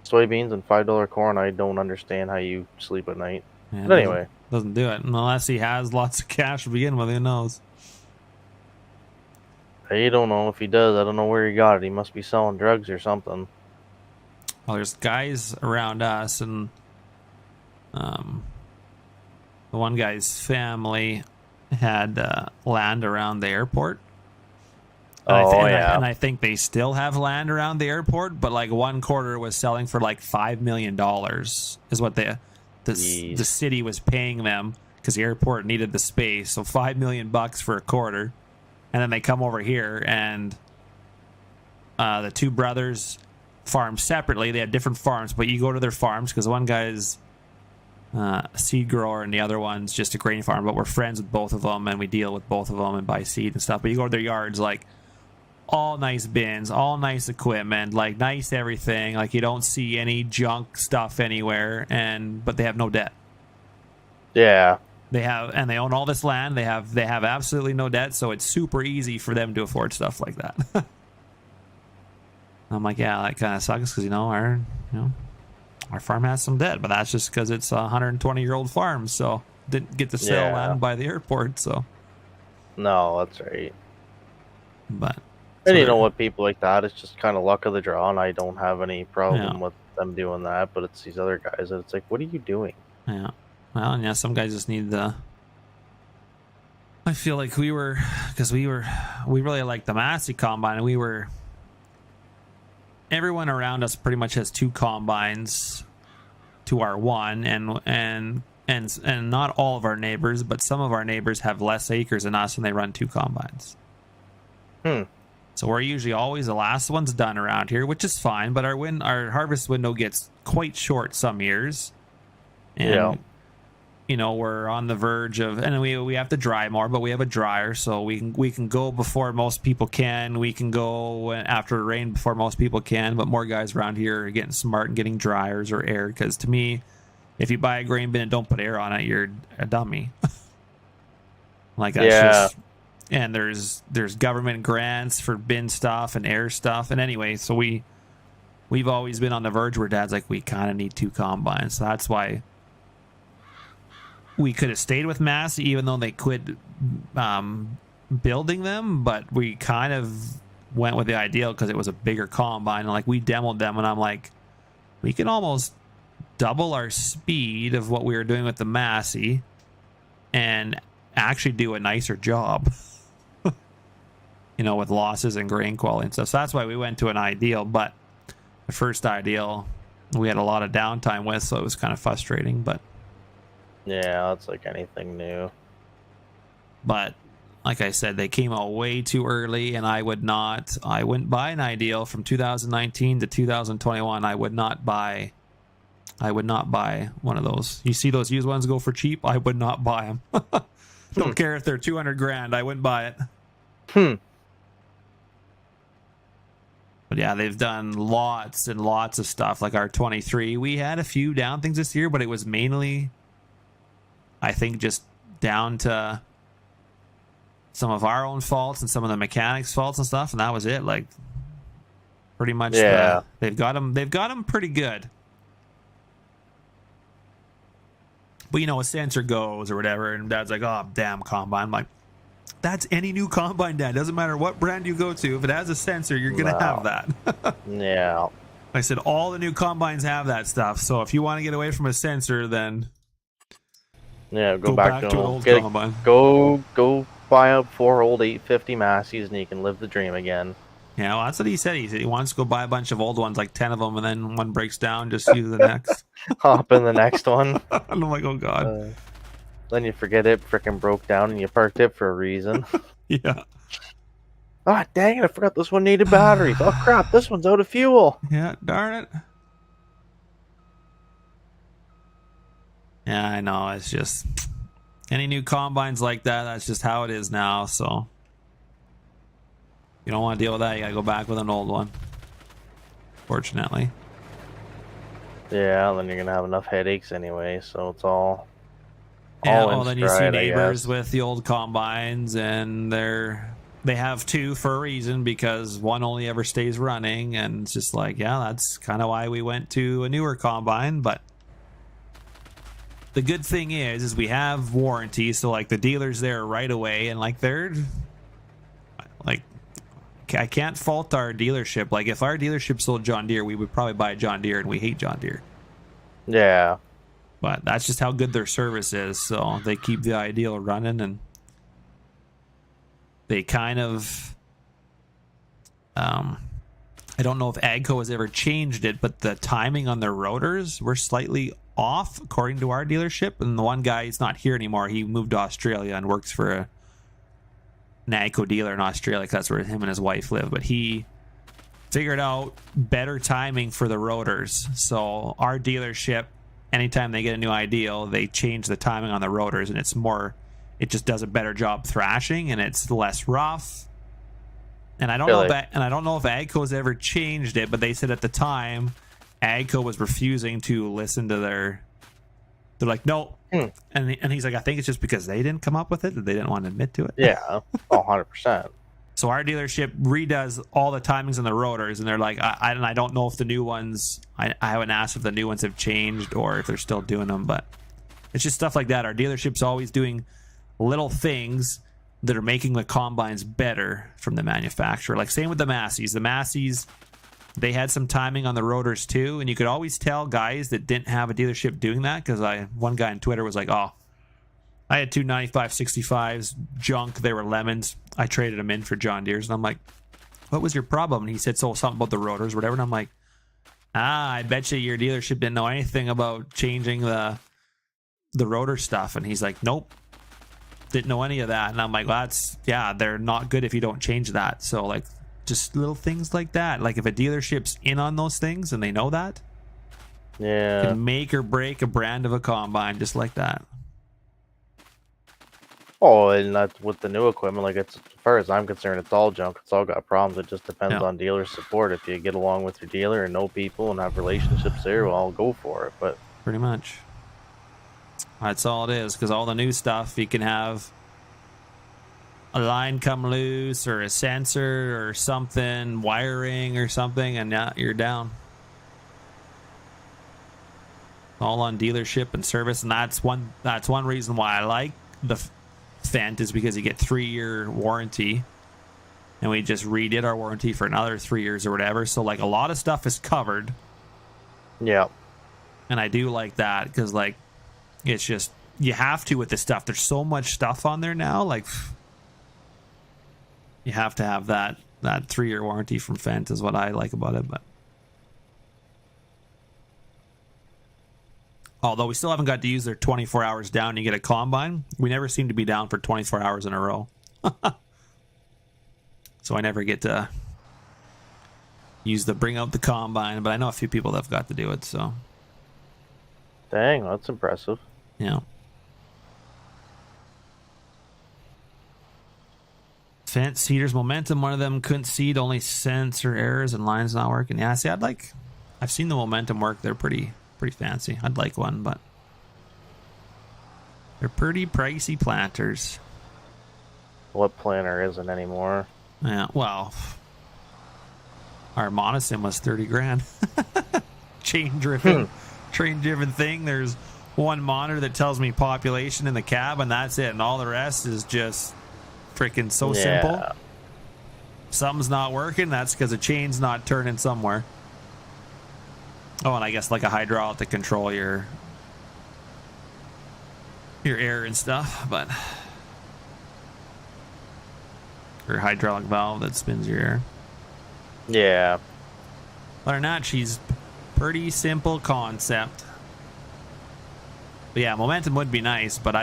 soybeans and $5 corn. I don't understand how you sleep at night. Yeah, but anyway. Doesn't do it unless he has lots of cash to begin with. Who knows? I don't know if he does. I don't know where he got it. He must be selling drugs or something. Well, there's guys around us, and the one guy's family had land around the airport. And I think they still have land around the airport, but like 1/4 was selling for like $5 million is what the city was paying them because the airport needed the space. So $5 million for a quarter, and then they come over here and the two brothers farm separately. They have different farms, but you go to their farms because one guy's a seed grower and the other one's just a grain farm. But we're friends with both of them and we deal with both of them and buy seed and stuff. But you go to their yards, like all nice bins, all nice equipment, like nice everything. Like you don't see any junk stuff anywhere, but they have no debt. Yeah. They own all this land. They have absolutely no debt, so it's super easy for them to afford stuff like that. I'm like, yeah, that kind of sucks because our farm has some debt, but that's just because it's a 120-year-old farm, so didn't get to sell land by the airport. So no, that's right. But and you know what, people like that, it's just kind of luck of the draw, and I don't have any problem with them doing that. But it's these other guys that it's like, what are you doing? Yeah. Well, and some guys just need the. I feel like we really like the Massey combine, and everyone around us pretty much has 2 combines to our one, and not all of our neighbors, but some of our neighbors have less acres than us, and they run 2 combines. So we're usually always the last ones done around here, which is fine. But our harvest window gets quite short some years, and we're on the verge of, and we have to dry more, but we have a dryer, so we can go before most people can. We can go after rain before most people can. But more guys around here are getting smart and getting dryers or air. Because to me, if you buy a grain bin and don't put air on it, you're a dummy. Like that's Yeah. just, and there's government grants for bin stuff and air stuff. And anyway, so we've always been on the verge where Dad's like, we kind of need 2 combines. So that's why we could have stayed with Massey even though they quit building them, but we kind of went with the ideal because it was a bigger combine. And like we demoed them, and I'm like, we can almost double our speed of what we were doing with the Massey and actually do a nicer job. You know, with losses and grain quality and stuff. So that's why we went to an ideal. But the first ideal we had a lot of downtime with, so it was kind of frustrating. But Yeah, it's like anything new. But like I said, they came out way too early, and I wouldn't buy an ideal from 2019 to 2021. I would not buy one of those. You see those used ones go for cheap? I would not buy them. Don't care if they're 200 grand. I wouldn't buy it. But yeah, they've done lots and lots of stuff. Like our 23, we had a few down things this year, but it was mainly, I think, just down to some of our own faults and some of the mechanics' faults and stuff, and that was it. Like, pretty much, Yeah. they've got them pretty good. But you know, a sensor goes or whatever, and Dad's like, "Oh, damn combine!" I'm like, "That's any new combine, Dad. Doesn't matter what brand you go to. If it has a sensor, you're gonna have that." Yeah. I said, all the new combines have that stuff. So if you want to get away from a sensor, then Yeah, go back to an old combine. Go buy up 4 old 850 Masseys and you can live the dream again. Yeah, well, that's what he said. He said he wants to go buy a bunch of old ones, like 10 of them, and then one breaks down, just use the next. Hop in the next one. And I'm like, oh, God. Then you forget it frickin' broke down and you parked it for a reason. Yeah. Ah, dang it, I forgot this one needed batteries. Oh, crap, this one's out of fuel. Yeah, darn it. Yeah, I know. It's just any new combines like that, that's just how it is now. So you don't want to deal with that. You got to go back with an old one, fortunately. Yeah, then you're going to have enough headaches anyway, so it's all Yeah, in well, then you see stride, I neighbors guess. with the old combines, and they have 2 for a reason, because one only ever stays running, and it's just like, yeah, that's kind of why we went to a newer combine. But the good thing is we have warranty, so like the dealer's there right away, and like they're like, I can't fault our dealership. Like if our dealership sold John Deere, we would probably buy a John Deere, and we hate John Deere. Yeah. But that's just how good their service is. So they keep the ideal running, and they kind of, I don't know if AGCO has ever changed it, but the timing on their rotors were slightly off according to our dealership. And the one guy, he's not here anymore. He moved to Australia and works for an AGCO dealer in Australia, 'cause that's where him and his wife live. But he figured out better timing for the rotors. So our dealership, anytime they get a new ideal, they change the timing on the rotors, and it just does a better job thrashing, and it's less rough. And I don't know if AGCO's ever changed it, but they said at the time AGCO was refusing to listen to they're like, no. And he's like, I think it's just because they didn't come up with it, that they didn't want to admit to it. Yeah. 100%. So our dealership redoes all the timings on the rotors, and they're like, I don't know if the new ones, I haven't asked if the new ones have changed or if they're still doing them, but it's just stuff like that. Our dealership's always doing little things that are making the combines better from the manufacturer. Like same with the Masseys. The Masseys, they had some timing on the rotors too, and you could always tell guys that didn't have a dealership doing that, because one guy on Twitter was like, oh, I had 2 95-65s, junk, they were lemons. I traded them in for John Deere's. And I'm like, what was your problem? And he said, something about the rotors or whatever. And I'm like, I bet you your dealership didn't know anything about changing the rotor stuff. And he's like, nope, didn't know any of that. And I'm like, well, they're not good if you don't change that. So like, just little things like that. Like if a dealership's in on those things and they know that, Yeah. can make or break a brand of a combine just like that. Oh, and that's with the new equipment. Like, it's, as far as I'm concerned, it's all junk. It's all got problems. It just depends Yeah. on dealer support. If you get along with your dealer and know people and have relationships there, well, I'll go for it. But Pretty much. That's all it is, because all the new stuff, you can have a line come loose or a sensor or something, wiring or something, and now you're down. All on dealership and service, and that's one reason why I like the Fendt, is because you get 3-year warranty, and we just redid our warranty for another 3 years or whatever. So like a lot of stuff is covered. Yeah. And I do like that because like it's just you have to with this stuff. There's so much stuff on there now. Like you have to have that 3-year warranty from Fendt is what I like about it. But although we still haven't got to use their 24 hours down, you get a combine. We never seem to be down for 24 hours in a row. So I never get to bring out the combine, but I know a few people that have got to do it, so. Dang, that's impressive. Yeah. Fendt seeders momentum, one of them couldn't seed, only sensor errors and lines not working. Yeah, see, I've seen the momentum work. They're pretty fancy. I'd like one, but they're pretty pricey planters. What planter isn't anymore? Yeah, well, our Monosim was 30 grand. Chain driven thing. There's one monitor that tells me population in the cab, and that's it. And all the rest is just freaking so simple. Something's not working. That's because the chain's not turning somewhere. Oh, and I guess like a hydraulic to control your air and stuff, but or hydraulic valve that spins your air. Yeah. Other than that, she's pretty simple concept. But yeah, momentum would be nice, but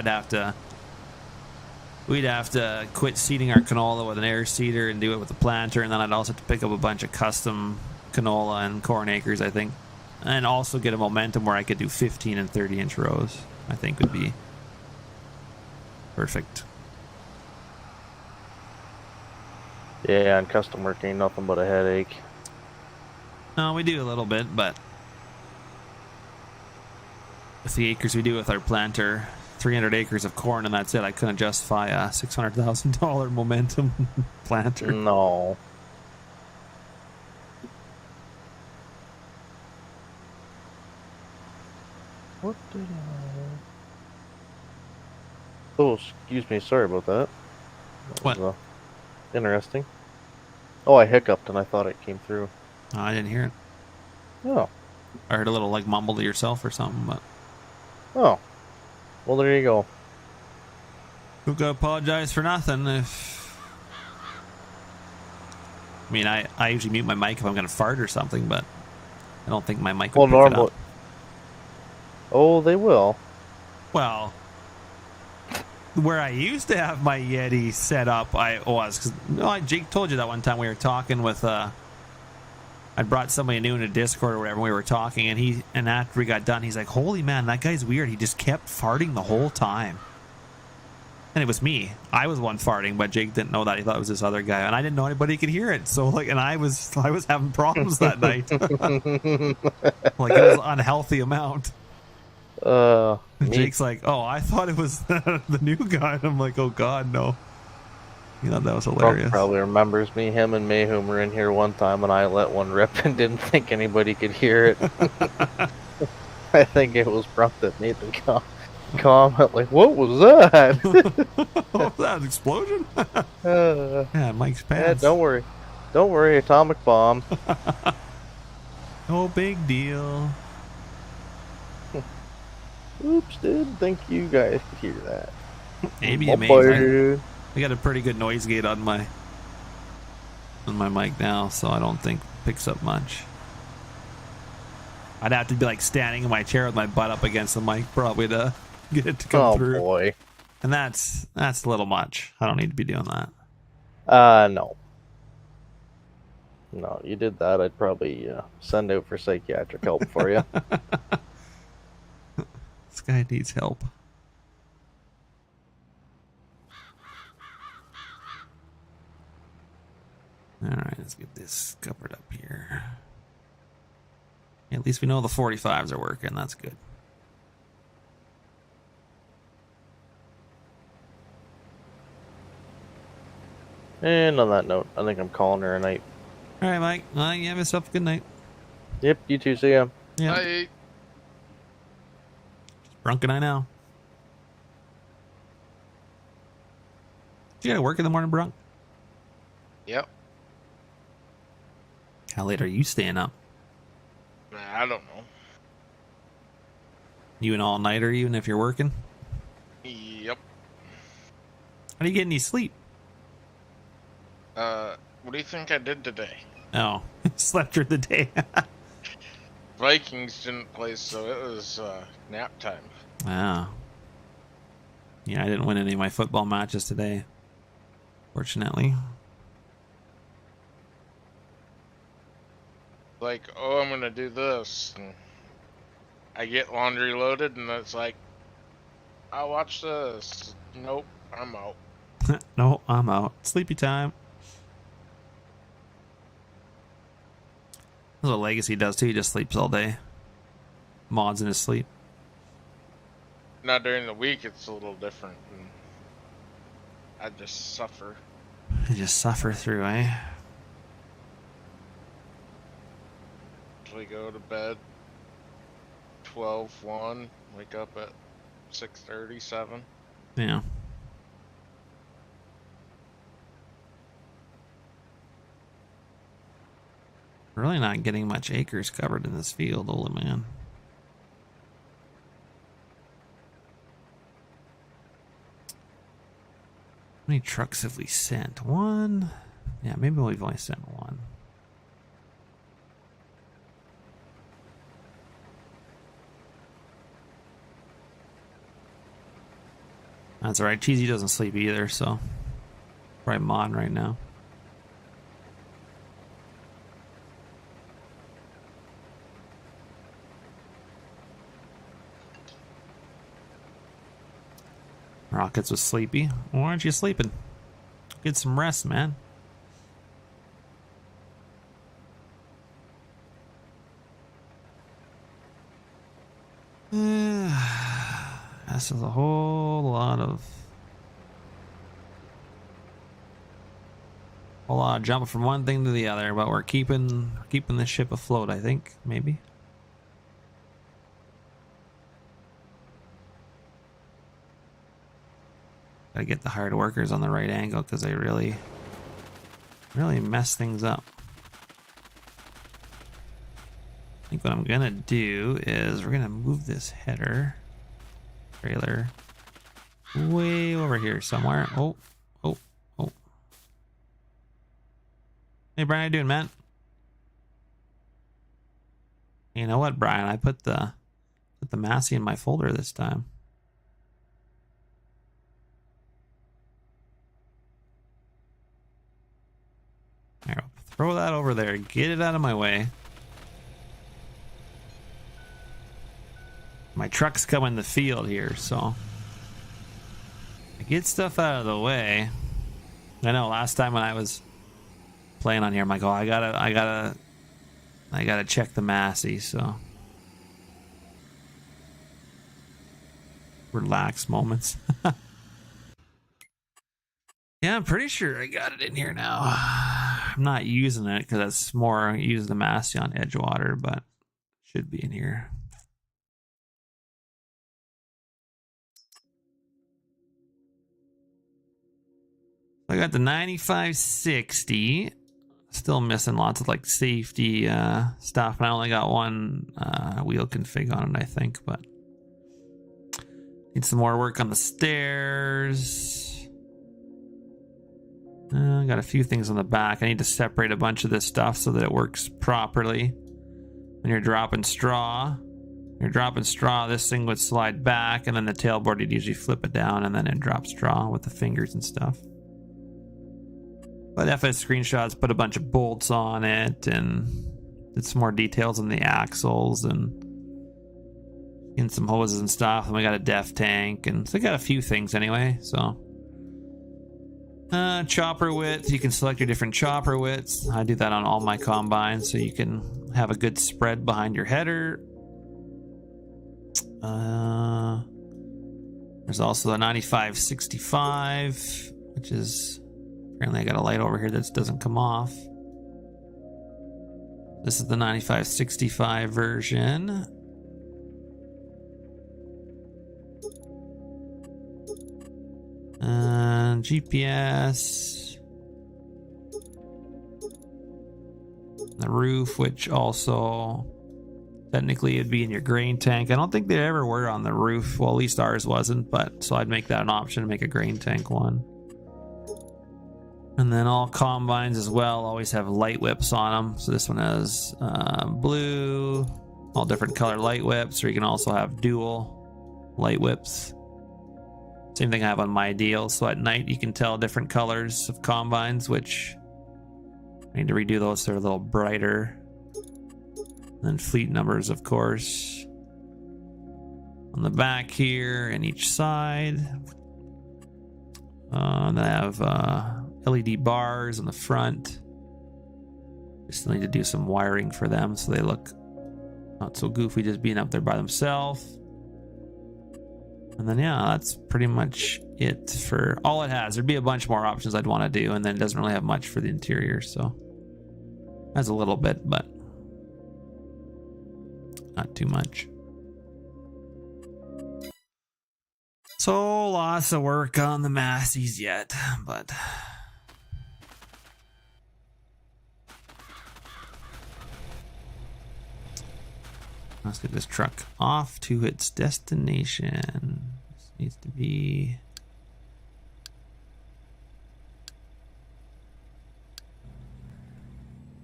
we'd have to quit seeding our canola with an air seeder and do it with a planter, and then I'd also have to pick up a bunch of custom canola and corn acres, I think. And also get a momentum where I could do 15 and 30 inch rows, I think would be perfect. Yeah, and custom work ain't nothing but a headache. No, we do a little bit, but with the acres we do with our planter, 300 acres of corn, and that's it. I couldn't justify a $600,000 momentum planter. No. What did I... Oh, excuse me. Sorry about that. What? Was, interesting. Oh, I hiccuped and I thought it came through. Oh, I didn't hear it. Oh. I heard a little like mumble to yourself or something, but. Oh. Well, there you go. Who got to apologize for nothing? I mean, I usually mute my mic if I'm going to fart or something, but I don't think my mic would pick it up. Oh, they will. Well, where I used to have my Yeti set up, because Jake told you that one time we were talking with I brought somebody new into Discord or whatever, and we were talking, and after we got done, he's like, holy man, that guy's weird. He just kept farting the whole time. And it was me. I was one farting, but Jake didn't know that. He thought it was this other guy, and I didn't know anybody could hear it. So and I was having problems that night. Like it was an unhealthy amount. Jake's like, oh, I thought it was the new guy. And I'm like, oh god, no. You know, that was hilarious. Probably remembers me. Him and Mayhem were in here one time, and I let one rip and didn't think anybody could hear it. I think it was Brump that made the comment, like, what was that? What was that, an explosion? Yeah, Mike's pants. Yeah, don't worry, atomic bomb. No big deal. Oops, didn't think you guys could hear that. Maybe amazing. I got a pretty good noise gate on my mic now, so I don't think it picks up much. I'd have to be like standing in my chair with my butt up against the mic probably to get it to come through. Oh boy. And that's a little much. I don't need to be doing that. No. No, you did that, I'd probably send out for psychiatric help for you. This guy needs help. Alright, let's get this covered up here. At least we know the 45s are working. That's good. And on that note, I think I'm calling her a night. All right, Mike. Well, you have yourself a good night. Yep, you too. See ya. Yeah. Bye. Drunk and I now. You gotta work in the morning, Brunk? Yep. How late are you staying up? I don't know. You an all-nighter even if you're working? Yep. How do you get any sleep? What do you think I did today? Oh, slept through the day. Vikings didn't play, so it was nap time. Wow. Yeah, I didn't win any of my football matches today, fortunately. Like, oh, I'm gonna do this, and I get laundry loaded, and it's like, I'll watch this. Nope, I'm out. No, I'm out. Sleepy time. That's what Legacy does too. He just sleeps all day. Mods in his sleep. Now during the week, it's a little different, and I just suffer. You just suffer through, eh? Usually go to bed 12:1, wake up at 6:30, 7. Yeah. Really not getting much acres covered in this field, old man. How many trucks have we sent? One? Yeah, maybe we've only sent one. That's alright. Cheesy doesn't sleep either, so probably modding right now. Rockets was sleepy. Why aren't you sleeping? Get some rest, man. This is a whole lot of jumping from one thing to the other, but we're keeping the ship afloat, I think, maybe. Gotta get the hard workers on the right angle because they really mess things up. I think what I'm gonna do is we're gonna move this header trailer way over here somewhere. Oh. Hey Brian, how you doing, man? You know what, Brian? I put the Massey in my folder this time. There, I'll throw that over there. Get it out of my way. My trucks come in the field here, so I get stuff out of the way. I know last time when I was playing on here, I'm like, oh, I gotta check the Massey, so relax moments. Yeah, I'm pretty sure I got it in here now. I'm not using it because that's more use the Massey on Edgewater, but it should be in here. I got the 9560. Still missing lots of like safety stuff, and I only got one wheel config on it, I think, but need some more work on the stairs. I got a few things on the back. I need to separate a bunch of this stuff so that it works properly. When you're dropping straw, this thing would slide back, and then the tailboard would usually flip it down, and then it drops straw with the fingers and stuff. But FS screenshots put a bunch of bolts on it and did some more details on the axles and in some hoses and stuff. And we got a def tank, and so we got a few things anyway. So chopper width, you can select your different chopper widths. I do that on all my combines so you can have a good spread behind your header. There's also the 9565, which is Apparently I got a light over here that doesn't come off. This is the 9565 version. And GPS. The roof, which also technically it'd be in your grain tank. I don't think they ever were on the roof. Well, at least ours wasn't, but so I'd make that an option to make a grain tank one. And then all combines as well always have light whips on them. So this one has blue, all different color light whips, or you can also have dual light whips. Same thing I have on my deal. So at night you can tell different colors of combines, which I need to redo those so they're a little brighter. And then fleet numbers, of course, on the back here and each side. And I have LED bars on the front. Just need to do some wiring for them so they look not so goofy just being up there by themselves. And then yeah, that's pretty much it for all it has. There'd be a bunch more options I'd want to do, and then it doesn't really have much for the interior, so has a little bit, but not too much. So lots of work on the Massies yet, but let's get this truck off to its destination. This needs to be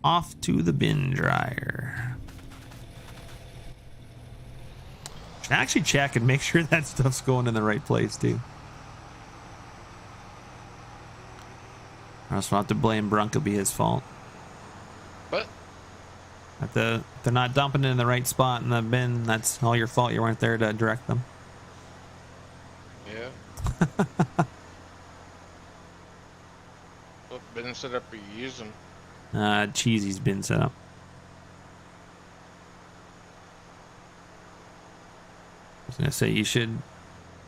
off to the bin dryer. Should actually check and make sure that stuff's going in the right place too. Or else we'll have to blame Brunk. It'll be his fault. What? If they're not dumping it in the right spot in the bin, that's all your fault. You weren't there to direct them. Yeah. What bin setup are you using? Cheesy's bin set up. I was gonna say you should.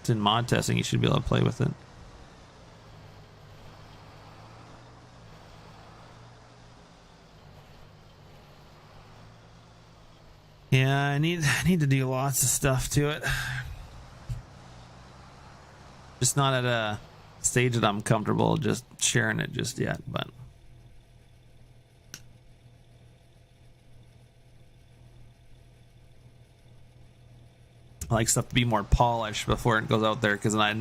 It's in mod testing. You should be able to play with it. Yeah, I need to do lots of stuff to it. Just not at a stage that I'm comfortable just sharing it just yet, but I like stuff to be more polished before it goes out there, because I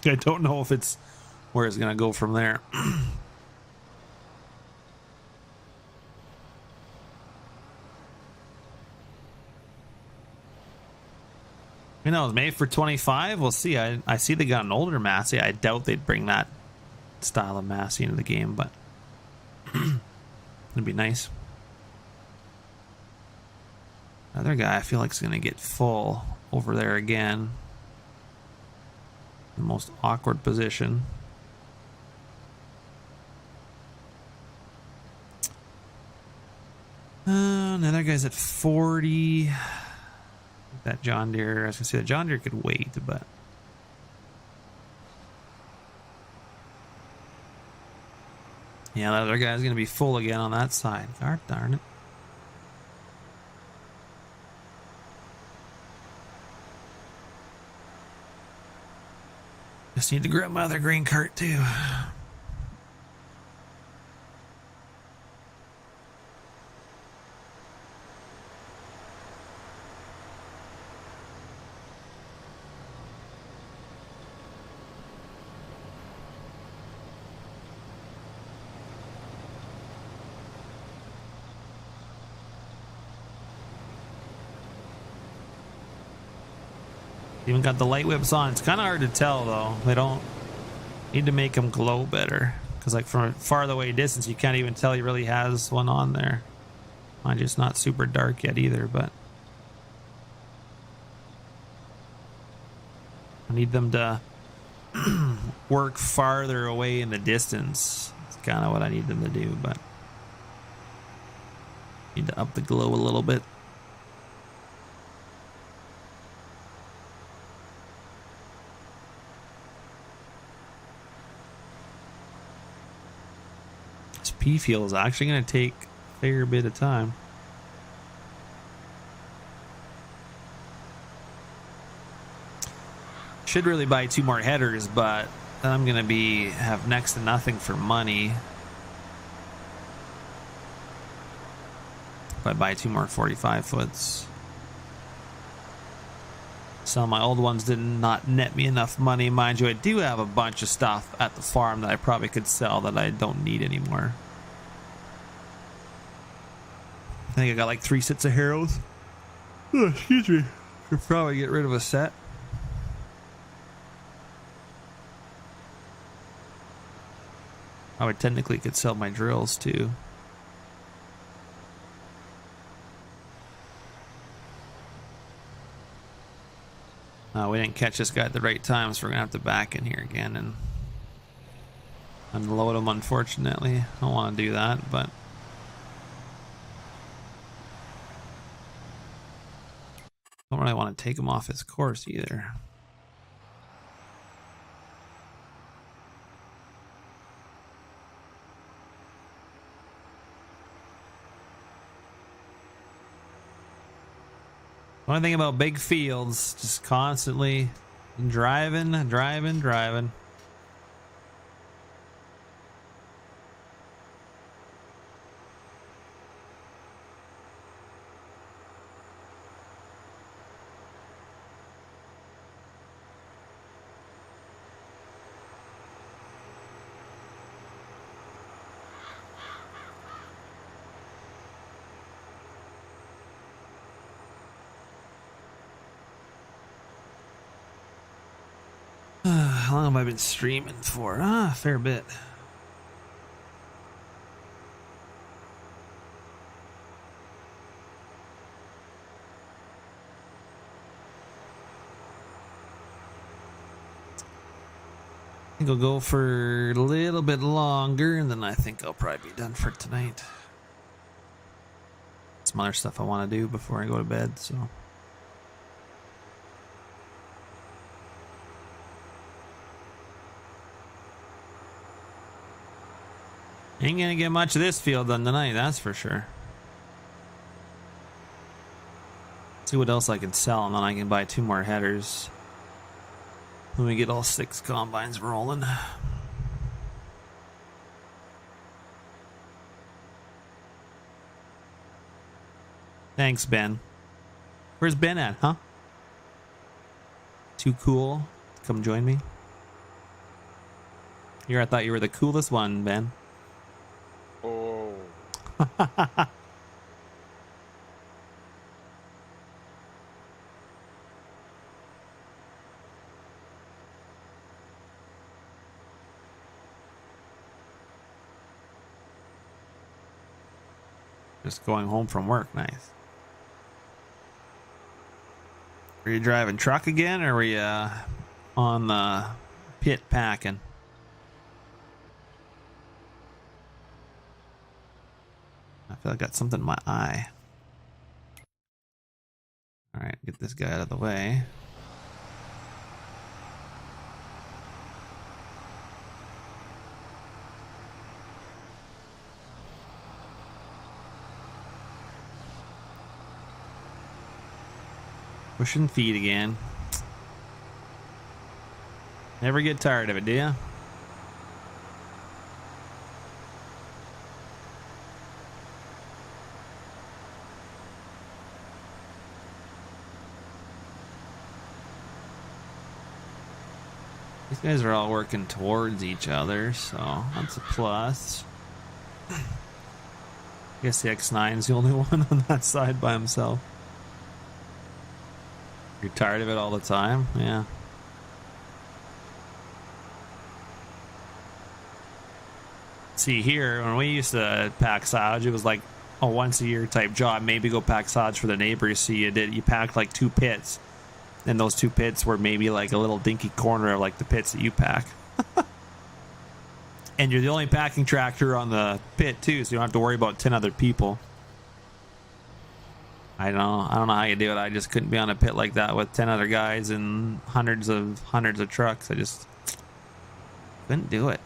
don't know if it's where it's gonna go from there. You know, it's made for 25. We'll see. I see they got an older Massey. I doubt they'd bring that style of Massey into the game, but it'd be nice. Other guy I feel like is going to get full over there again. The most awkward position. Another guy's at 40. That John Deere, I was gonna say that John Deere could wait, but yeah, that other guy's gonna be full again on that side. God darn it. Just need to grab my other green cart too. Even got the light whips on. It's kind of hard to tell though. They don't need to make them glow better, because like from a farther away distance you can't even tell he really has one on there. Mind you, it's not super dark yet either, but I need them to work farther away in the distance. It's kind of what I need them to do, but need to up the glow a little bit. This pea field is actually going to take a fair bit of time. Should really buy 2 more headers, but then I'm going to have next to nothing for money if I buy 2 more 45 foots. Some of my old ones did not net me enough money. Mind you, I do have a bunch of stuff at the farm that I probably could sell that I don't need anymore. I think I got like 3 sets of harrows. Oh, excuse me. Should probably get rid of a set. I would technically could sell my drills too. We didn't catch this guy at the right time, so we're gonna have to back in here again and unload him, unfortunately. I don't want to do that, but don't really want to take him off his course either. One thing about big fields, just constantly driving. How long have I been streaming for? A fair bit. I think I'll go for a little bit longer, and then I think I'll probably be done for tonight. Some other stuff I want to do before I go to bed, so. Ain't gonna get much of this field done tonight, that's for sure. See what else I can sell, and then I can buy 2 more headers when we get all 6 combines rolling. Thanks, Ben. Where's Ben at, huh? Too cool to come join me? Here, I thought you were the coolest one, Ben. Oh. Just going home from work, nice. Were you driving truck again, or were you on the pit packing? I feel like I got something in my eye. Alright, get this guy out of the way. Push and feed again. Never get tired of it, do ya? These guys are all working towards each other, so that's a plus. I guess the X9 is the only one on that side by himself. You're tired of it all the time? Yeah. See, here, when we used to pack silage, it was like a once a year type job. Maybe go pack silage for the neighbors. So you packed like 2 pits. And those 2 pits were maybe like a little dinky corner of like the pits that you pack. And you're the only packing tractor on the pit too, so you don't have to worry about 10 other people. I don't know how you do it. I just couldn't be on a pit like that with 10 other guys and hundreds of trucks. I just couldn't do it.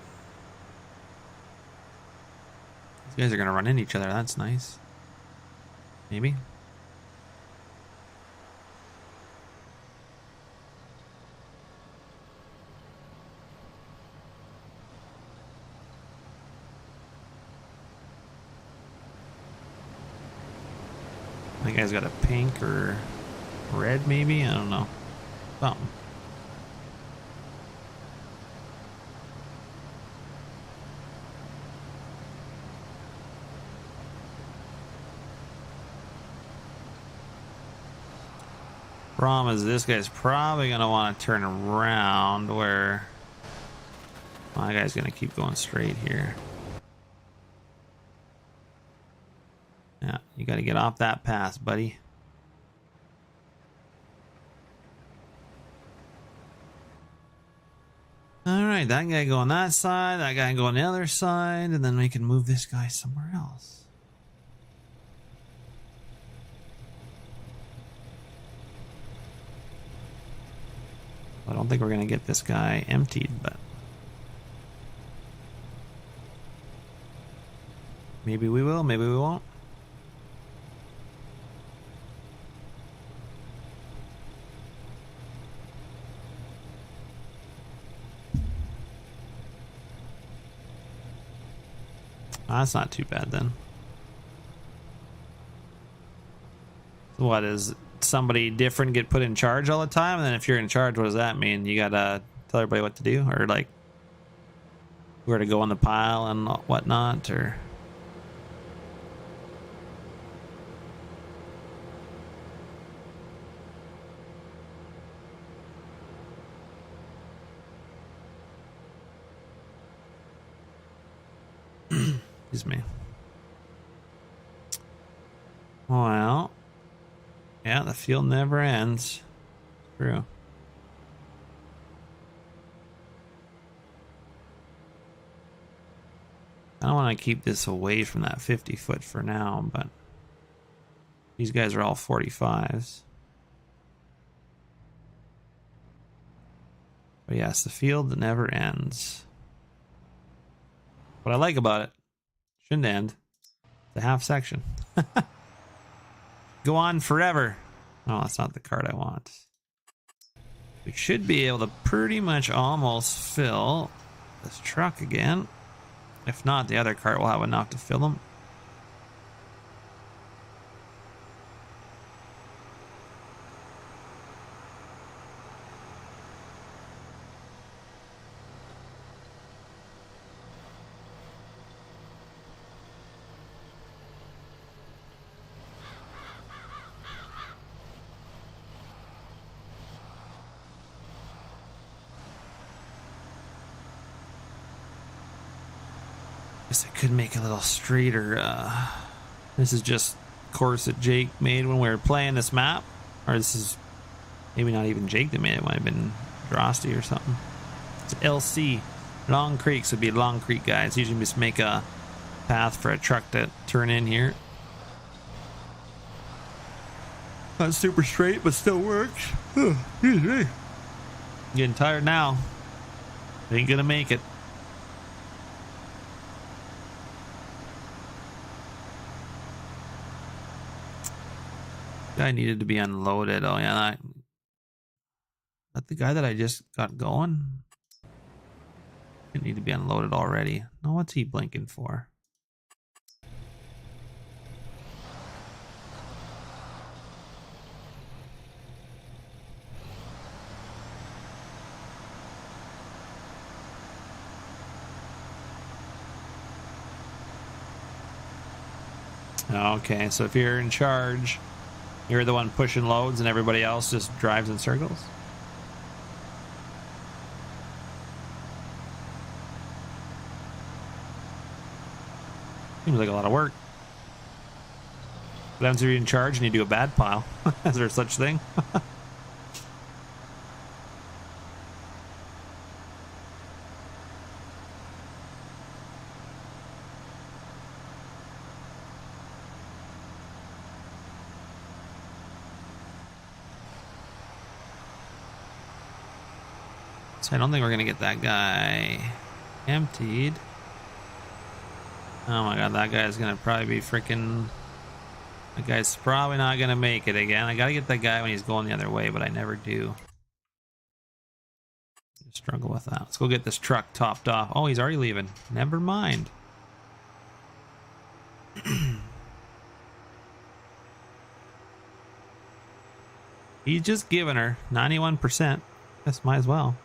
You guys are gonna run into each other. That's nice. Maybe. That guy's got a pink or red, maybe? I don't know. Something. Problem is, this guy's probably going to want to turn around where my guy's going to keep going straight here. Yeah, you got to get off that path, buddy. All right, that guy go on that side, that guy go on the other side, and then we can move this guy somewhere else. I don't think we're going to get this guy emptied, but maybe we will, maybe we won't. That's not too bad then. So what, is somebody different get put in charge all the time? And then if you're in charge, what does that mean? You gotta tell everybody what to do, or like where to go on the pile and whatnot, or excuse me. Well, yeah, the field never ends. True. I don't want to keep this away from that 50-foot for now, but these guys are all 45s. But yes, the field never ends. What I like about it, shouldn't end. The half section. Go on forever. Oh, that's not the card I want. We should be able to pretty much almost fill this truck again. If not, the other cart will have enough to fill them. Guess I could make a little straighter. This is just course that Jake made when we were playing this map. Or this is maybe not even Jake that made it. It might have been Drosty or something. It's LC. Long Creeks would be Long Creek, guys. Usually just make a path for a truck to turn in here. Not super straight, but still works. Getting tired now. Ain't gonna make it. Guy needed to be unloaded. Oh yeah, that the guy that I just got going. He need to be unloaded already. No, what's he blinking for? Okay, so if you're in charge, you're the one pushing loads and everybody else just drives in circles? Seems like a lot of work. What happens if you're in charge and you do a bad pile? Is there such thing? So I don't think we're going to get that guy emptied. Oh my god, that guy's gonna probably be freaking... That guy's probably not gonna make it again. I gotta get that guy when he's going the other way, but I never do. Struggle with that. Let's go get this truck topped off. Oh, he's already leaving. Never mind. He's just giving her 91%. Guess might as well.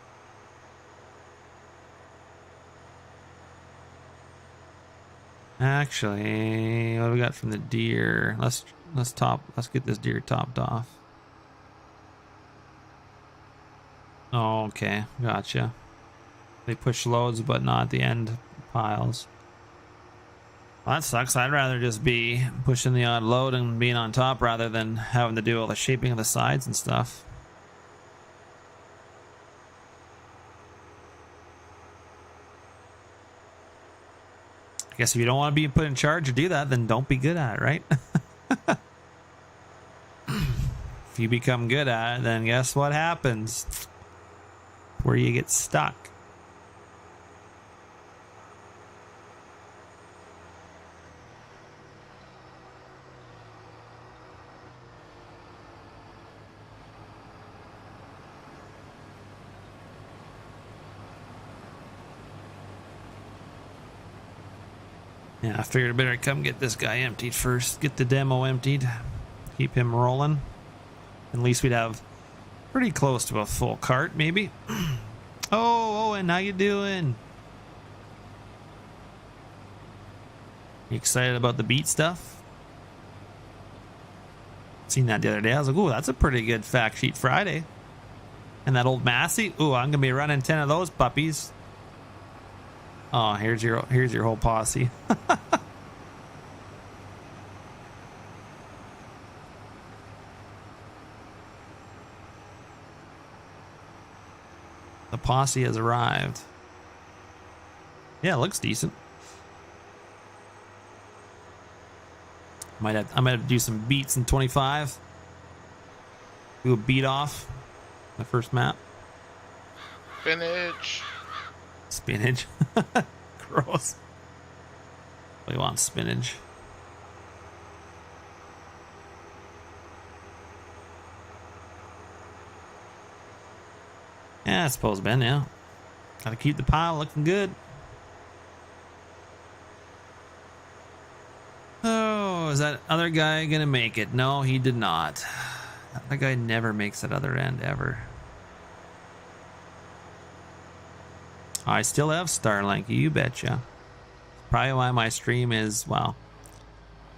Actually, what do we got from the deer? Let's get this deer topped off. Oh, okay, gotcha. They push loads, but not the end piles. Well, that sucks. I'd rather just be pushing the odd load and being on top rather than having to do all the shaping of the sides and stuff. I guess if you don't want to be put in charge or do that, then don't be good at it, right? If you become good at it, then guess what happens? Where you get stuck. Yeah, I figured I better come get this guy emptied first. Get the demo emptied. Keep him rolling. At least we'd have pretty close to a full cart, maybe. Oh, Owen, how you doing? You excited about the beat stuff? Seen that the other day. I was like, ooh, that's a pretty good fact sheet Friday. And that old Massey. Ooh, I'm gonna be running 10 of those puppies. Oh, here's your whole posse. The posse has arrived. Yeah, it looks decent. I might have to do some beats in 25. Do a beat off the first map. Spinach. Spinach. Gross. We want spinach. Yeah, I suppose, Ben, yeah. Gotta keep the pile looking good. Oh, is that other guy gonna make it? No, he did not. That guy never makes that other end, ever. I still have Starlink, you betcha. Probably why my stream is, well,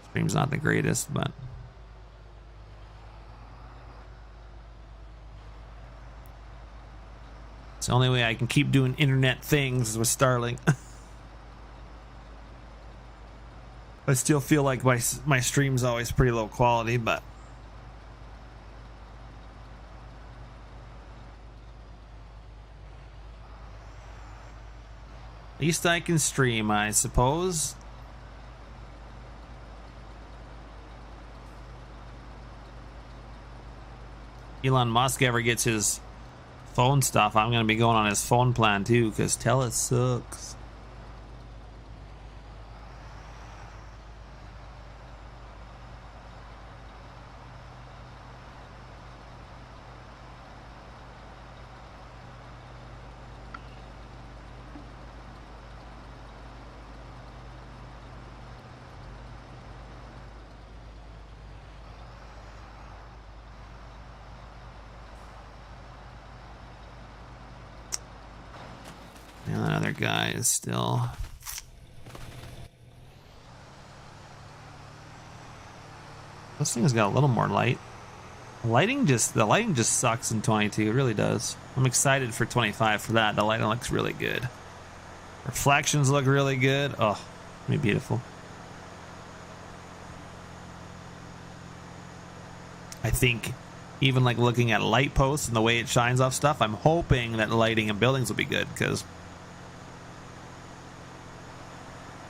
stream's not the greatest, but... It's the only way I can keep doing internet things is with Starlink. I still feel like my stream's always pretty low quality, but... At least I can stream, I suppose. Elon Musk ever gets his phone stuff, I'm going to be going on his phone plan too, because Tillage sucks. And that other guy is still... This thing's got a little more light. The lighting just sucks in 22. It really does. I'm excited for 25 for that. The lighting looks really good. Reflections look really good. Oh, it'll be beautiful. I think even like looking at light posts and the way it shines off stuff, I'm hoping that lighting and buildings will be good, because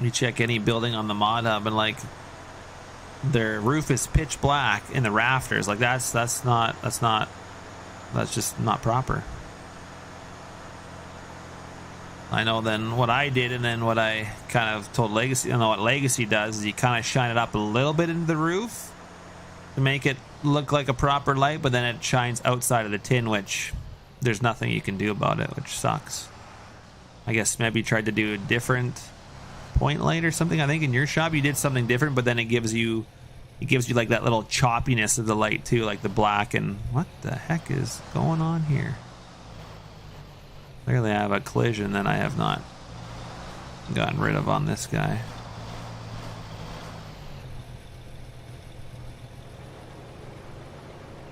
you check any building on the mod hub and like their roof is pitch black in the rafters. Like that's just not proper. I know then what I did, and then what I kind of told Legacy, you know what Legacy does is you kind of shine it up a little bit into the roof to make it look like a proper light, but then it shines outside of the tin, which there's nothing you can do about it, which sucks. I guess maybe you tried to do a different point light or something. I think in your shop you did something different, but then it gives you like that little choppiness of the light too, like the black. And what the heck is going on here? Clearly I have a collision that I have not gotten rid of on this guy.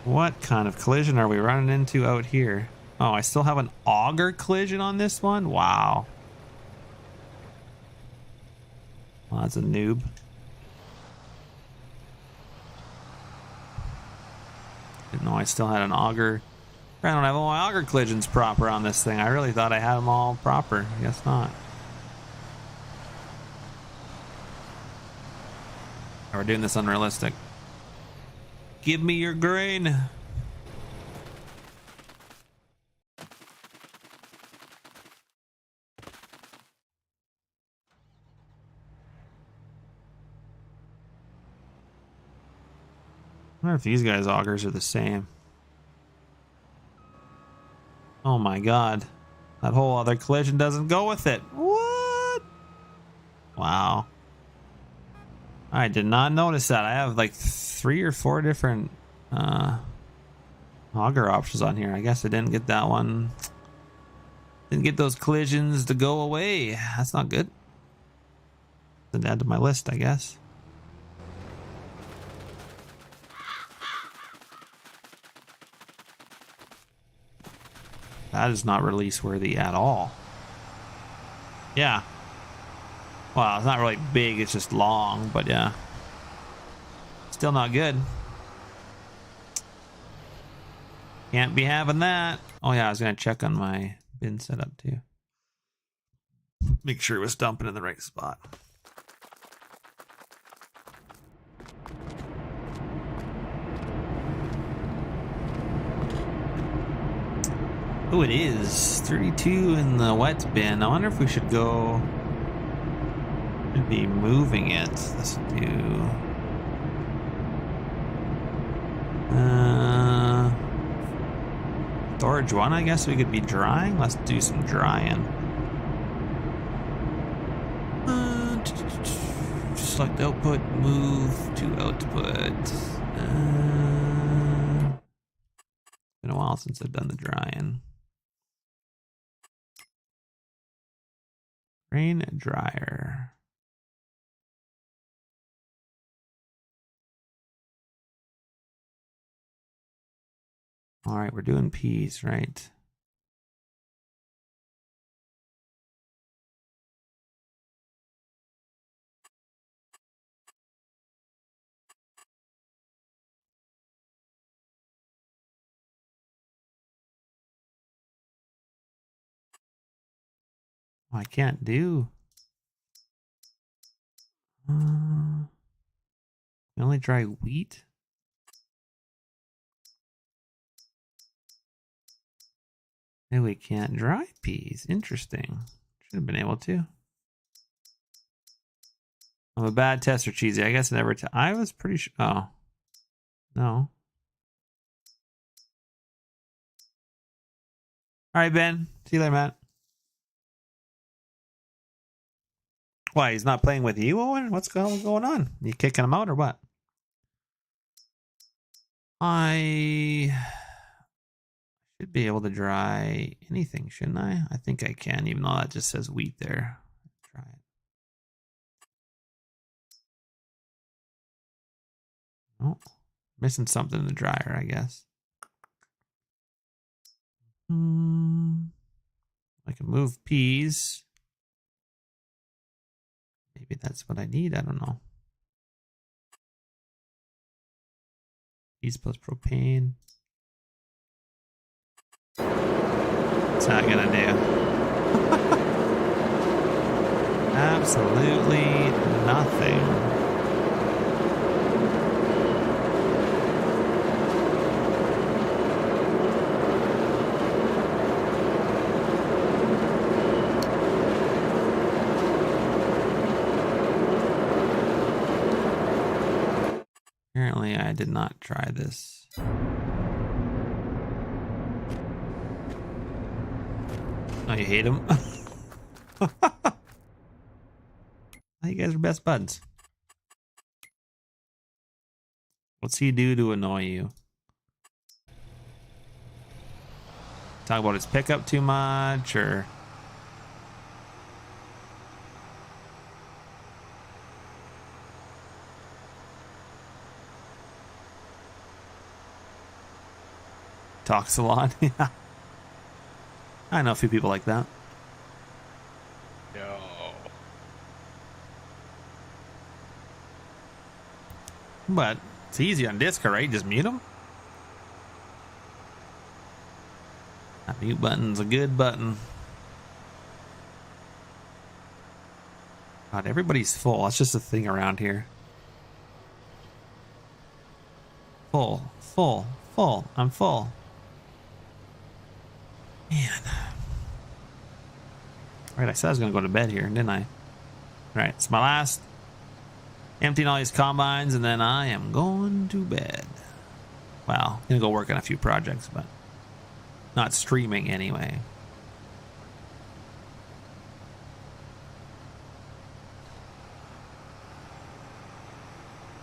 What kind of collision are we running into out here? Oh, I still have an auger collision on this one? Wow. Well, that's a noob. Didn't know I still had an auger. I don't have all my auger collisions proper on this thing. I really thought I had them all proper. I guess not. Oh, we're doing this unrealistic. Give me your grain. I wonder if these guys' augers are the same. Oh my god. That whole other collision doesn't go with it. What? Wow. I did not notice that. I have like 3 or 4 different auger options on here. I guess I didn't get that one. Didn't get those collisions to go away. That's not good. Didn't add to my list, I guess. That is not release worthy at all. Yeah. Well, it's not really big, it's just long, but yeah. Still not good. Can't be having that. Oh yeah, I was gonna check on my bin setup too. Make sure it was dumping in the right spot. Oh, it is 32 in the wet bin. I wonder if we should go. Should be moving it. Let's do. Storage 1. I guess we could be drying. Let's do some drying. Select output. Move to output. Been a while since I've done the drying. Rain dryer. All right, we're doing peas, right? Oh, I can't do. You only dry wheat? And we can't dry peas. Interesting. Should have been able to. I'm a bad tester, Cheesy. I guess I never. I was pretty sure. Oh. No. All right, Ben. See you later, Matt. Why? He's not playing with you, Owen? What's going on? You kicking him out or what? I should be able to dry anything, shouldn't I? I think I can, even though that just says wheat there. Try it. Oh, missing something in the dryer, I guess. I can move peas. Maybe that's what I need. I don't know. Peas plus propane. What's that gonna do? Absolutely nothing. yeah, I did not try this. Oh, you hate him? You guys are best buds. What's he do to annoy you? Talk about his pickup too much, or... Talks a lot. Yeah. I know a few people like that. Yo. But it's easy on Discord, right? Just mute them. That mute button's a good button. God, everybody's full. That's just a thing around here. Full, full, full. I'm full. Man. Right, I said I was going to go to bed here, didn't I? Right, it's my last. Emptying all these combines, and then I am going to bed. Well, I'm going to go work on a few projects, but not streaming anyway.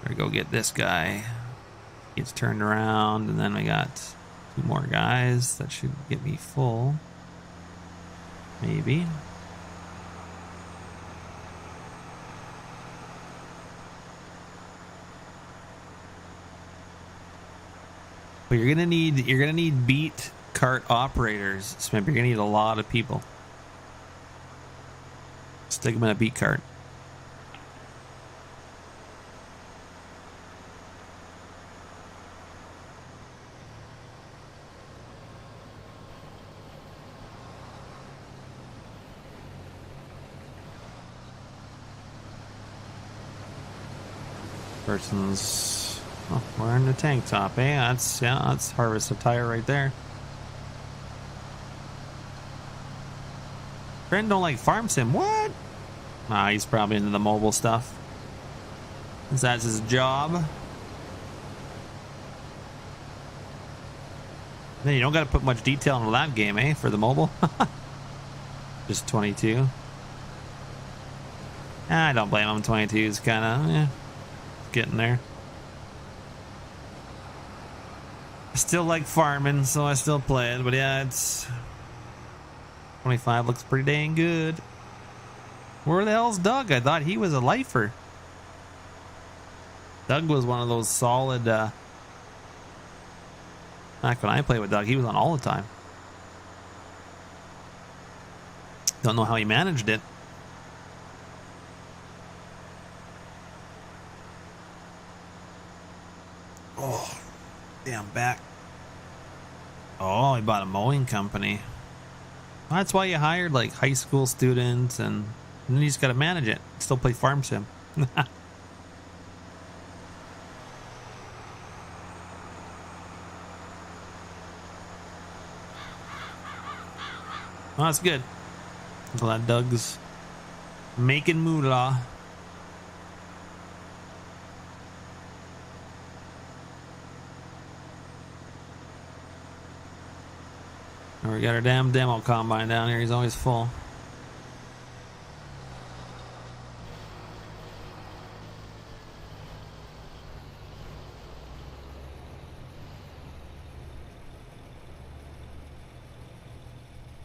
Better go get this guy. Gets turned around, and then we got 2 more guys. That should get me full. Maybe. But you're gonna need beat cart operators, Smith. You're gonna need a lot of people. Stick them in a beat cart. Person's wearing the tank top, eh? That's harvest attire right there. Friend don't like farm sim. What? Nah, he's probably into the mobile stuff. That's his job. Then you don't got to put much detail into that game, eh? For the mobile. Just 22. I don't blame him. 22 is kind of getting there. I still like farming, so I still play it. But yeah, it's 25 looks pretty dang good. Where the hell's Doug? I thought he was a lifer. Doug was one of those solid. Back when I played with Doug, he was on all the time. Don't know how he managed it. Oh, damn back. Oh, he bought a mowing company. That's why you hired like high school students, and then you just got to manage it. Still play farm sim. Well, that's good. I'm glad Doug's making moolah. And we got our damn demo combine down here. He's always full.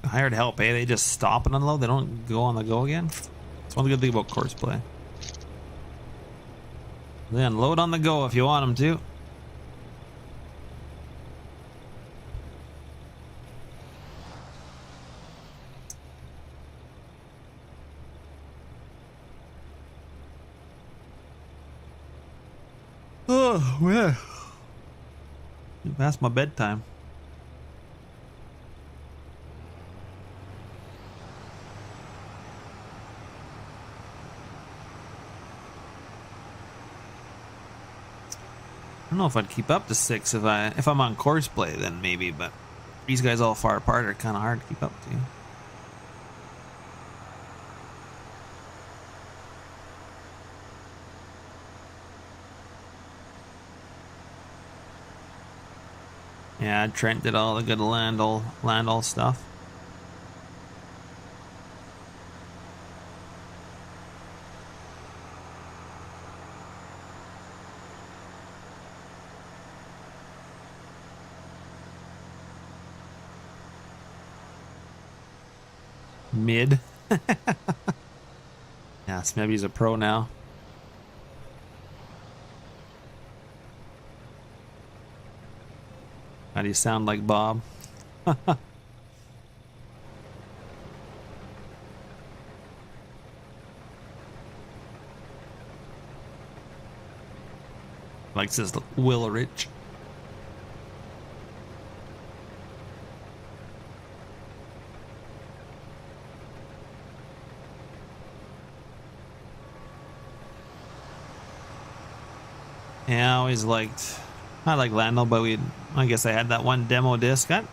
Hired help, eh? They just stop and unload. They don't go on the go again. That's one good thing about course play. They unload on the go if you want them to. Oh, man. Past my bedtime. I don't know if I'd keep up to 6 if I'm on course play, then maybe, but these guys all far apart are kind of hard to keep up to. Yeah, Trent did all the good Landall stuff. Mid. Yeah, Smebby's a pro now. How do you sound like Bob? Likes his Willerich. Yeah, I always liked. I like Landau, but I guess I had that one demo disc. I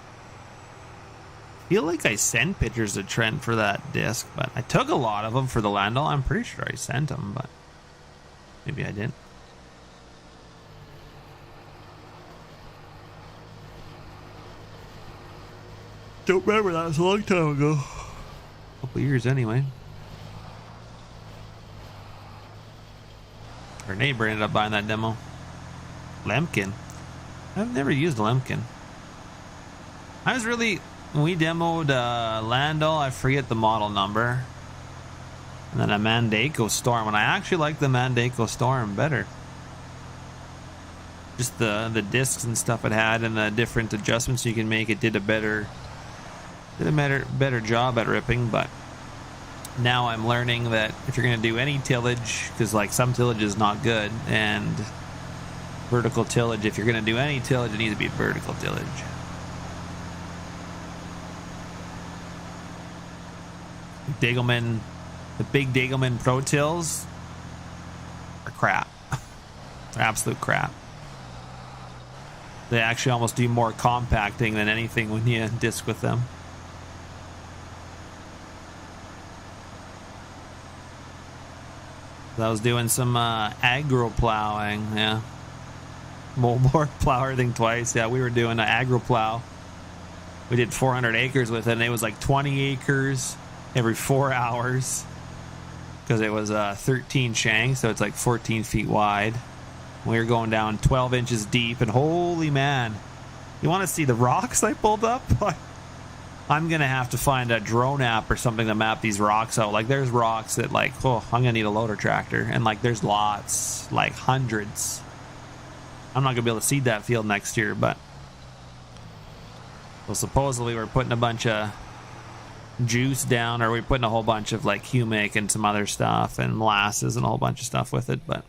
feel like I sent pictures to Trent for that disc, but I took a lot of them for the Landau. I'm pretty sure I sent them, but maybe I didn't. Don't remember, that was a long time ago. A couple years anyway. Our neighbor ended up buying that demo. Lemkin. I've never used Lemkin. I was really, when we demoed Landau, I forget the model number. And then a Mandako Storm, and I actually like the Mandako Storm better. Just the discs and stuff it had, and the different adjustments you can make, it did a better job at ripping. But now I'm learning that if you're going to do any tillage, because like some tillage is not good, and vertical tillage, if you're going to do any tillage, it needs to be vertical tillage. Degelman, the big Degelman Pro Tills are crap. They're absolute crap. They actually almost do more compacting than anything when you disc with them. I was doing some agro plowing, yeah. Moldboard plow everything twice. Yeah, we were doing an agro plow. We did 400 acres with it, and it was like 20 acres every 4 hours because it was 13 shanks, so it's like 14 feet wide. We were going down 12 inches deep, and holy man, you want to see the rocks I pulled up? I'm gonna have to find a drone app or something to map these rocks out. Like, there's rocks that, like, oh, I'm gonna need a loader tractor, and like there's lots, like hundreds. I'm not gonna be able to seed that field next year, but well, supposedly we're putting a bunch of juice down, or we're putting a whole bunch of like humic and some other stuff and molasses and a whole bunch of stuff with it. But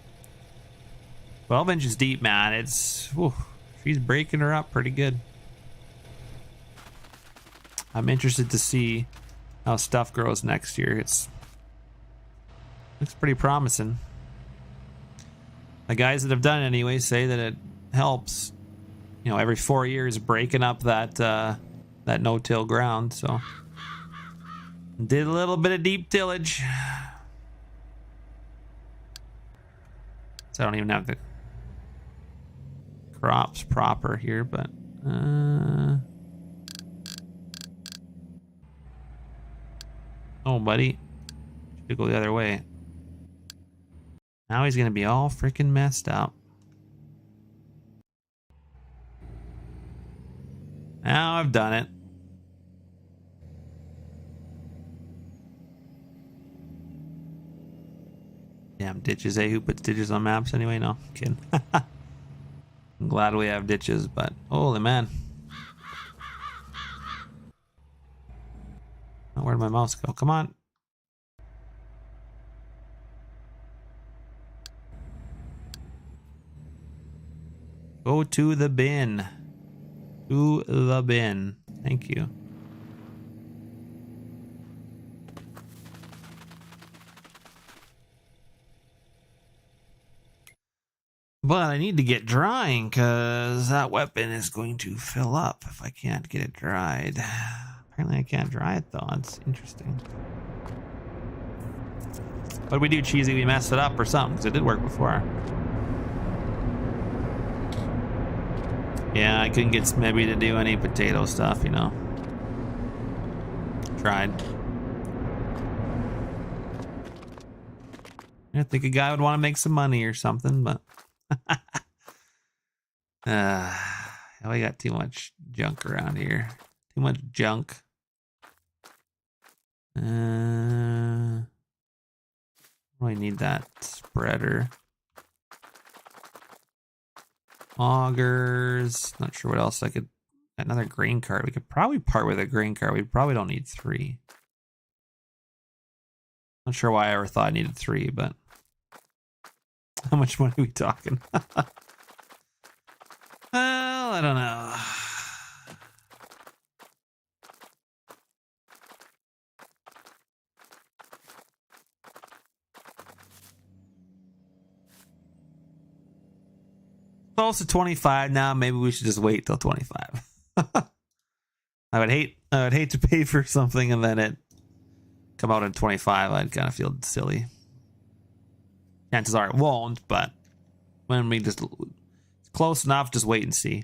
12 inches deep, man, it's, whew, she's breaking her up pretty good. I'm interested to see how stuff grows next year. Looks pretty promising. The guys that have done it anyway say that it helps. You know, every 4 years breaking up that no-till ground. So did a little bit of deep tillage. So I don't even have the crops proper here, but oh, buddy, should go the other way. Now he's gonna be all freaking messed up. Now I've done it. Damn ditches, eh? Who puts ditches on maps anyway? No, I'm kidding. I'm glad we have ditches, but holy man. Oh, where'd my mouse go? Come on. Go to the bin. To the bin. Thank you. But I need to get drying because that weapon is going to fill up if I can't get it dried. Apparently I can't dry it though. It's interesting. What did we do, Cheesy? We messed it up or something because it did work before. Yeah, I couldn't get Smebby to do any potato stuff, you know. Tried. I think a guy would want to make some money or something, but we got too much junk around here. Too much junk. I need that spreader. Augers. Not sure what else I could. Another grain cart. We could probably part with a grain cart. We probably don't need 3. Not sure why I ever thought I needed 3, but how much money are we talking? Well, I don't know. Close to 25 now. Maybe we should just wait till 25. I would hate to pay for something and then it come out in 25. I'd kind of feel silly. Chances are it won't, but when we just close enough, just wait and see.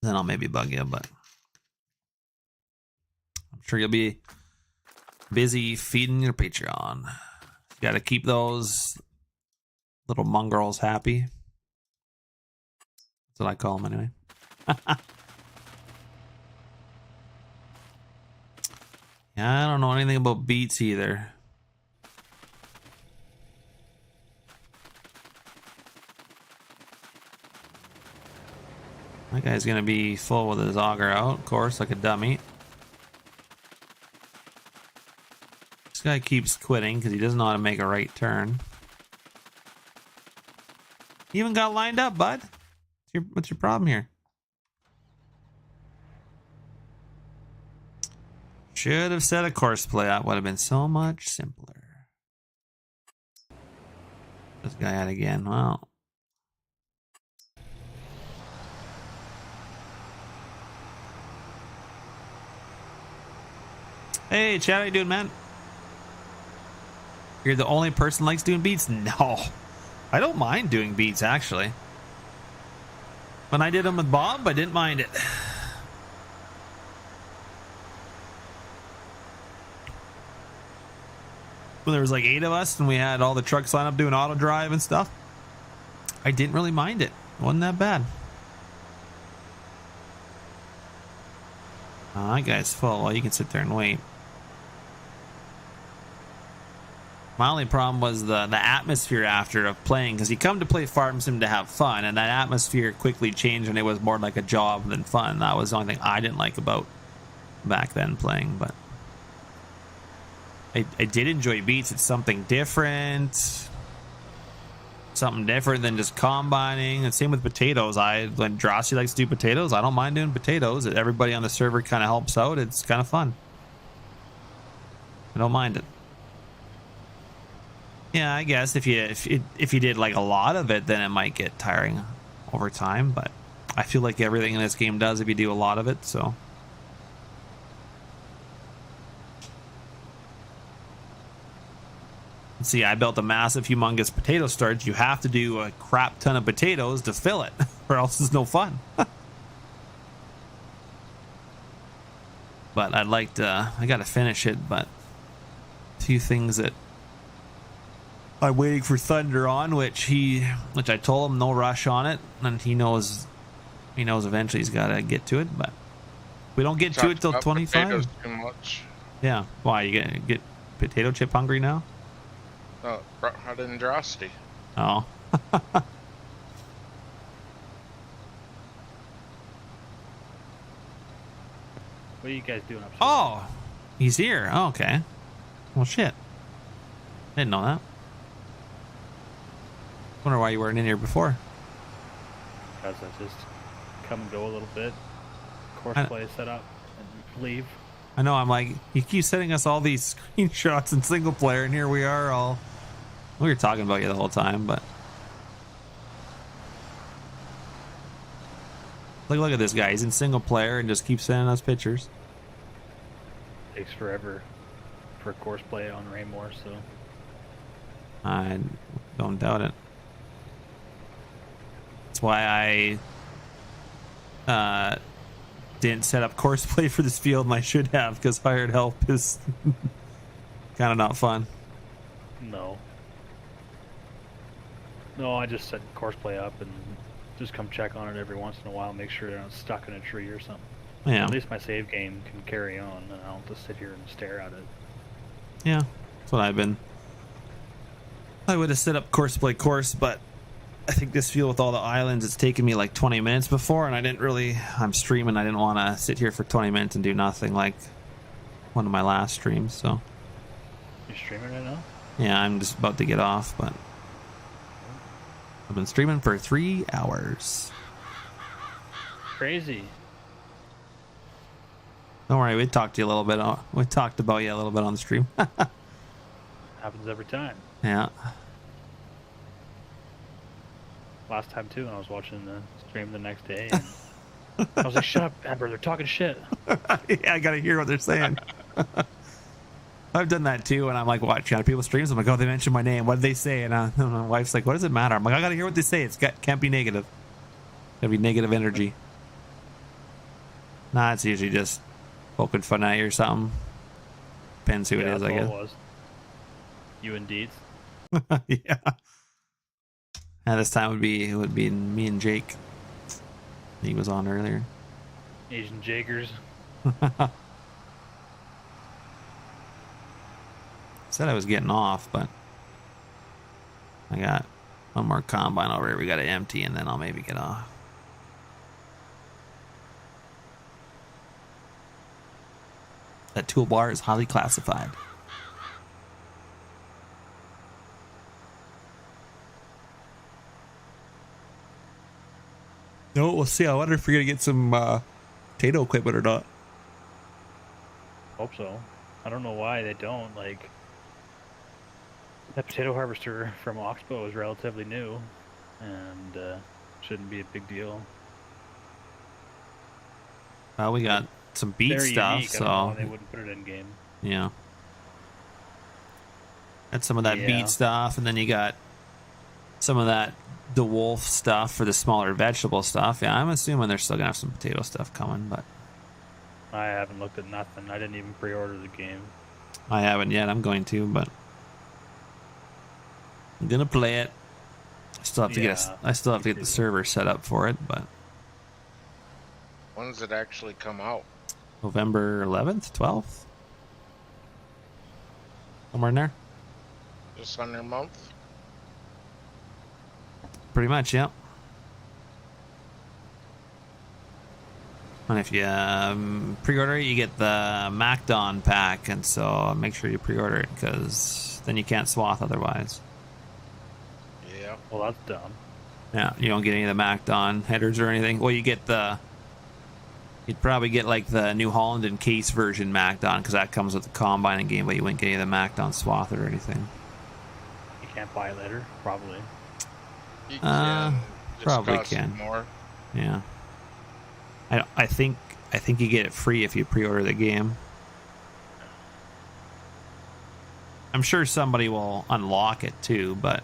Then I'll maybe bug you, but I'm sure you'll be busy feeding your Patreon. You got to keep those little mongrels happy. That's what I call them anyway. Yeah, I don't know anything about beets either. That guy's gonna be full with his auger out, of course, like a dummy. This guy keeps quitting because he doesn't know how to make a right turn. You even got lined up, bud. What's your problem here? Should have set a course play out. Would have been so much simpler. This guy out again. Well. Hey, Chad, how you doing, man? You're the only person who likes doing beats? No. I don't mind doing beats, actually. When I did them with Bob, I didn't mind it. When there was like 8 of us and we had all the trucks lined up doing auto drive and stuff, I didn't really mind it. It wasn't that bad. Oh, that guy's full. Well, you can sit there and wait. My only problem was the atmosphere after of playing, because you come to play Farm Sim to have fun, and that atmosphere quickly changed and it was more like a job than fun. That was the only thing I didn't like about back then playing, but I did enjoy beats. It's something different. Something different than just combining. And same with potatoes. When Drosy likes to do potatoes, I don't mind doing potatoes. Everybody on the server kind of helps out. It's kind of fun. I don't mind it. Yeah, I guess if you did like a lot of it, then it might get tiring over time. But I feel like everything in this game does if you do a lot of it. So. See, I built a massive, humongous potato storage. You have to do a crap ton of potatoes to fill it, or else it's no fun. But I'd like to. I got to finish it. But a few things that I'm waiting for Thunder on, which I told him no rush on it, and he knows eventually he's got to get to it. But we don't get to it till 25. Too much. Yeah, why you get potato chip hungry now? Oh, out of Drosty. Oh. What are you guys doing upstairs? Oh, he's here. Oh, okay. Well, shit. Didn't know that. Wonder why you weren't in here before. Because I just come and go a little bit, course play set up, and leave. I know. I'm like, you keep sending us all these screenshots in single player, and here we are all. We were talking about you the whole time, but look at this guy. He's in single player and just keeps sending us pictures. Takes forever for course play on Raymore, so I don't doubt it. That's why I didn't set up course play for this field, and I should have, because hired help is kind of not fun. No. No, I just set course play up and just come check on it every once in a while, make sure they're not stuck in a tree or something. Yeah. At least my save game can carry on, and I don't just sit here and stare at it. Yeah, that's what I've been. I would have set up course play course, but I think this field with all the islands, it's taken me like 20 minutes before, and I didn't really, I'm streaming, I didn't want to sit here for 20 minutes and do nothing like one of my last streams, so. You're streaming right now? Yeah, I'm just about to get off, but I've been streaming for 3 hours. Crazy. Don't worry, we talked to you a little bit. We talked about you a little bit on the stream. Happens every time. Yeah. Last time too, when I was watching the stream the next day, and I was like, "Shut up, Amber! They're talking shit." Yeah, I gotta hear what they're saying. I've done that too, and I'm like watching other people's streams. I'm like, "Oh, they mentioned my name. What did they say?" And my wife's like, "What does it matter?" I'm like, "I gotta hear what they say. Can't be negative. Gotta be negative energy." Nah, it's usually just poking fun at you or something. Depends who it is, I guess. It was. You indeed. Yeah. And this time it would be me and Jake. He was on earlier. Asian Jakers. Said I was getting off, but I got one more combine over here. We got to empty, and then I'll maybe get off. That toolbar is highly classified. No, we'll see. I wonder if we're gonna get some potato equipment or not. Hope so. I don't know why they don't. Like, that potato harvester from Oxbow is relatively new, and shouldn't be a big deal. Well, we got some beet Very stuff, unique. I don't know why so they wouldn't put it in game. yeah. That's some of that Yeah. beet stuff, and then you got some of that DeWolf stuff for the smaller vegetable stuff. Yeah, I'm assuming they're still gonna have some potato stuff coming, but I haven't looked at nothing. I didn't even pre-order the game. I haven't yet. I'm going to, but I'm gonna play it. I still have to get the server set up for it, but When does it actually come out? November 11th, 12th, somewhere in there. Just under a month? Pretty much, yeah. And if you pre-order it, you get the MacDon pack, and so make sure you pre-order it, because then you can't swath otherwise. Yeah. Well, that's dumb. Yeah, you don't get any of the MacDon headers or anything. Well, you'd probably get like the New Holland and case version MacDon, because that comes with the combine and game, but you wouldn't get any of the MacDon swath or anything. You can't buy it later, probably. You can. Just probably costs you can. more. Yeah. I think you get it free if you pre-order the game. I'm sure somebody will unlock it too, but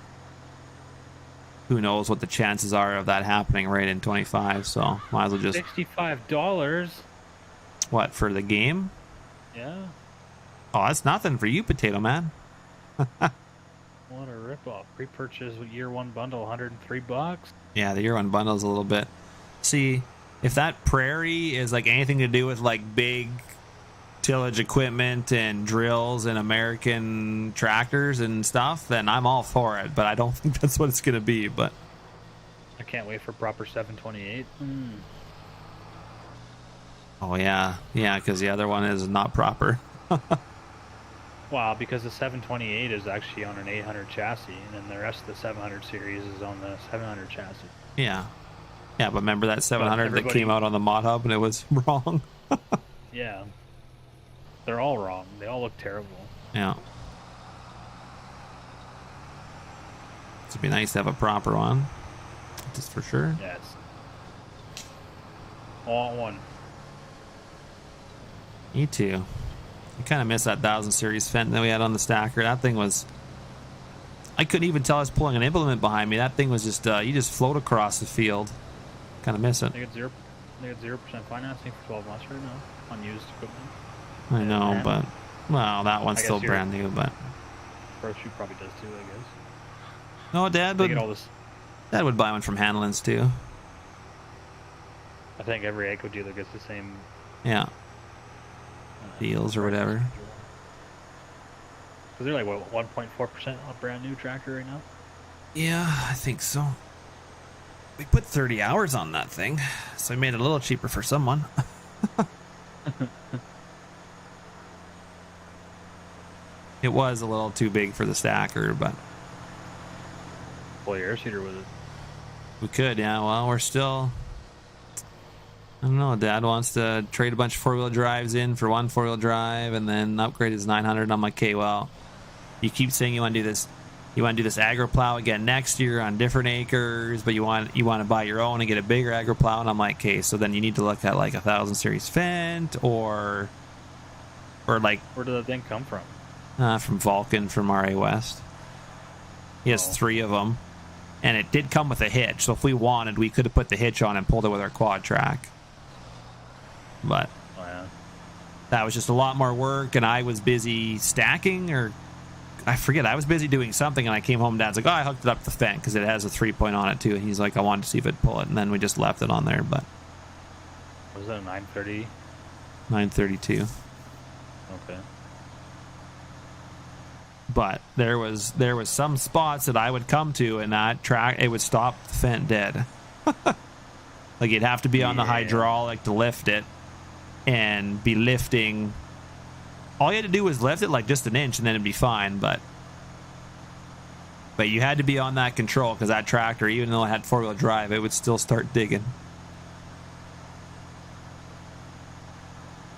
who knows what the chances are of that happening right in 25, so might as well just... $65? What, for the game? Yeah. Oh, that's nothing for you, Potato Man. What a ripoff. Pre-purchase year one bundle, $103. Yeah, the year one bundle's a little bit... See, if that prairie is like anything to do with like big tillage equipment and drills and American tractors and stuff, then I'm all for it, but I don't think that's what it's going to be, but... I can't wait for proper 728. Oh, yeah. Yeah, because the other one is not proper. Wow, because the 728 is actually on an 800 chassis, and then the rest of the 700 series is on the 700 chassis. Yeah. Yeah, but remember that 700 that everybody- came out on the Mod Hub and it was wrong? Yeah. They're all wrong. They all look terrible. Yeah. It'd be nice to have a proper one. Just for sure. Yes. All one. Me too. I kind of miss that 1000 series Fenton that we had on the stacker. That thing was... I couldn't even tell I was pulling an implement behind me. That thing was just, you just float across the field. Kind of miss it. They got 0% financing for 12 months right now on used equipment. I know, And but, well, that one's I guess still you're- brand new, but. Grocery probably does too, I guess. No, Dad They would, get all this. Dad would buy one from Hanlon's too. I think every eco dealer gets the same Yeah, deals or whatever. Because they're like, what, 1.4% on a brand new tractor right now? Yeah, I think so. We put 30 hours on that thing, so we made it a little cheaper for someone. It was a little too big for the stacker, but Pull your air seeder with it. we could, yeah. Well, we're still... I don't know. Dad wants to trade a bunch of four-wheel drives in for one four-wheel drive and then upgrade his 900. And I'm like, okay, well, you keep saying you want to do this. You want to do this agro plow again next year on different acres, but you want to buy your own and get a bigger agro plow. And I'm like, okay, so then you need to look at like 1000 series Fendt or like Where did that thing come from? from Vulcan from RA West. He has 3 of them, and it did come with a hitch. So if we wanted, we could have put the hitch on and pulled it with our quad track. But Oh, yeah. that was just a lot more work, and I was busy stacking, or I forget. I was busy doing something, and I came home. Dad's like, "Oh, I hooked it up to the Fendt because it has a 3-point on it too." And he's like, "I wanted to see if it'd pull it," and then we just left it on there. But Was that a 930? 932. Okay. But there was some spots that I would come to, and that track it would stop the Fendt dead. Like you'd have to be on the hydraulic to lift it, and be lifting. All you had to do was lift it like just an inch, and then it'd be fine. But you had to be on that control because that tractor, even though it had 4-wheel drive, it would still start digging.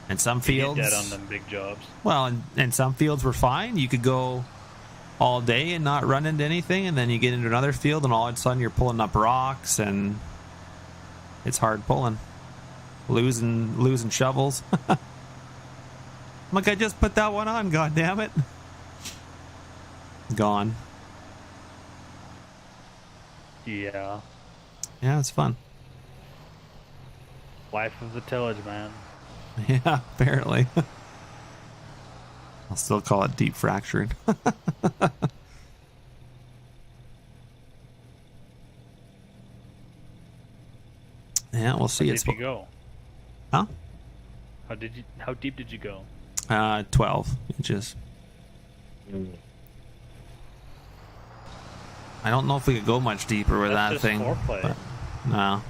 And some fields, You get dead on them big jobs. well, and some fields were fine. You could go all day and not run into anything, and then you get into another field, and all of a sudden you're pulling up rocks, and it's hard pulling, losing shovels. I'm like, I just put that one on. God damn it! Gone. Yeah. Yeah, it's fun. Life of the tillage, man. Yeah, apparently. I'll still call it deep fracturing. Yeah, we'll see. How It's deep did you go? huh? How deep did you go? 12 inches. I don't know if we could go much deeper with That's that just thing. foreplay. But no,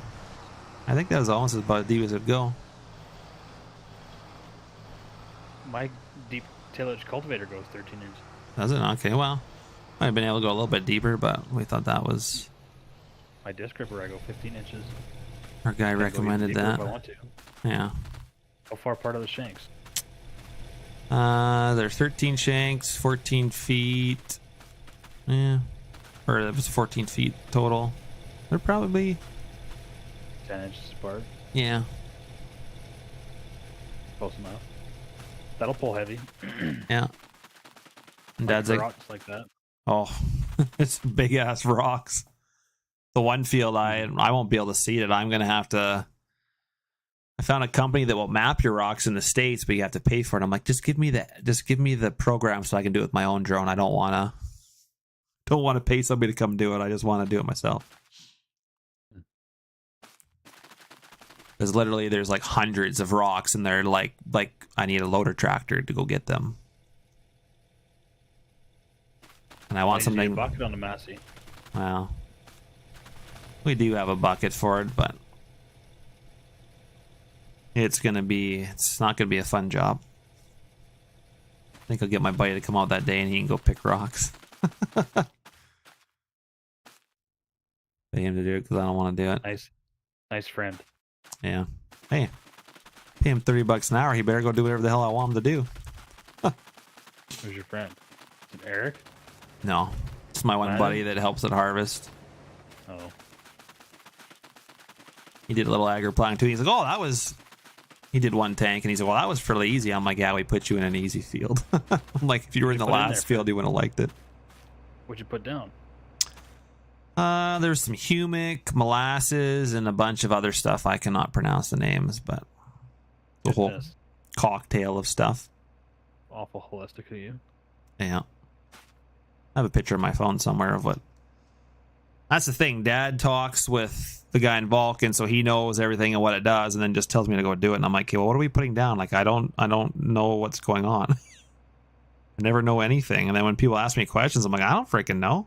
I think that was almost about as deep as it'd go. My deep tillage cultivator goes 13 inches. Does it? Okay, well, might have been able to go a little bit deeper, but we thought that was My disc gripper, I go 15 inches. our guy I can go even recommended deeper that. If I want to. Yeah. How far apart are the shanks? They're 13 shanks, 14 feet. Yeah. Or it was 14 feet total. They're probably, 10 inches apart. yeah. Close enough. That'll pull heavy. Yeah. And Dad's like, rocks like that. oh, it's big ass rocks. The one field I won't be able to seed it. I'm gonna have to. I found a company that will map your rocks in the States, but you have to pay for it. I'm like, just give me the program so I can do it with my own drone. I don't wanna pay somebody to come do it. I just want to do it myself. Because literally, there's like hundreds of rocks, and they're like I need a loader tractor to go get them. And I want Why did you something. bucket on the Massey. Well, we do have a bucket for it, but it's not gonna be a fun job. I think I'll get my buddy to come out that day and he can go pick rocks. Pay him to do it because I don't want to do it. Nice friend. Yeah. Hey, pay him $30 an hour. He better go do whatever the hell I want him to do. Who's your friend? Is it Eric? No, it's my one Ryan? buddy that helps at harvest. Oh. He did a little agri plowing too. He's like, oh, that was. He did one tank, and he's like, well, that was fairly easy. I'm like, yeah, we put you in an easy field. I'm like, if you were in the put in last there? field, you wouldn't have liked it. What'd you put down? There's some humic, molasses, and a bunch of other stuff. I cannot pronounce the names, but the whole Goodness. cocktail of stuff. Awful holistic of you. Yeah. I have a picture on my phone somewhere of what. That's the thing. Dad talks with the guy in Vulcan, so he knows everything and what it does, and then just tells me to go do it. And I'm like, okay, well, what are we putting down? Like, I don't know what's going on. I never know anything. And then when people ask me questions, I'm like, I don't freaking know.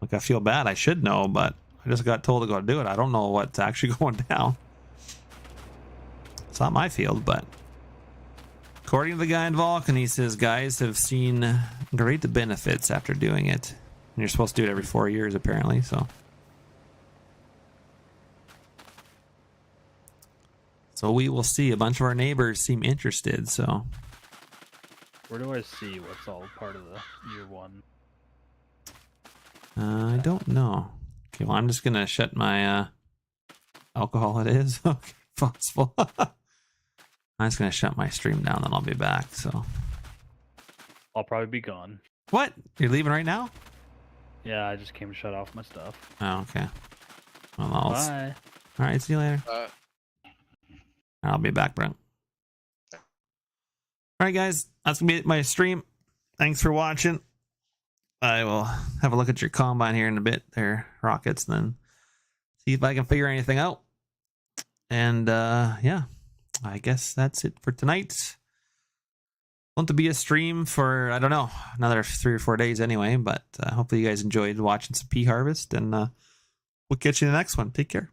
Like, I feel bad. I should know, but I just got told to go do it. I don't know what's actually going down. It's not my field, but according to the guy in Vulcan, he says guys have seen great benefits after doing it. And you're supposed to do it every 4 years, apparently, so. So we will see. A bunch of our neighbors seem interested, so. Where do I see what's all part of the year one? I don't know. Okay, well, I'm just going to shut my alcohol, it is. Okay, possible. I'm just going to shut my stream down, then I'll be back, so. I'll probably be gone. What? You're leaving right now? Yeah, I just came to shut off my stuff. Oh, okay. Well, I'll... Bye. All right, see you later. I'll be back, bro. All right, guys, that's going to be my stream. Thanks for watching. I will have a look at your combine here in a bit there, Rockets, and then see if I can figure anything out. And, yeah, I guess that's it for tonight. Want to be a stream for, I don't know, another 3 or 4 days anyway, but hopefully you guys enjoyed watching some pea harvest, and we'll catch you in the next one. Take care.